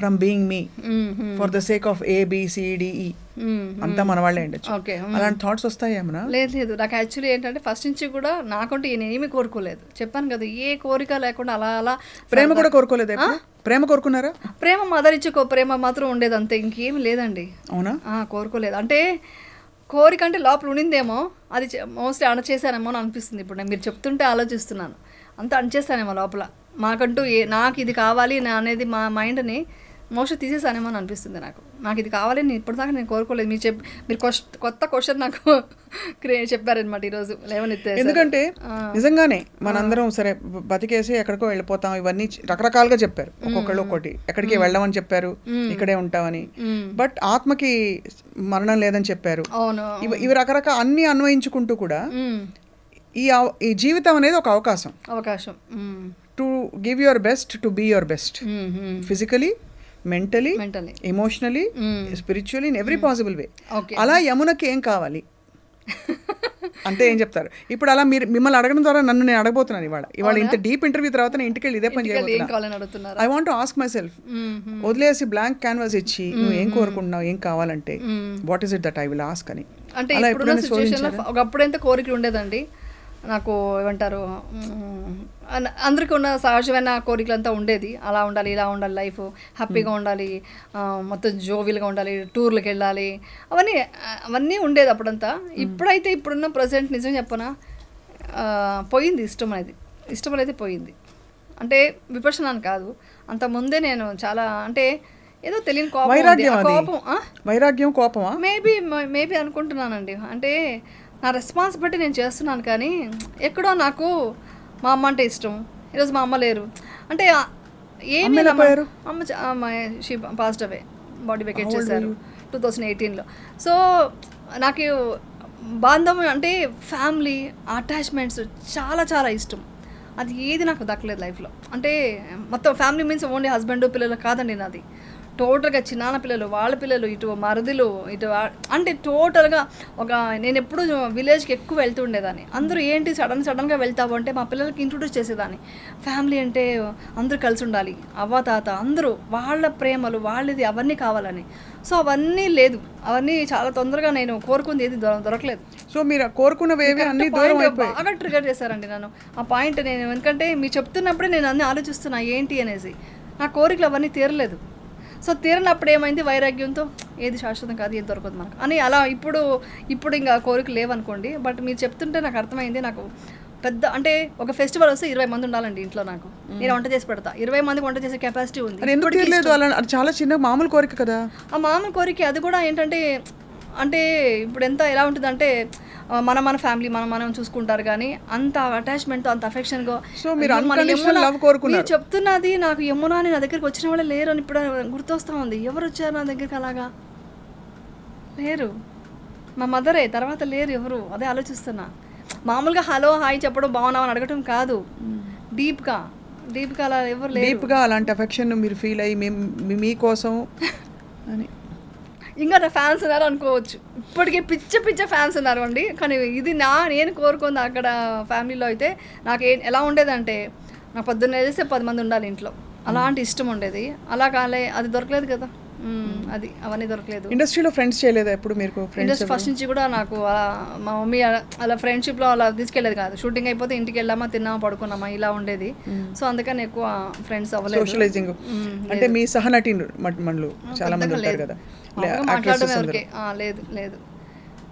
from being me for the sake of ABCDE అంతా మన వాళ్ళే ఉండొచ్చు. అలాంటి థాట్స్ వస్తాయి ఏమన్నా? లేదు, నాకు యాక్చువల్లీ ఏంటంటే ఫస్ట్ నుంచి కూడా నాకంటూ నేనేమి కోరుకోలేదు, చెప్పాను కదా, ఏ కోరిక లేకుండా అలా. ప్రేమ కూడా కోరుకోలేదు? ప్రేమ కోరుకున్నారా? ప్రేమ మదర్ ఇచ్చే ప్రేమ మాత్రం ఉండేది అంతే, ఇంకేమి లేదండి. అవునా? కోరుకోలేదు. అంటే కోరిక అంటే లోపల ఉండిందేమో, అది మోస్ట్లీ అణచేసానేమో అని అనిపిస్తుంది. ఇప్పుడు నేను మీరు చెప్తుంటే ఆలోచిస్తున్నాను, అంతా అణచేసానేమో లోపల. మాకంటూ నాకు ఇది కావాలి అనేది మా మైండ్ని మోస్ట్లీ తీసేసానేమో అని అనిపిస్తుంది నాకు ఇది కావాలి. నేను ఇప్పటిదాకా నేను కోరుకోలేదు. మీరు కొత్త క్వశ్చన్ నాకు చెప్పారనమాట ఈరోజు లేవనెత్తే. ఎందుకంటే నిజంగానే మనందరం సరే బతికేసి ఎక్కడికో వెళ్ళిపోతాం, ఇవన్నీ రకరకాలుగా చెప్పారు, ఒక్కొక్కళ్ళు ఒక్కొక్కటి. ఎక్కడికి వెళ్ళమని చెప్పారు, ఇక్కడే ఉంటామని. బట్ ఆత్మకి మరణం లేదని చెప్పారు. ఇవి రకరకాల అన్ని అన్వయించుకుంటూ కూడా ఈ జీవితం అనేది ఒక అవకాశం to give your best, to be your best, physically, mentally, emotionally, spiritually, in every possible way. అలా యమునకి ఏం కావాలి అంటే ఏం చెప్తారు? ఇప్పుడు అలా మిమ్మల్ని అడగడం ద్వారా నన్ను నేను అడగబోతున్నాను ఇవాళ ఇంత డీప్ ఇంటర్వ్యూ తర్వాత నేను ఇంటికి వెళ్ళి ఇదే పని చేయబోతున్నాను. I want to ask my self, వదిలేసి బ్లాంక్ క్యాన్వాస్ ఇచ్చి నువ్వు ఏం కోరుకుంటున్నావు, ఏం కావాలంటే what is it that I will ask అని. అంటే ఒకప్పుడు ఎంత కోరికలు ఉండేదండి నాకు, ఏమంటారు, అందరికీ ఉన్న సహజమైన కోరికలంతా ఉండేది. అలా ఉండాలి, ఇలా ఉండాలి, లైఫ్ హ్యాపీగా ఉండాలి, మొత్తం జోవిల్గా ఉండాలి, టూర్లకు వెళ్ళాలి, అవన్నీ ఉండేది అప్పుడంతా. ఇప్పుడైతే ఇప్పుడున్న ప్రజెంట్ నిజం చెప్పనా, పోయింది ఇష్టం అనేది పోయింది. అంటే విపర్శన అని కాదు, అంత ముందే నేను చాలా అంటే ఏదో తెలియని వైరాగ్యం కోపమా మేబీ అనుకుంటున్నానండి. అంటే నా రెస్పాన్స్ బట్టి నేను చేస్తున్నాను, కానీ ఎక్కడో నాకు మా అమ్మ అంటే ఇష్టం. ఈరోజు మా అమ్మ లేరు అంటే ఏమి అమ్మ she passed away, body vacate చేశారు 2018లో. సో నాకు బాంధవ్యం అంటే ఫ్యామిలీ అటాచ్మెంట్స్ చాలా చాలా ఇష్టం. అది ఏది నాకు దక్కలేదు లైఫ్లో. అంటే మొత్తం ఫ్యామిలీ మీన్స్ ఓన్లీ హస్బెండ్ పిల్లలు కాదండి నాది, టోటల్గా చిన్నాన్న పిల్లలు, వాళ్ళ పిల్లలు, ఇటు మరుదులు, ఇటు అంటే టోటల్గా నేను ఎప్పుడు విలేజ్కి ఎక్కువ వెళ్తూ ఉండేదాన్ని. అందరూ ఏంటి సడన్గా వెళ్తావు అంటే మా పిల్లలకి ఇంట్రొడ్యూస్ చేసేదాన్ని. ఫ్యామిలీ అంటే అందరూ కలిసి ఉండాలి, అవ్వ తాత అందరూ, వాళ్ళ ప్రేమలు వాళ్ళది అవన్నీ కావాలని. సో అవన్నీ లేదు, అవన్నీ చాలా తొందరగా నేను కోరుకుంది ఏది దొరకలేదు. సో మీరు కోరుకున్నవేవి అన్ని బాగా ట్రిగర్ చేశారండి నన్ను ఆ పాయింట్. నేను ఎందుకంటే మీరు చెప్తున్నప్పుడే నేను అన్నీ ఆలోచిస్తున్నా ఏంటి అనేసి. నా కోరికలు అవన్నీ తీరలేదు. సో తీరినప్పుడు ఏమైంది, వైరాగ్యంతో ఏది శాశ్వతం కాదు, ఏది దొరకదు మనకు అని అలా ఇప్పుడు ఇంకా కోరికలు లేవనుకోండి. బట్ మీరు చెప్తుంటే నాకు అర్థమైంది. నాకు పెద్ద అంటే ఒక ఫెస్టివల్ వస్తే 20 మంది ఉండాలండి ఇంట్లో. నాకు నేను వంట చేసి పెడతా, 20 మందికి వంట చేసే కెపాసిటీ ఉంది. చాలా చిన్న మామూలు కోరిక కదా ఆ మామూలు కోరిక. అది కూడా ఏంటంటే అంటే ఇప్పుడు ఎలా ఉంటుందంటే మన ఫ్యామిలీ మనం చూసుకుంటారు కానీ అంత అటాచ్మెంట్ అంత అఫెక్షన్గా. సో మీరు చెప్తున్నది నాకు యమునా నా దగ్గరికి వచ్చిన వాళ్ళే లేరు అని ఇప్పుడు గుర్తొస్తా ఉంది. ఎవరు వచ్చారు నా దగ్గరికి అలాగా? లేరు, మా మదరే, తర్వాత లేరు ఎవరు. అదే ఆలోచిస్తున్నా. మామూలుగా హలో హాయ్ చెప్పడం, బాగున్నావు అని అడగటం కాదు, డీప్గా అలా ఎవరు లేరు. డీప్గా అలాంటి అఫెక్షన్ మీరు ఫీల్ అయ్యి మీకోసం అని. ఇంకా నా ఫ్యాన్స్ ఉన్నారు అనుకోవచ్చు, ఇప్పటికే పిచ్చ ఫ్యాన్స్ ఉన్నారు అండి. కానీ ఇది నేను కోరుకుంది అక్కడ ఫ్యామిలీలో అయితే నాకు ఎలా ఉండేదంటే, నాకు పొద్దున్న వేస్తే 10 మంది ఉండాలి ఇంట్లో, అలాంటి ఇష్టం ఉండేది. అలా కాలే, అది దొరకలేదు కదా, అది అవన్నీ దొరకలేదు. ఇండస్ట్రీలో ఫ్రెండ్స్ చేయలేదా ఎప్పుడు మీరు? ఇండస్ట్రీ ఫస్ట్ నుంచి కూడా నాకు మా మమ్మీ అలా ఫ్రెండ్షిప్లో అలా తీసుకెళ్ళేది కాదు. షూటింగ్ అయిపోతే ఇంటికి వెళ్ళామా, తిన్నామా, పడుకున్నామా, ఇలా ఉండేది. సో అందుకని ఎక్కువ ఫ్రెండ్స్ అవ్వలేదు. సోషలైజింగ్ అంటే మీ సహనటి మండలు చాలా మంది ఉంటారు కదా, మాట్లాడడం ఎవరికి లేదు.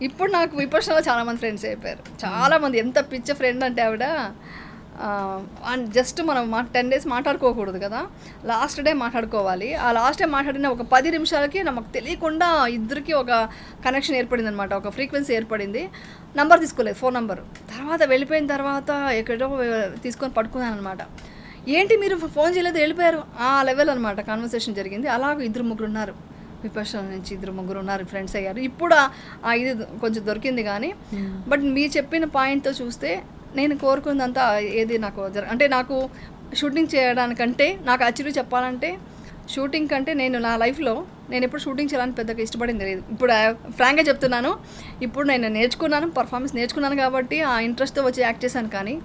ఇప్పుడు నాకు విపక్షలో చాలా మంది ఫ్రెండ్స్ అయిపోయారు. చాలా మంది, ఎంత పిచ్చ ఫ్రెండ్ అంటే ఆవిడ జస్ట్ మనం 10 days మాట్లాడుకోకూడదు కదా, లాస్ట్ డే మాట్లాడుకోవాలి. ఆ లాస్ట్ డే మాట్లాడిన ఒక 10 నిమిషాలకి నాకు తెలియకుండా ఇద్దరికి ఒక కనెక్షన్ ఏర్పడింది అనమాట, ఒక ఫ్రీక్వెన్సీ ఏర్పడింది. నంబర్ తీసుకోలేదు, ఫోన్ నెంబర్. తర్వాత వెళ్ళిపోయిన తర్వాత ఎక్కడో తీసుకొని పడుకున్నాను అనమాట. ఏంటి మీరు ఫోన్ చేయలేదు, వెళ్ళిపోయారు, ఆ లెవెల్ అనమాట కాన్వర్సేషన్ జరిగింది. అలాగే 2-3 ఉన్నారు, విపక్ష నుంచి 2-3 ఉన్నారు, ఫ్రెండ్స్ అయ్యారు. ఇప్పుడు ఇది కొంచెం దొరికింది కానీ. బట్ మీరు చెప్పిన పాయింట్తో చూస్తే నేను కోరుకుందంతా ఏది నాకు అంటే నాకు షూటింగ్ చేయడానికంటే, నాకు యాక్చువల్లీ చెప్పాలంటే షూటింగ్ కంటే నేను నా లైఫ్లో నేను ఎప్పుడు షూటింగ్ చేయాలని పెద్దగా ఇష్టపడింది లేదు. ఇప్పుడు ఫ్రాంక్గా చెప్తున్నాను, ఇప్పుడు నేను నేర్చుకున్నాను, పర్ఫార్మెన్స్ నేర్చుకున్నాను కాబట్టి ఆ ఇంట్రెస్ట్తో వచ్చి యాక్ట్ చేశాను. కానీ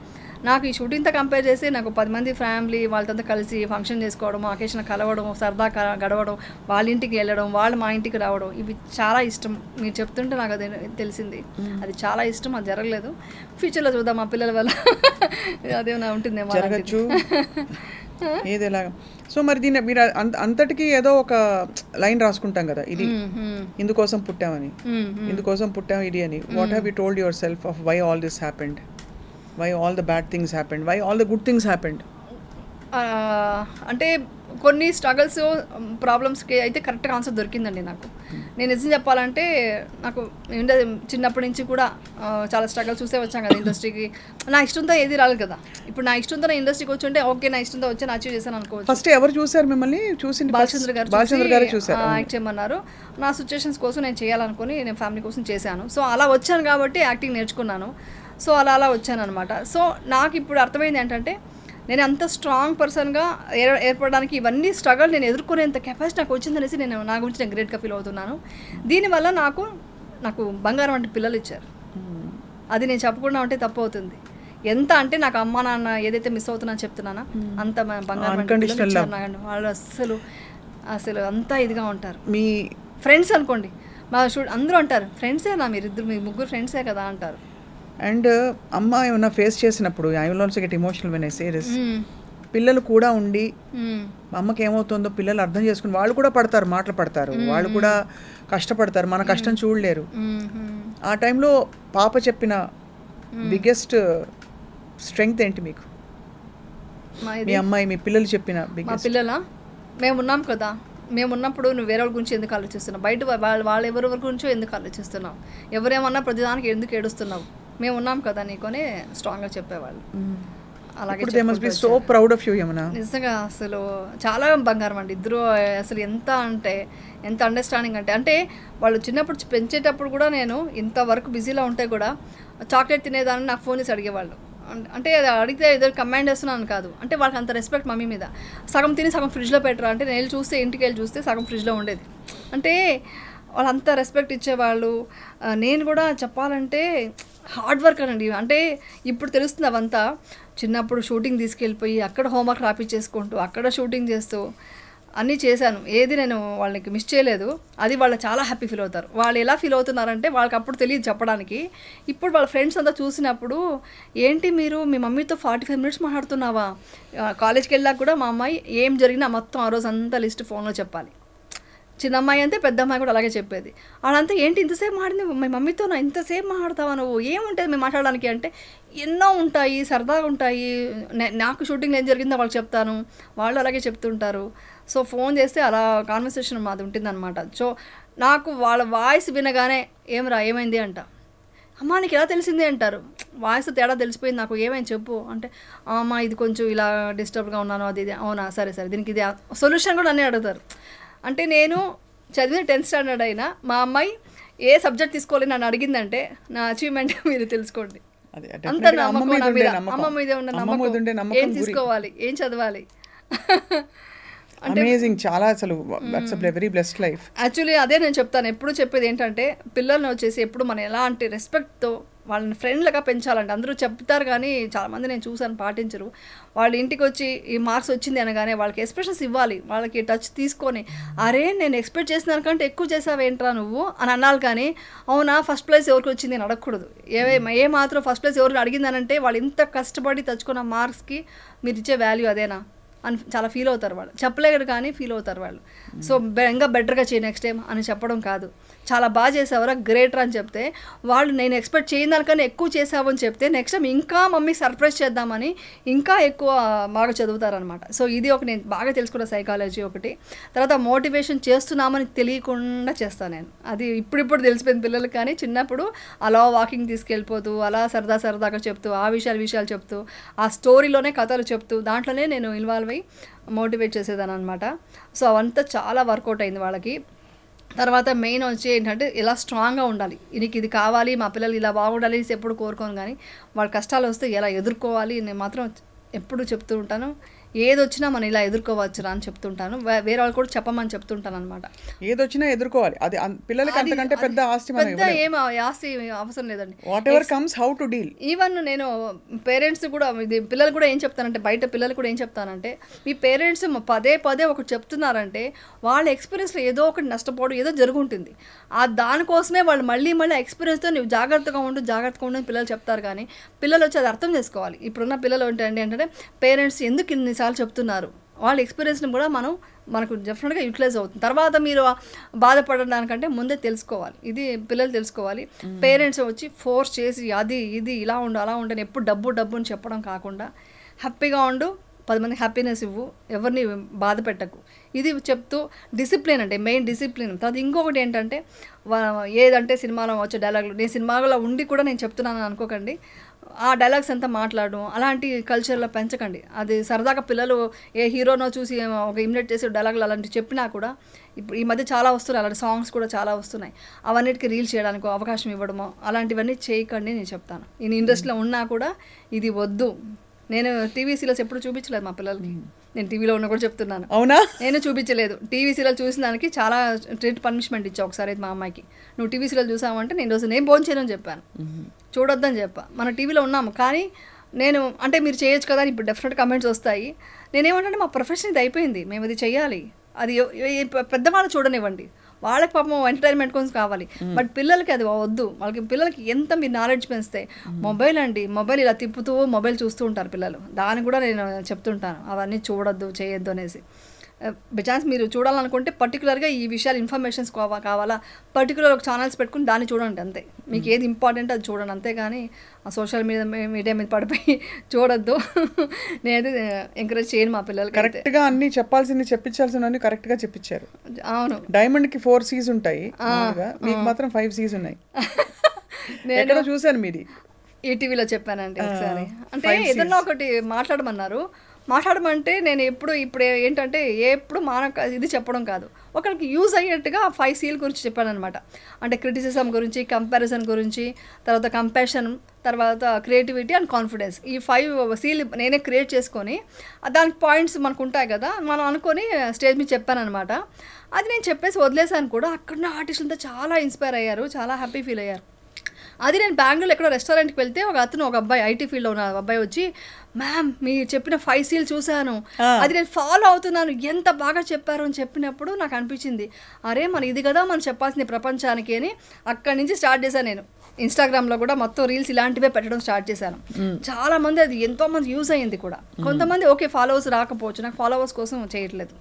నాకు ఈ షూటింగ్తో కంపేర్ చేసి నాకు 10 మంది ఫ్యామిలీ వాళ్ళతో కలిసి ఫంక్షన్ చేసుకోవడం, అకేషన్ కలవడం, సరదా గడవడం, వాళ్ళ ఇంటికి వెళ్ళడం, వాళ్ళు మా ఇంటికి రావడం, ఇవి చాలా ఇష్టం. మీరు చెప్తుంటే నాకు అది తెలిసింది, అది చాలా ఇష్టం. అది జరగలేదు. ఫ్యూచర్లో చూద్దాం, మా పిల్లల వల్ల అదేమైనా ఉంటుందేమో, జరగచ్చు ఏదేలాగా. సో మరి దీన్ని మీరు అంతటికీ ఏదో ఒక లైన్ రాసుకుంటాం కదా, ఇది ఇందుకోసం పుట్టామని, ఇందుకోసం పుట్టాం ఇది అని. What have you told yourself of why all this happened? Why all the bad things happened? Why all the good things happened? అంటే కొన్ని స్ట్రగల్స్ ప్రాబ్లమ్స్కి అయితే కరెక్ట్గా ఆన్సర్ దొరికిందండి నాకు. నేను నిజం చెప్పాలంటే నాకు చిన్నప్పటి నుంచి కూడా చాలా స్ట్రగల్స్ చూసే వచ్చాను కదా ఇండస్ట్రీకి. నా ఇష్టంతో ఏది రాలేదు కదా. ఇప్పుడు నా ఇష్టంతో నా ఇండస్ట్రీకి వచ్చి ఉంటే ఓకే, నా ఇష్టంతో వచ్చి నా అచీవ్ చేశాను అనుకోవచ్చు. ఫస్ట్ ఎవరు చూసారు మిమ్మల్ని? బాలచంద్ర గారు చూసారు, యాక్ట్ చేయమన్నారు. నా సిచ్యువేషన్స్ కోసం నేను చేయాలనుకుని నేను ఫ్యామిలీ కోసం చేశాను. సో అలా వచ్చాను కాబట్టి యాక్టింగ్ నేర్చుకున్నాను. సో అలా వచ్చాను అనమాట. సో నాకు ఇప్పుడు అర్థమైంది ఏంటంటే, నేను అంత స్ట్రాంగ్ పర్సన్గా ఏర్పడడానికి ఇవన్నీ స్ట్రగల్ నేను ఎదుర్కొనేంత కెపాసిటీ నాకు వచ్చిందనేసి నేను నా గురించి నేను గ్రేట్గా ఫీల్ అవుతున్నాను. దీనివల్ల నాకు బంగారం అంటే పిల్లలు ఇచ్చారు. అది నేను చెప్పకుండా ఉంటే తప్పు అవుతుంది. ఎంత అంటే నాకు అమ్మ నాన్న ఏదైతే మిస్ అవుతున్నా చెప్తున్నానా, అంత బంగారం అంటే పిల్లలు ఇచ్చారు. వాళ్ళు అసలు అంతా ఇదిగా ఉంటారు. మీ ఫ్రెండ్స్ అనుకోండి, మా అందరూ అంటారు ఫ్రెండ్సేనా మీ ముగ్గురు ఫ్రెండ్సే కదా అంటారు. అండ్ అమ్మ ఏమన్నా ఫేస్ చేసినప్పుడు I will also get emotional when I say this. పిల్లలు కూడా ఉండి అమ్మకి ఏమవుతుందో పిల్లలు అర్థం చేసుకుని వాళ్ళు కూడా పడతారు, మాటలు పడతారు, వాళ్ళు కూడా కష్టపడతారు, మన కష్టం చూడలేరు. ఆ టైంలో పాప చెప్పిన బిగ్గెస్ట్ స్ట్రెంగ్త్ ఏంటి మీకు? మీ అమ్మాయి మీ పిల్లలు చెప్పిన బిగ్గెస్ట్? పిల్లలా, మేము ఉన్నాం కదా, మేము ఉన్నప్పుడు నువ్వు వేరే వాళ్ళ గురించి ఎందుకు ఆలోచిస్తున్నావు, బయట వాళ్ళు ఎవరెవరి గురించో ఎందుకు ఆలోచిస్తున్నావు, ఎవరేమన్నా ప్రతిదానికి ఎందుకు ఏడుస్తున్నావు, మేము ఉన్నాం కదా నీకొని స్ట్రాంగ్గా చెప్పేవాళ్ళు. అలాగే ఇప్పుడు they must be so proud of you Yamuna. నిజంగా అసలు చాలా బంగారం అండి ఇద్దరు. అసలు ఎంత అంటే ఎంత అండర్స్టాండింగ్ అంటే వాళ్ళు చిన్నప్పుడు పెంచేటప్పుడు కూడా నేను ఇంతవరకు బిజీలో ఉంటే కూడా చాక్లెట్ తినేదాన్ని నాకు ఫోన్ చేసి అడిగేవాళ్ళు. అంటే అది అడిగితే ఏదో కమాండ్ చేస్తున్నాను కాదు, అంటే వాళ్ళకి అంత రెస్పెక్ట్ మమ్మీ మీద. సగం తిని సగం ఫ్రిడ్జ్లో పెట్టరా అంటే నేను చూస్తే ఇంటికి వెళ్ళి చూస్తే సగం ఫ్రిడ్జ్లో ఉండేది. అంటే వాళ్ళు అంత రెస్పెక్ట్ ఇచ్చేవాళ్ళు. నేను కూడా చెప్పాలంటే హార్డ్ వర్క్ అనండి. అంటే ఇప్పుడు తెలుస్తుంది అవంతా. చిన్నప్పుడు షూటింగ్ తీసుకెళ్ళిపోయి అక్కడ హోంవర్క్ రాపిచ్చేసుకుంటూ అక్కడ షూటింగ్ చేస్తూ అన్నీ చేశాను. ఏది నేను వాళ్ళకి మిస్ చేయలేదు. అది వాళ్ళు చాలా హ్యాపీ ఫీల్ అవుతారు. వాళ్ళు ఎలా ఫీల్ అవుతున్నారంటే వాళ్ళకి అప్పుడు తెలియదు చెప్పడానికి. ఇప్పుడు వాళ్ళ ఫ్రెండ్స్ అంతా చూసినప్పుడు ఏంటి మీరు మీ మమ్మీతో 45 minutes మాట్లాడుతున్నావా? కాలేజ్కి వెళ్ళాక కూడా మా అమ్మాయి ఏం జరిగినా మొత్తం ఆ రోజు అంతా లిస్ట్ ఫోన్లో చెప్పాలి. చిన్న అమ్మాయి అంతే, పెద్ద అమ్మాయి కూడా అలాగే చెప్పేది. వాళ్ళంతా ఏంటి ఇంతసేపు మాడింది మీ మమ్మీతో, ఇంతసేపు మాట్లాడతావా నువ్వు, ఏముంటుంది మేము మాట్లాడడానికి అంటే ఎన్నో ఉంటాయి, సరదాగా ఉంటాయి. నాకు షూటింగ్లో ఏం జరిగిందో వాళ్ళకి చెప్తాను, వాళ్ళు అలాగే చెప్తుంటారు. సో ఫోన్ చేస్తే అలా కాన్వర్సేషన్ మాది ఉంటుందన్నమాట. సో నాకు వాళ్ళ వాయిస్ వినగానే ఏమైంది అంట, అమ్మ నీకు ఎలా తెలిసింది అంటారు. వాయిస్ తేడా తెలిసిపోయింది నాకు, ఏమైంది చెప్పు అంటే అమ్మ ఇది కొంచెం ఇలా డిస్టర్బ్గా ఉన్నాను అది ఇది. అవునా సరే దీనికి ఇది సొల్యూషన్ కూడా అన్నీ అడుగుతారు. అంటే నేను చదివిన 10th standard అయినా మా అమ్మాయి ఏ సబ్జెక్ట్ తీసుకోవాలి నన్ను అడిగిందంటే నా అచీవ్మెంట్ మీరు తెలుసుకోండి. అంత నమ్మకం నా మీద, అమ్మ మీదే ఉన్న నమ్మకం. ఏం తీసుకోవాలి, ఏం చదవాలి. అమేజింగ్, చాలా అసలు that's a very blessed life. Actually అదే నేను చెప్తాను, ఎప్పుడు చెప్పేది ఏంటంటే పిల్లల్ని వచ్చేసి ఎప్పుడు మనం ఎలాంటి రెస్పెక్ట్తో వాళ్ళని ఫ్రెండ్లుగా పెంచాలంటే అందరూ చెప్తారు కానీ చాలామంది నేను చూసాను పాటించరు. వాళ్ళ ఇంటికి వచ్చి ఈ మార్క్స్ వచ్చింది అనగానే వాళ్ళకి ఎక్స్ప్రెషన్స్ ఇవ్వాలి, వాళ్ళకి టచ్ తీసుకొని అరే నేను ఎక్స్పెక్ట్ చేసిన దానికంటే ఎక్కువ చేసావేంట్రా నువ్వు అని అనాలి. కానీ అవునా ఫస్ట్ ప్లేస్ ఎవరికి వచ్చింది అని అడగకూడదు. ఏ మాత్రం ఫస్ట్ ప్లేస్ ఎవరికి అడిగిందనంటే వాళ్ళు ఇంత కష్టపడి తెచ్చుకున్న మార్క్స్కి మీరు ఇచ్చే వాల్యూ అదేనా అని చాలా ఫీల్ అవుతారు వాళ్ళు. చెప్పలేరు కానీ ఫీల్ అవుతారు వాళ్ళు. సో ఇంకా బెటర్గా చేయి నెక్స్ట్ టైం అని చెప్పడం కాదు, చాలా బాగా చేసావరా గ్రేటర్ అని చెప్తే వాళ్ళు నేను ఎక్స్పెక్ట్ చేయని దానికన్నా ఎక్కువ చేసావు అని చెప్తే నెక్స్ట్ టైం ఇంకా మమ్మీ సర్ప్రైజ్ చేద్దామని ఇంకా ఎక్కువ బాగా చదువుతారనమాట. సో ఇది ఒక నేను బాగా తెలుసుకున్న సైకాలజీ ఒకటి. తర్వాత మోటివేషన్ చేస్తున్నామని తెలియకుండా చేస్తాను నేను, అది ఇప్పుడు తెలిసిపోయింది పిల్లలకి. కానీ చిన్నప్పుడు అలా వాకింగ్ తీసుకెళ్ళిపోతూ అలా సరదాగా చెప్తూ ఆ విషయాలు చెప్తూ ఆ స్టోరీలోనే కథలు చెప్తూ దాంట్లోనే నేను ఇన్వాల్వ్ అయ్యి మోటివేట్ చేసేదాన్ని అనమాట. సో అవంతా చాలా వర్కౌట్ అయింది వాళ్ళకి. తర్వాత మెయిన్ వచ్చి ఏంటంటే ఎలా స్ట్రాంగ్గా ఉండాలి, నీకు ఇది కావాలి మా పిల్లలు ఇలా బాగుండాలి ఎప్పుడు కోరుకోను, కానీ వాళ్ళ కష్టాలు వస్తే ఎలా ఎదుర్కోవాలి నేను మాత్రం ఎప్పుడు చెప్తూ ఉంటాను. ఏది వచ్చినా మనం ఇలా ఎదుర్కోవచ్చురా అని చెప్తుంటాను, వేరే వాళ్ళు కూడా చెప్పమని చెప్తుంటాను అనమాట. ఏదొచ్చినా ఎదుర్కోవాలి, అది పిల్లలకి అంతకంటే పెద్ద ఆస్తి ఏం ఆస్తి అవసరం లేదండి. What ever comes how to deal. Even నేను పేరెంట్స్ కూడా ఇది పిల్లలు కూడా ఏం చెప్తానంటే బయట పిల్లలు కూడా ఏం చెప్తానంటే మీ పేరెంట్స్ పదే ఒకటి చెప్తున్నారంటే వాళ్ళ ఎక్స్పీరియన్స్లో ఏదో ఒకటి నష్టపోవడం ఏదో జరుగుంటుంది. దానికోసమే వాళ్ళు మళ్ళీ ఎక్స్పీరియన్స్తో నువ్వు జాగ్రత్తగా ఉండు పిల్లలు చెప్తారు. కానీ పిల్లలు వచ్చి అది అర్థం చేసుకోవాలి. ఇప్పుడున్న పిల్లలు ఏంటంటే పేరెంట్స్ ఎందుకు ఇన్నిసార్లు చెప్తున్నారు, వాళ్ళ ఎక్స్పీరియన్స్ని కూడా మనకు డెఫినెట్గా యూటిలైజ్ అవుతుంది. తర్వాత మీరు బాధపడడానికంటే ముందే తెలుసుకోవాలి, ఇది పిల్లలు తెలుసుకోవాలి. పేరెంట్స్ వచ్చి ఫోర్స్ చేసి అది ఇది ఇలా ఉండు అలా ఉండని ఎప్పుడు డబ్బు అని చెప్పడం కాకుండా హ్యాపీగా ఉండు, 10 మందికి హ్యాపీనెస్ ఇవ్వు, ఎవరిని బాధ పెట్టకు, ఇది చెప్తూ డిసిప్లిన్ అంటే మెయిన్ డిసిప్లిన్. తర్వాత ఇంకొకటి ఏంటంటే ఏదంటే సినిమాలో వచ్చే డైలాగులు నేను సినిమాలో ఉండి కూడా నేను చెప్తున్నాను అనుకోకండి, ఆ డైలాగ్స్ అంతా మాట్లాడడం అలాంటి కల్చర్లో పెంచకండి. అది సరదాగా పిల్లలు ఏ హీరోనో చూసి ఒక ఇమిటేట్ చేసే డైలాగులు అలాంటివి చెప్పినా కూడా ఇప్పుడు ఈ మధ్య చాలా వస్తున్నాయి, అలాంటి సాంగ్స్ కూడా చాలా వస్తున్నాయి, అవన్నిటికీ రీల్స్ చేయడానికి అవకాశం ఇవ్వడమో అలాంటివన్నీ చేయకండి నేను చెప్తాను. నేను ఇండస్ట్రీలో ఉన్నా కూడా ఇది వద్దు. నేను టీవీ సీరియల్స్ ఎప్పుడు చూపించలేదు మా పిల్లలకి, నేను టీవీలో ఉన్న కూడా చెప్తున్నాను. అవునా, నేను చూపించలేదు. టీవీ సీరియల్ చూసిన దానికి చాలా స్ట్రిక్ట్ పనిష్మెంట్ ఇచ్చా ఒకసారి అయితే మా అమ్మాయికి. నువ్వు టీవీ సీరియల్ చూసావంటే నేను రోజు నేను భోజనం చేయను చెప్పాను, చూడొద్దని చెప్పా. మన టీవీలో ఉన్నాము కానీ నేను అంటే మీరు చేయొచ్చు కదా అని ఇప్పుడు డెఫినెట్ కమెంట్స్ వస్తాయి. నేనేమంటే మా ప్రొఫెషన్ ఇది అయిపోయింది, మేము ఇది చెయ్యాలి, అది పెద్దవాళ్ళు చూడనివ్వండి, వాళ్ళకి పాపం ఎంటర్టైన్మెంట్ కోసం కావాలి. బట్ పిల్లలకి అది వద్దు. పిల్లలకి ఎంత మీరు నాలెడ్జ్ పెంచితే మొబైల్ ఇలా తిప్పుతూ మొబైల్ చూస్తూ ఉంటారు పిల్లలు, దాన్ని కూడా నేను చెప్తుంటాను అవన్నీ చూడొద్దు చేయొద్దు అనేసి. బైచాన్స్ మీరు చూడాలనుకుంటే పర్టికులర్గా ఈ విషయాలు ఇన్ఫర్మేషన్స్ కావాలా పర్టికులర్ ఒక ఛానల్స్ పెట్టుకుని దాన్ని చూడండి అంతే, మీకు ఏది ఇంపార్టెంట్ అది చూడండి అంతేగాని ఆ సోషల్ మీడియా మీద పడిపోయి చూడొద్దు. నేనైతే ఎంకరేజ్ చేయను మా పిల్లలకి. కరెక్ట్గా అన్ని చెప్పాల్సింది చెప్పించాల్సినవన్నీ కరెక్ట్గా చెప్పించారు. అవును, డైమండ్కి 4 C's ఉంటాయి, మీకు మాత్రం 5 C's ఉన్నాయి. నేను చూశాను మీది ఈటీవీలో చెప్పానండి ఒకసారి. అంటే ఏదన్నా ఒకటి మాట్లాడమంటే నేను ఇప్పుడు ఏంటంటే ఎప్పుడు ఇది చెప్పడం కాదు, ఒకరికి యూజ్ అయ్యేట్టుగా 5 C's గురించి చెప్పానమాట. అంటే క్రిటిసిజం గురించి, కంపారిజన్ గురించి, తర్వాత కంపాషన్, తర్వాత క్రియేటివిటీ అండ్ కాన్ఫిడెన్స్. ఈ 5 C's నేనే క్రియేట్ చేసుకొని దానికి పాయింట్స్ మనకు ఉంటాయి కదా, మనం అనుకొని స్టేజ్ మీద చెప్పానమాట. అది నేను చెప్పేసి వదిలేసాను కూడా. అక్కడ ఆర్టిస్టులతో చాలా ఇన్స్పైర్ అయ్యారు, చాలా హ్యాపీ ఫీల్ అయ్యారు. అది నేను బెంగళూరులో ఎక్కడో రెస్టారెంట్కి వెళ్తే ఒక అబ్బాయి ఐటీ ఫీల్డ్లో ఉన్న అబ్బాయి వచ్చి, మ్యామ్ మీరు చెప్పిన 5 C's చూశాను, అది నేను ఫాలో అవుతున్నాను, ఎంత బాగా చెప్పారు అని చెప్పినప్పుడు నాకు అనిపించింది, అరే మన ఇది కదా మనం చెప్పాల్సింది ప్రపంచానికి అని. అక్కడి నుంచి స్టార్ట్ చేశాను నేను. ఇన్స్టాగ్రామ్లో కూడా మొత్తం రీల్స్ ఇలాంటివే పెట్టడం స్టార్ట్ చేశాను. చాలా మంది అది ఎంతోమంది యూజ్ అయ్యింది కూడా. కొంతమంది ఓకే ఫాలోవర్స్ రాకపోవచ్చు, నాకు ఫాలోవర్స్ కోసం చేయట్లేదు,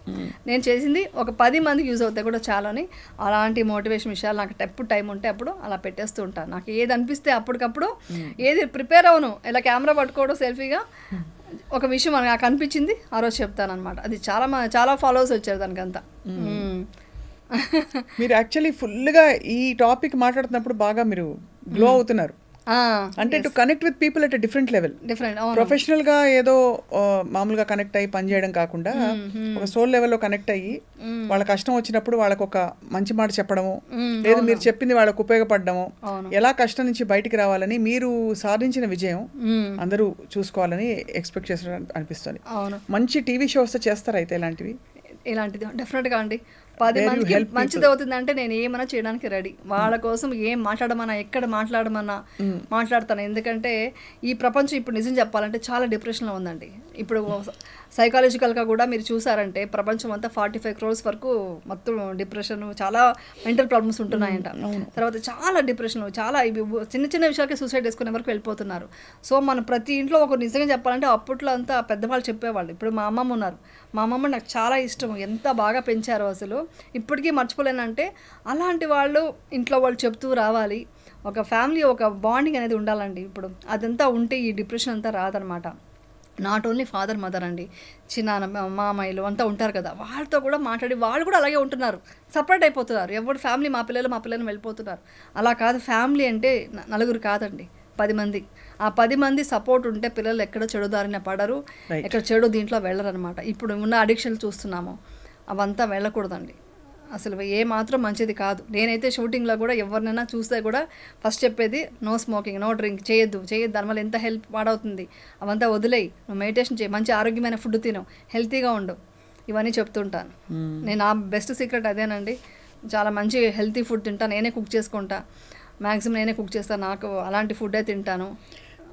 నేను చేసింది ఒక 10 మందికి యూజ్ అవుతాయి కూడా చాలని. అలాంటి మోటివేషన్ విషయాలు నాకు ఎప్పుడు టైం ఉంటే అప్పుడు అలా పెట్టేస్తూ ఉంటాను. నాకు ఏది అనిపిస్తే అప్పటికప్పుడు, ఏది ప్రిపేర్ అవును ఇలా కెమెరా పట్టుకోవడం సెల్ఫీగా, ఒక విషయం నాకు అనిపించింది ఆ రోజు చెప్తాను అనమాట. అది చాలా ఫాలోవర్స్ వచ్చారు దానికంతా. మీరు యాక్చువల్లీ ఫుల్గా ఈ టాపిక్ మాట్లాడుతున్నప్పుడు బాగా మీరు గ్లో అవుతున్నారు. అంటే to connect with people at different level, professional గా ఏదో మామూలుగా కనెక్ట్ అయ్యి పనిచేయడం కాకుండా ఒక సోల్ లెవెల్లో కనెక్ట్ అయ్యి వాళ్ళ కష్టం వచ్చినప్పుడు వాళ్ళకు ఒక మంచి మాట చెప్పడము, లేదు మీరు చెప్పింది వాళ్ళకు ఉపయోగపడము, ఎలా కష్టం నుంచి బయటికి రావాలని మీరు సాధించిన విజయం అందరూ చూసుకోవాలని ఎక్స్పెక్ట్ చేస్తున్నారు అనిపిస్తుంది. మంచి టీవీ షోస్ చేస్తారా అయితే ఇలాంటిది? డెఫినెట్గా అండి. 10 మందికి మంచిది అవుతుందంటే నేను ఏమైనా చేయడానికి రెడీ. వాళ్ళ కోసం ఏం మాట్లాడమన్నా, ఎక్కడ మాట్లాడమన్నా మాట్లాడతాను. ఎందుకంటే ఈ ప్రపంచం ఇప్పుడు నిజం చెప్పాలంటే చాలా డిప్రెషన్లో ఉందండి. ఇప్పుడు సైకాలజికల్గా కూడా మీరు చూసారంటే ప్రపంచం అంతా 45 crores వరకు మొత్తం డిప్రెషన్, చాలా మెంటల్ ప్రాబ్లమ్స్ ఉంటున్నాయంట. తర్వాత చాలా డిప్రెషన్, చాలా చిన్న చిన్న విషయాలకే సూసైడ్ చేసుకునే వరకు వెళ్ళిపోతున్నారు. సో మనం ప్రతి ఇంట్లో ఒక నిజంగా చెప్పాలంటే అప్పట్లో అంతా పెద్దవాళ్ళు చెప్పేవాళ్ళు. ఇప్పుడు మా అమ్మమ్మ ఉన్నారు, మా అమ్మమ్మ నాకు చాలా ఇష్టం, ఎంత బాగా పెంచారో అసలు ఇప్పటికీ మర్చిపోలేనంటే. అలాంటి వాళ్ళు ఇంట్లో వాళ్ళు చెప్తూ రావాలి. ఒక ఫ్యామిలీ, ఒక బాండింగ్ అనేది ఉండాలండి. ఇప్పుడు అదంతా ఉంటే ఈ డిప్రెషన్ అంతా రాదనమాట. నాట్ ఓన్లీ ఫాదర్ మదర్ అండి, చిన్న మామయ్యలు అంతా ఉంటారు కదా, వాళ్ళతో కూడా మాట్లాడి వాళ్ళు కూడా అలాగే ఉంటున్నారు, సపరేట్ అయిపోతున్నారు. ఎవరు ఫ్యామిలీ మా పిల్లలు వెళ్ళిపోతున్నారు. అలా కాదు, ఫ్యామిలీ అంటే నలుగురు కాదండి, 10 మంది. ఆ 10 మంది సపోర్ట్ ఉంటే పిల్లలు ఎక్కడ చెడు దారిన పడరు, ఎక్కడ చెడు దీంట్లో వెళ్ళరు అనమాట. ఇప్పుడు ఉన్న అడిక్షన్లు చూస్తున్నాము, అవంతా వెళ్ళకూడదండి అసలు, ఏ మాత్రం మంచిది కాదు. నేనైతే షూటింగ్లో కూడా ఎవరినైనా చూస్తే కూడా ఫస్ట్ చెప్పేది నో స్మోకింగ్, నో డ్రింక్, చేయొద్దు, దానివల్ల ఎంత హెల్ప్ పాడవుతుంది, అవంతా వదిలేయి, నువ్వు మెడిటేషన్ చేయి, మంచి ఆరోగ్యమైన ఫుడ్ తిను, హెల్తీగా ఉండు, ఇవన్నీ చెప్తుంటాను నేను. నా బెస్ట్ సీక్రెట్ అదేనండి. చాలా మంచి హెల్తీ ఫుడ్ తింటాను, నేనే కుక్ చేసుకుంటా, మ్యాక్సిమం నేనే కుక్ చేస్తాను, నాకు అలాంటి ఫుడ్డే తింటాను.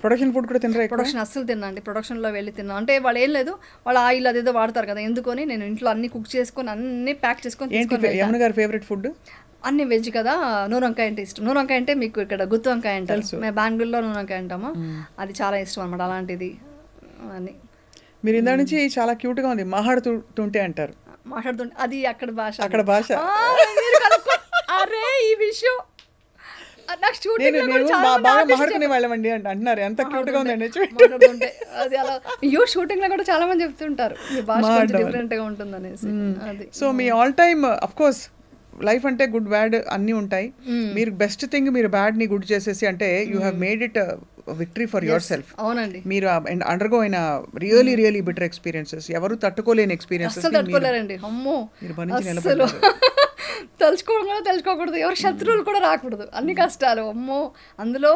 ప్రొడక్షన్ ఫుడ్ కూడా తినరా? ప్రొడక్షన్ అస్సలు తిన్నాండి, ప్రొడక్షన్లో వెళ్ళి తిన్నాను. అంటే వాళ్ళు ఏం లేదు, వాళ్ళ ఆయిల్ అదేదో వాడతారు కదా, ఎందుకొని నేను ఇంట్లో అన్ని కుక్ చేసుకొని అన్ని ప్యాక్ చేసుకొని. యమున గారి ఫేవరెట్ ఫుడ్ అన్ని వెజ్ కదా, నూనె వంకాయ అంటే ఇష్టం. నూనె వంకాయ అంటే మీకు ఇక్కడ గుత్తి వంకాయ అంటారు, మేము బెంగళూరులో నూనె వంకాయ అంటాము, అది చాలా ఇష్టం అనమాట. అలాంటిది అని మీరు ఇందా నుంచి చాలా క్యూట్గా ఉంది, మాట్లాడుతుంటే అంటారు. మాట్లాడుతుంటే అది అక్కడ భాష. అరే ఈ విషయం అంటున్నారు, ఎంత క్యూట్ గా ఉందండి. అది అలా షూటింగ్ లో కూడా చాలా మంది చెప్తుంటారు డిఫరెంట్ గా ఉంటుంది అనేసి. So me all time of course life అంటే గుడ్ బ్యాడ్ అన్నీ ఉంటాయి. మీరు బెస్ట్ థింగ్ మీరు బ్యాడ్ ని గుడ్ చేసేసి అంటే you have made it victory for your self. అవునండి, మీరు అండర్గో అయిన రియలీ బిటర్ ఎక్స్పీరియన్సెస్, ఎవరు తట్టుకోలేని ఎక్స్పీరియన్సెస్ తట్టుకోలేరండి. అమ్మో, తెలుసుకోకూడదు, ఎవరు శత్రువులు కూడా రాకూడదు, అన్ని కష్టాలు. అమ్మో, అందులో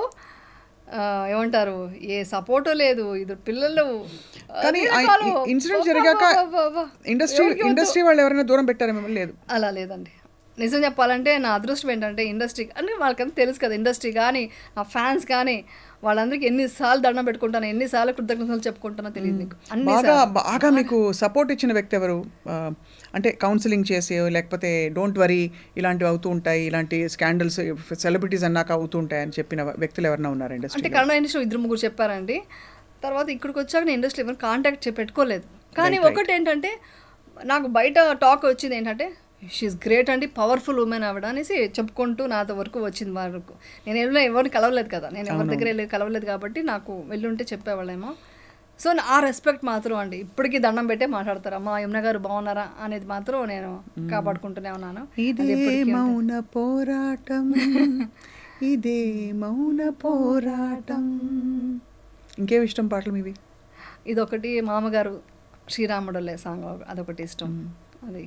ఏమంటారు, ఏ సపోర్టు లేదు, ఇద్దరు పిల్లలు. కానీ ఇన్సిడెంట్ జరిగాక ఇండస్ట్రీ వాళ్ళు ఎవరైనా దూరం పెట్టారా మిమ్మల్ని? లేదు, అలా లేదండి. నిజం చెప్పాలంటే నా అదృష్టం ఏంటంటే ఇండస్ట్రీ అంటే వాళ్ళకంతా తెలుసు కదా, ఇండస్ట్రీ కానీ నా ఫ్యాన్స్ కానీ వాళ్ళందరికీ ఎన్నిసార్లు దండం పెట్టుకుంటాను, ఎన్నిసార్లు కృతజ్ఞతలు చెప్పుకుంటానో తెలియదు మీకు. బాగా మీకు సపోర్ట్ ఇచ్చిన వ్యక్తి ఎవరు? అంటే కౌన్సిలింగ్ చేసి, లేకపోతే డోంట్ వరీ ఇలాంటివి అవుతూ ఉంటాయి, ఇలాంటి స్కాండల్స్ సెలబ్రిటీస్ అన్నాక అవుతూ ఉంటాయి అని చెప్పిన వ్యక్తులు ఎవరైనా ఉన్నారు ఇండస్ట్రీ? అంటే కన్నడ ఇండస్ట్రీ 2-3 చెప్పారండి. తర్వాత ఇక్కడికి వచ్చాక నేను ఇండస్ట్రీ ఎవరు కాంటాక్ట్ పెట్టుకోలేదు. కానీ ఒకటి ఏంటంటే నాకు బయట టాక్ వచ్చింది ఏంటంటే షీఈస్ గ్రేట్ అండి, పవర్ఫుల్ ఉమెన్ ఆవిడ అనేసి చెప్పుకుంటూ నాతో వరకు వచ్చింది. వరకు నేను ఎవరిని కలవలేదు కదా, నేను ఎవరి దగ్గర కలవలేదు కాబట్టి నాకు వెళ్ళుంటే చెప్పేవాళ్ళేమో. సో ఆ రెస్పెక్ట్ మాత్రం అండి ఇప్పటికీ దండం పెట్టే మాట్లాడతారు. అమ్మా యమున గారు బాగున్నారా అనేది మాత్రం నేను కాపాడుకుంటూనే ఉన్నాను. ఇది మౌన పోరాటం, ఇదే మౌన పోరాటం. ఇంకేమి ఇష్టం పాటలు మీవి? ఇదొకటి, మామగారు శ్రీరాముడులే సాంగ్ అదొకటి ఇష్టం. అది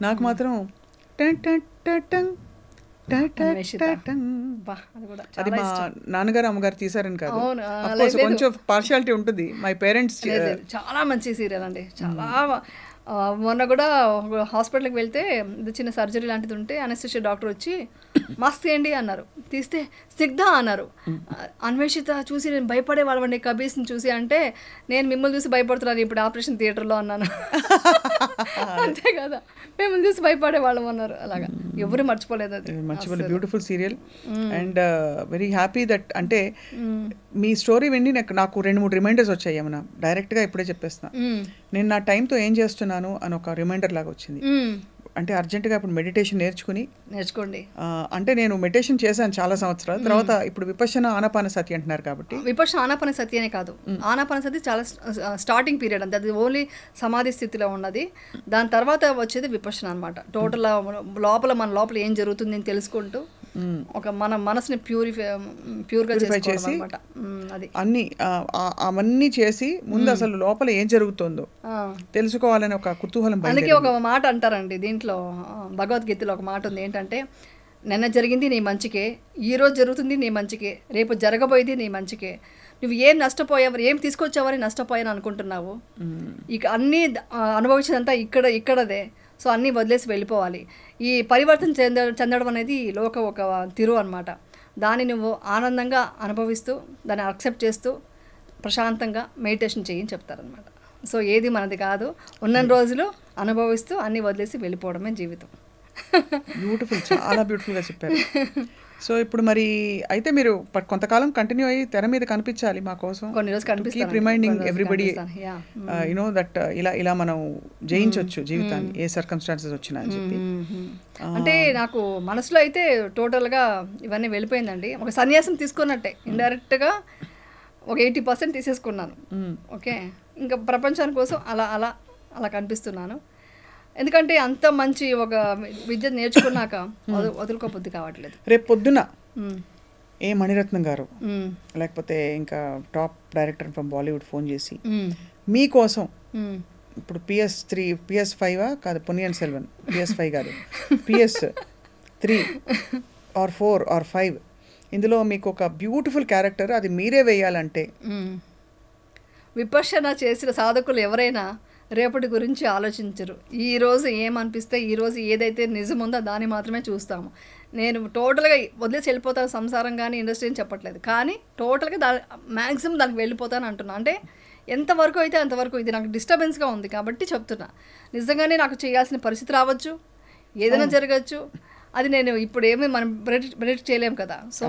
నాకు మాత్రం టన్ టన్ టన్ టన్ టన్ టన్ అన్వేషిత. టన్ టన్. బా, అది కూడా అది చాలా మా ఇష్టం. నాన్నగారు అమ్మగారు తీసారని కాదు, అవును, Of course కొంచెం పార్షియాలిటీ ఉంటుంది. మై పేరెంట్స్ లేదు, చాలా మంచి సీరియల్ అండి. చాలా మొన్న కూడా హాస్పిటల్కి వెళ్తే ఇది చిన్న సర్జరీ లాంటిది ఉంటే అనస్థిషియా డాక్టర్ వచ్చి మాస్క్ తీయండి అన్నారు. తీస్తే స్నిగ్ధ అన్నారు. అన్వేషిత చూసి నేను భయపడే వాళ్ళండి కబీర్స్ని చూసి, అంటే నేను మిమ్మల్ని చూసి భయపడుతున్నాను ఇప్పుడు ఆపరేషన్ థియేటర్లో అన్నాను. అంతే కదా, మిమ్మల్ని చూసి భయపడే వాళ్ళం అన్నారు. అలాగా ఎవరు మర్చిపోలేదు అది. మర్చిపోలేదు. Beautiful serial and very happy that. అంటే మీ స్టోరీ విని నాకు 2-3 రిమైండర్స్ వచ్చాయి. ఏమన్నా డైరెక్ట్గా ఇప్పుడే చెప్పేస్తున్నా. నేను నా టైంతో ఏం చేస్తున్నాను అని ఒక రిమైండర్ లాగా వచ్చింది. అంటే అర్జెంటుగా ఇప్పుడు మెడిటేషన్ నేర్చుకోండి. అంటే నేను మెడిటేషన్ చేశాను చాలా సంవత్సరాల తర్వాత. ఇప్పుడు విపశ్యన ఆనాపాన సతి అంటున్నారు కాబట్టి, విపశ్యన ఆనాపాన సతి అనే కాదు, ఆనాపాన సతి చాలా స్టార్టింగ్ పీరియడ్ అంతే. అది ఓన్లీ సమాధి స్థితిలో ఉన్నది. దాని తర్వాత వచ్చేది విపశ్యన అనమాట. టోటల్ మన లోపల ఏం జరుగుతుంది అని తెలుసుకుంటూ ఒక మన మనసుని ప్యూర్గా చేసి అది అన్ని అవన్నీ చేసి ముందు అసలు లోపల ఏం జరుగుతుందో తెలుసుకోవాలని ఒక కుతూహలం. అందుకే ఒక మాట అంటారండి దీంట్లో, భగవద్గీతలో ఒక మాట ఉంది. ఏంటంటే, నిన్న జరిగింది నీ మంచికే, ఈరోజు జరుగుతుంది నీ మంచికే, రేపు జరగబోయేది నీ మంచికే. నువ్వు ఏం నష్టపోయావు, ఏం తీసుకొచ్చావని నష్టపోయాను అనుకుంటున్నావు. ఇక అన్నీ అనుభవించినంతా ఇక్కడదే. సో అన్నీ వదిలేసి వెళ్ళిపోవాలి. ఈ పరివర్తన చెందడం అనేది లోక ఒక తిరు అనమాట. దాన్ని నువ్వు ఆనందంగా అనుభవిస్తూ దాన్ని యాక్సెప్ట్ చేస్తూ ప్రశాంతంగా మెడిటేషన్ చేయని చెప్తారనమాట. సో ఏది మనది కాదు, ఉన్న రోజులు అనుభవిస్తూ అన్నీ వదిలేసి వెళ్ళిపోవడమే జీవితం. బ్యూటిఫుల్, చాలా బ్యూటిఫుల్గా చెప్పారు. సో ఇప్పుడు మరి అయితే మీరు కొంతకాలం కంటిన్యూ అయ్యి తెర మీద కనిపించాలి మా కోసం. కొన్ని రోజులు కనిపిస్తాను. Keep reminding everybody you know that ఇలా మనం జయించవచ్చు జీవితాన్ని ఏ సర్కమ్స్టాన్సెస్ వచ్చినా అని చెప్పి. అంటే నాకు మనసులో అయితే టోటల్గా ఇవన్నీ వెళ్ళిపోయిందండి. ఒక సన్యాసం తీసుకున్నట్టే, ఇండైరెక్ట్గా ఒక 80% తీసేసుకున్నాను. ఓకే, ఇంకా ప్రపంచాని కోసం అలా కనిపిస్తున్నాను. ఎందుకంటే అంత మంచి ఒక విద్య నేర్చుకున్నాక వదులుకోబుద్ధి కావట్లేదు. రేపు పొద్దున ఏ మణిరత్నం గారు లేకపోతే ఇంకా top director from Bollywood phone చేసి మీకోసం ఇప్పుడు PS5 కాదు, పొన్నియిన్ సెల్వన్ PS5 కాదు, PS3 or 4 or 5 ఇందులో మీకు ఒక బ్యూటిఫుల్ క్యారెక్టర్ అది మీరే వేయాలంటే, విపశ్యన చేసిన సాధకులు ఎవరైనా రేపటి గురించి ఆలోచించరు. ఈరోజు ఏమనిపిస్తే, ఈరోజు ఏదైతే నిజం ఉందో దాన్ని మాత్రమే చూస్తాము. నేను టోటల్గా వదిలేసి వెళ్ళిపోతాను సంసారం కానీ ఇండస్ట్రీ అని చెప్పట్లేదు, కానీ టోటల్గా మ్యాక్సిమం దానికి వెళ్ళిపోతాను అంటున్నా. అంటే ఎంతవరకు అయితే అంతవరకు. ఇది నాకు డిస్టర్బెన్స్గా ఉంది కాబట్టి చెప్తున్నా. నిజంగానే నాకు చేయాల్సిన పరిస్థితి రావచ్చు, ఏదైనా జరగచ్చు. అది నేను ఇప్పుడు మనం ప్రెడిక్ట్ చేయలేము కదా. సో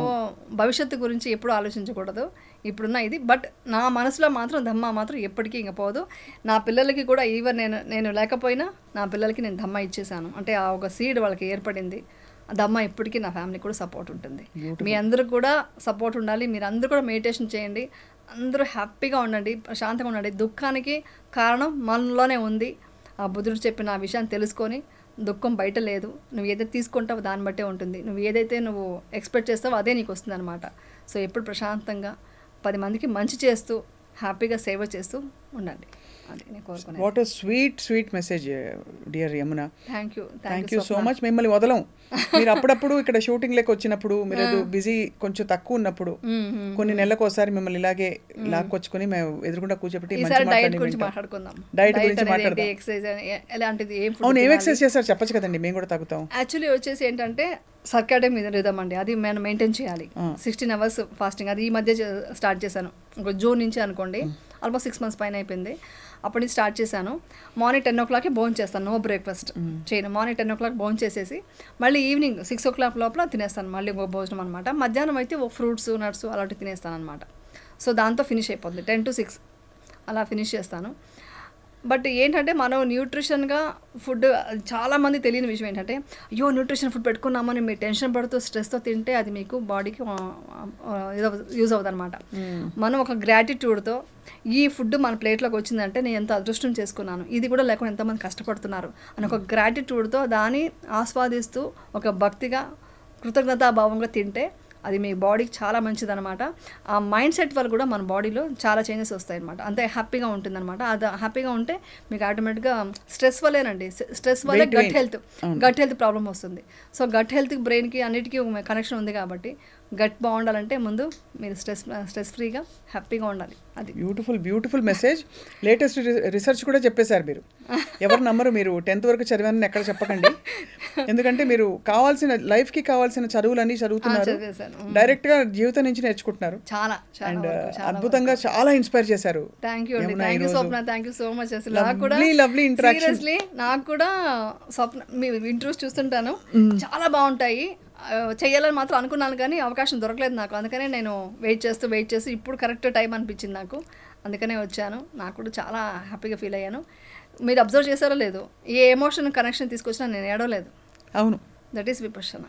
భవిష్యత్తు గురించి ఎప్పుడు ఆలోచించకూడదు ఇప్పుడున్న ఇది. బట్ నా మనసులో మాత్రం ధమ్మ మాత్రం ఎప్పటికీ ఇంక పోదు. నా పిల్లలకి కూడా ఈవెన్ నేను లేకపోయినా నా పిల్లలకి నేను ధమ్మ ఇచ్చేసాను. అంటే ఆ ఒక సీడ్ వాళ్ళకి ఏర్పడింది. దమ్మ ఇప్పటికీ నా ఫ్యామిలీ కూడా సపోర్ట్ ఉంటుంది. మీ అందరూ కూడా సపోర్ట్ ఉండాలి. మీరు అందరూ కూడా మెడిటేషన్ చేయండి. అందరూ హ్యాపీగా ఉండండి, ప్రశాంతంగా ఉండండి. దుఃఖానికి కారణం మనలోనే ఉంది. ఆ బుద్ధుడు చెప్పిన ఆ విషయాన్ని తెలుసుకొని, దుఃఖం బయట లేదు, నువ్వు ఏదైతే తీసుకుంటావో దాన్ని బట్టే ఉంటుంది. నువ్వు ఏదైతే నువ్వు ఎక్స్పెక్ట్ చేస్తావో అదే నీకు వస్తుంది అనమాట. సో ఎప్పుడు ప్రశాంతంగా 10 మందికి మంచి చేస్తూ హ్యాపీగా సేవ చేస్తూ ఉండండి. అది నేను కోరుకున్నాను. What a sweet message dear Yamuna. Thank you so much. మిమ్మల్ని వదలం. మీరు అప్పుడప్పుడు ఇక్కడ షూటింగ్ లెక్క వచ్చినప్పుడు, మీరు బిజీ కొంచెం తక్కువ ఉన్నప్పుడు కొన్ని నెలలకు ఒకసారి మిమ్మల్ని ఇలాగే లాక్కొచ్చుకొని మేము ఎదురుకుండా కూర్చోబెట్టి డైట్ గురించి మాట్లాడుకుందాం. అవును, ఏం ఎక్సర్సైజ్ చేస్తారు చెప్పచ్చు కదండి, మేము కూడా తగ్గుతాం. యాక్చువల్లీ వచ్చేసి ఏంటంటే సర్కాడియం రిథమ్ అండి, అది మనం మెయింటైన్ చేయాలి. 16 hours ఫాస్టింగ్, అది ఈ మధ్య స్టార్ట్ చేశాను. ఇంకో జూన్ నుంచి అనుకోండి, ఆల్మోస్ట్ 6 months పైన అయిపోయింది. అప్పటి నుంచి స్టార్ట్ చేశాను. మార్నింగ్ 10 o'clockకి భోజనం చేస్తాను, నో బ్రేక్ఫాస్ట్ చేయను. మార్నింగ్ 10 o'clock భోజనం చేసేసి మళ్ళీ ఈవినింగ్ 6 o'clock లోపల తినేస్తాను మళ్ళీ ఇంకో భోజనం అనమాట. మధ్యాహ్నం అయితే ఫ్రూట్స్ నట్స్ అలాంటివి తినేస్తాను అనమాట. సో దాంతో ఫినిష్ అయిపోతుంది. 10 to 6 అలా ఫినిష్ చేస్తాను. బట్ ఏంటంటే మనం న్యూట్రిషన్గా ఫుడ్, చాలామంది తెలియని విషయం ఏంటంటే, అయ్యో న్యూట్రిషన్ ఫుడ్ పెట్టుకున్నామని మీరు టెన్షన్ పడుతూ స్ట్రెస్తో తింటే అది మీకు బాడీకి యూజ్ అవుతుంది అనమాట. మనం ఒక గ్రాటిట్యూడ్తో ఈ ఫుడ్ మన ప్లేట్లోకి వచ్చిందంటే నేను ఎంత అదృష్టం చేసుకున్నాను, ఇది కూడా లేకుండా ఎంతమంది కష్టపడుతున్నారు అని ఒక గ్రాటిట్యూడ్తో దాన్ని ఆస్వాదిస్తూ ఒక భక్తిగా కృతజ్ఞతాభావంగా తింటే అది మీ బాడీకి చాలా మంచిదన్నమాట. ఆ మైండ్ సెట్ వల్ల కూడా మన బాడీలో చాలా చేంజెస్ వస్తాయి అనమాట. అంతే హ్యాపీగా ఉంటుందన్నమాట. అది హ్యాపీగా ఉంటే మీకు ఆటోమేటిక్గా స్ట్రెస్ వల్లేనండి, స్ట్రెస్ వల్ల గట్ హెల్త్ ప్రాబ్లం వస్తుంది. సో గట్ హెల్త్కి బ్రెయిన్కి అన్నిటికీ కనెక్షన్ ఉంది కాబట్టి గట్ బాగుండాలంటే ముందు మీరు స్ట్రెస్ ఫ్రీగా హ్యాపీగా ఉండాలి. అది బ్యూటిఫుల్ మెసేజ్. లేటెస్ట్ రిసర్చ్ కూడా చెప్పేశారు మీరు. ఎవరు నమ్మరు, మీరు 10th వరకు చదివానని ఎక్కడ చెప్పకండి. ఎందుకంటే మీరు కావాల్సిన లైఫ్కి కావాల్సిన చదువులన్నీ చదువుతున్నారు, డైరెక్ట్గా జీవితం నుంచి నేర్చుకుంటున్నారు. చాలా అండ్ అద్భుతంగా చాలా ఇన్స్పైర్ చేశారు. థ్యాంక్ యూ అండి, thank you Swapna, thank you so much. అసలు నాకు కూడా సీరియస్లీ నాకు కూడా స్వప్న మీ ఇంటర్వ్యూస్ చూస్తుంటాను, చాలా బాగుంటాయి. చెయ్యాలని మాత్రం అనుకున్నాను కానీ అవకాశం దొరకలేదు నాకు. అందుకనే నేను వెయిట్ చేస్తూ ఇప్పుడు కరెక్ట్ టైం అనిపించింది నాకు, అందుకనే వచ్చాను. నాకు కూడా చాలా హ్యాపీగా ఫీల్ అయ్యాను. మీరు అబ్జర్వ్ చేశారో లేదు, ఏ ఎమోషన్ కనెక్షన్ తీసుకొచ్చినా నేను ఏడవలేదు. అవును, దట్ ఈస్ విపర్శన.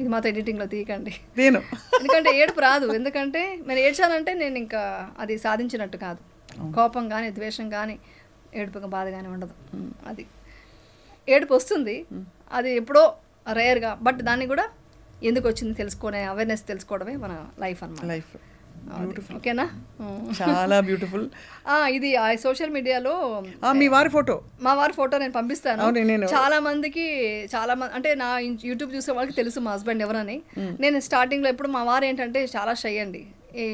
ఇది మాత్రం ఎడిటింగ్లో తీయకండి, నేను ఎందుకంటే ఏడుపు రాదు. ఎందుకంటే నేను ఏడ్చానంటే నేను ఇంకా అది సాధించినట్టు కాదు. కోపం కానీ ద్వేషం కానీ ఏడుపు బాధ కానీ ఉండదు. అది ఏడుపు వస్తుంది, అది ఎప్పుడో రేర్గా, బట్ దాన్ని కూడా ఎందుకు వచ్చింది తెలుసుకునే అవేర్నెస్ తెలుసుకోవడమే మన లైఫ్ అన్నమాట. లైఫ్ ఓకేనా, చాలా బ్యూటిఫుల్. ఇది సోషల్ మీడియాలో మీ వారి ఫోటో, మా వారి ఫోటో నేను పంపిస్తాను. చాలా మందికి అంటే నా యూట్యూబ్ చూసే వాళ్ళకి తెలుసు మా హస్బెండ్ ఎవరని. నేను స్టార్టింగ్లో ఎప్పుడు మా వారు ఏంటంటే చాలా షై అండి, ఏ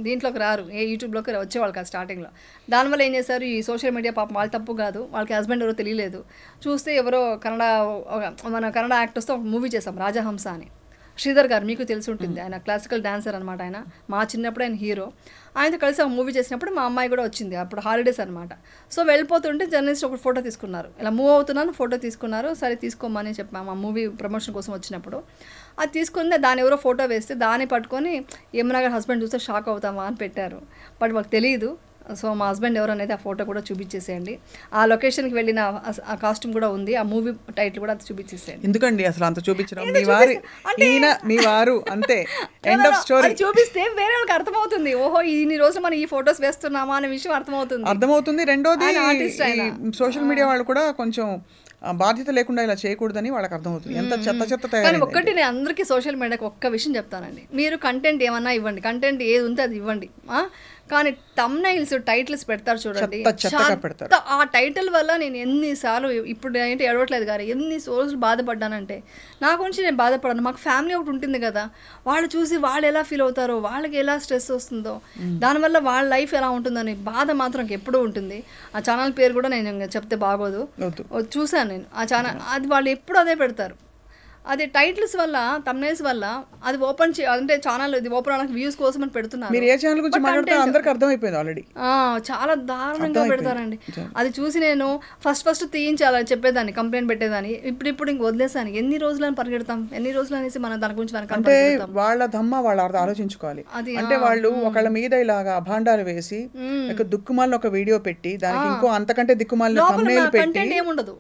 దీంట్లోకి రారు, ఏ యూట్యూబ్లోకి వచ్చేవాళ్ళు కాదు స్టార్టింగ్లో. దానివల్ల ఏం చేశారు, ఈ సోషల్ మీడియా పాపం వాళ్ళ తప్పు కాదు, వాళ్ళకి హస్బెండ్ ఎవరో తెలియలేదు. చూస్తే ఎవరో మన కన్నడ యాక్టర్స్తో ఒక మూవీ చేసాం, రాజహంస అని. శ్రీధర్ గారు మీకు తెలిసి ఉంటుంది, ఆయన క్లాసికల్ డాన్సర్ అనమాట. ఆయన మా చిన్నప్పుడు ఆయన హీరో. ఆయనతో కలిసి ఒక మూవీ చేసినప్పుడు మా అమ్మాయి కూడా వచ్చింది, అప్పుడు హాలిడేస్ అనమాట. సో వెళ్ళిపోతుంటే జర్నలిస్ట్ ఒక ఫోటో తీసుకున్నారు, ఇలా మూవ్ అవుతున్నాను ఫోటో తీసుకున్నారు. సరే తీసుకోమని చెప్పాము ఆ మూవీ ప్రమోషన్ కోసం వచ్చినప్పుడు. అది తీసుకుంటే దాని ఎవరో ఫోటో వేస్తే దాన్ని పట్టుకొని యమునా గారు హస్బెండ్ చూస్తే షాక్ అవుతామా అని పెట్టారు. బట్ వాళ్ళకి తెలియదు. సో మా హస్బెండ్ ఎవరు అనేది ఆ ఫోటో కూడా చూపించేసేయండి. ఆ లొకేషన్కి వెళ్ళిన ఆ కాస్ట్యూమ్ కూడా ఉంది, ఆ మూవీ టైటిల్ కూడా అది చూపించేసేయండి. ఎందుకండి అసలు అంత చూపించడం, మీ వారు అంతే, ఎండ్ ఆఫ్ స్టోరీ. చూపిస్తే వేరే వాళ్ళకి అర్థమవుతుంది, ఓహో ఇన్ని రోజులు మనం ఈ ఫోటోస్ వేస్తున్నామా అనే విషయం అర్థమవుతుంది. రెండోది సోషల్ మీడియా వాళ్ళు కూడా కొంచెం బాధ్యత లేకుండా ఇలా చేయకూడదని వాళ్ళకి అర్థమవుతుంది. ఎంత చెత్త కానీ ఒక్కటి నేను అందరికీ సోషల్ మీడియాకి ఒక్క విషయం చెప్తానండి, మీరు కంటెంట్ ఏమన్నా ఇవ్వండి, కంటెంట్ ఏది ఉంటే అది ఇవ్వండి, కానీ తమ్నైల్స్ టైటిల్స్ పెడతారు చూడండి, ఆ టైటిల్ వల్ల నేను ఎన్నిసార్లు, ఇప్పుడు ఏంటి ఏడవట్లేదు గారు, ఎన్ని రోజులు బాధపడ్డానంటే, నా గురించి నేను బాధపడ్డాను. మాకు ఫ్యామిలీ ఒకటి ఉంటుంది కదా, వాళ్ళు చూసి వాళ్ళు ఎలా ఫీల్ అవుతారో, వాళ్ళకి ఎలా స్ట్రెస్ వస్తుందో, దానివల్ల వాళ్ళ లైఫ్ ఎలా ఉంటుందని బాధ మాత్రం ఎప్పుడూ ఉంటుంది. ఆ ఛానల్ పేరు కూడా నేను చెప్తే బాగోదు, చూశాను నేను ఆ ఛానల్, అది వాళ్ళు ఎప్పుడు అదే పెడతారు. అది టైటిల్స్ వల్ల, తమ్నైల్స్ వల్ల అది ఓపెన్ అంటే ఛానల్ ఇది ఓపెన్ అవడానికి వ్యూస్ కోసం అని పెడుతున్నారు. చాలా దారుణంగా పెడతారండి. అది చూసి నేను ఫస్ట్ తీయించాలని చెప్పేదాన్ని, కంప్లైంట్ పెట్టేదాన్ని. ఇప్పుడు ఇంక వదిలేసాను. ఎన్ని రోజులని పరిగెడతాం, ఎన్ని రోజులు అనేసి మనం దాని గురించి అంటే వాళ్ళ దమ్మ వాళ్ళు ఆలోచించుకోవాలి. అంటే వాళ్ళు ఒకళ్ళ మీద ఇలాగా అభాండాలు వేసి దిక్కుమాలిన ఒక వీడియో పెట్టి దానికి ఇంకో అంతకంటే దిక్కుమాలిన thumbnail పెట్టి ఏముండదు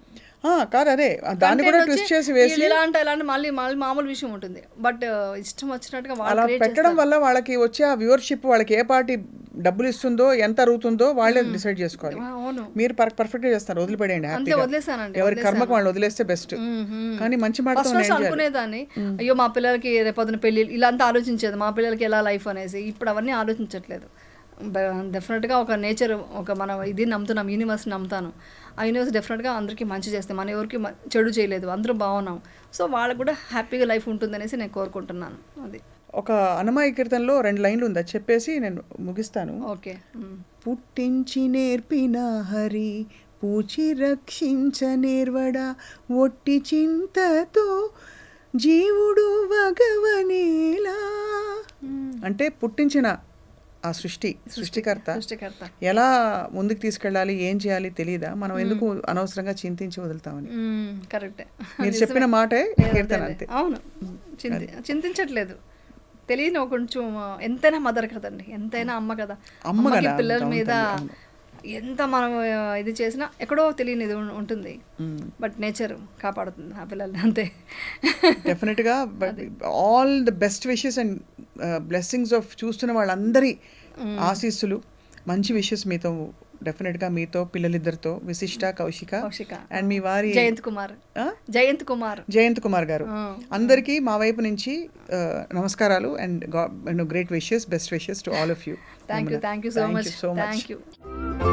కాదు, అదే దాన్ని కూడా ట్విస్ట్ చేసి వేసి ఇలాంటి మళ్ళీ మామూలు విషయం ఉంటుంది. బట్ ఇష్టం వచ్చినట్టుగా అలా పెట్టడం వల్ల వాళ్ళకి వచ్చే ఆ వ్యూవర్షిప్ వాళ్ళకి ఏ పార్టీ డబ్బులు ఇస్తుందో, ఎంత అరుగుతుందో వాళ్ళే డిసైడ్ చేసుకోవాలి. మీరు పర్ఫెక్ట్ గా చేస్తారు, వదిలిపెట్టండి, ఎవరి కర్మకు వాళ్ళు వదిలేస్తే బెస్ట్. కానీ మంచి మాట అనుకునేదాన్ని, అయ్యో మా పిల్లలకి రేపొద్దున పెళ్లి ఇలా అంతా ఆలోచించేది, మా పిల్లలకి ఎలా లైఫ్ అనేసి. ఇప్పుడు అవన్నీ ఆలోచించట్లేదు. డెఫినెట్గా ఒక నేచర్, ఒక మనం ఇది నమ్ముతున్నాం, యూనివర్స్ నమ్ముతాను. ఆ యూనివర్స్ డెఫినెట్గా అందరికీ మంచి చేస్తాం, మన ఎవరికి చెడు చేయలేదు, అందరూ బాగున్నాం. సో వాళ్ళకు కూడా హ్యాపీగా లైఫ్ ఉంటుందనేసి నేను కోరుకుంటున్నాను. అది ఒక అన్నమయ్య కీర్తనలో 2 లైన్లు ఉంది, అది చెప్పేసి నేను ముగిస్తాను. ఓకే. పుట్టించి నేర్పిన హరి పూచి రక్షించ నేర్వడా, ఒట్టి చింతతో జీవుడు వగవనేలా. అంటే పుట్టించిన ఆ సృష్టికర్త ఎలా ముందుకు తీసుకెళ్ళాలి, ఏం చేయాలి తెలియదా, మనం ఎందుకు అనవసరంగా చింతించి వదులుతామని. కరెక్టే, మీరు చెప్పిన మాటే కీర్తన అంతే. అవును, చింతించట్లేదు, తెలియని కొంచెం. ఎంతైనా మదర్ కదండి, ఎంతైనా అమ్మ కదా, అమ్మకి పిల్లల మీద ఎంత మనం ఇది చేసినా ఎక్కడో తెలియని ఇది ఉంటుంది. బట్ నేచర్ కాపాడుతుంది ఆ పిల్లల్ని, అంతే. డెఫినెట్గా all the best wishes and blessings of చూస్తున్న వాళ్ళందరి ఆశీస్సులు, మంచి విషెస్ మీతో డెఫినెట్గా మీతో పిల్లలిద్దరితో విశిష్ట, కౌశిక అండ్ మీ వారి జయంత్ కుమార్ గారు అందరికీ మా వైపు నుంచి నమస్కారాలు and great wishes, best wishes to all of you. Thank you so much.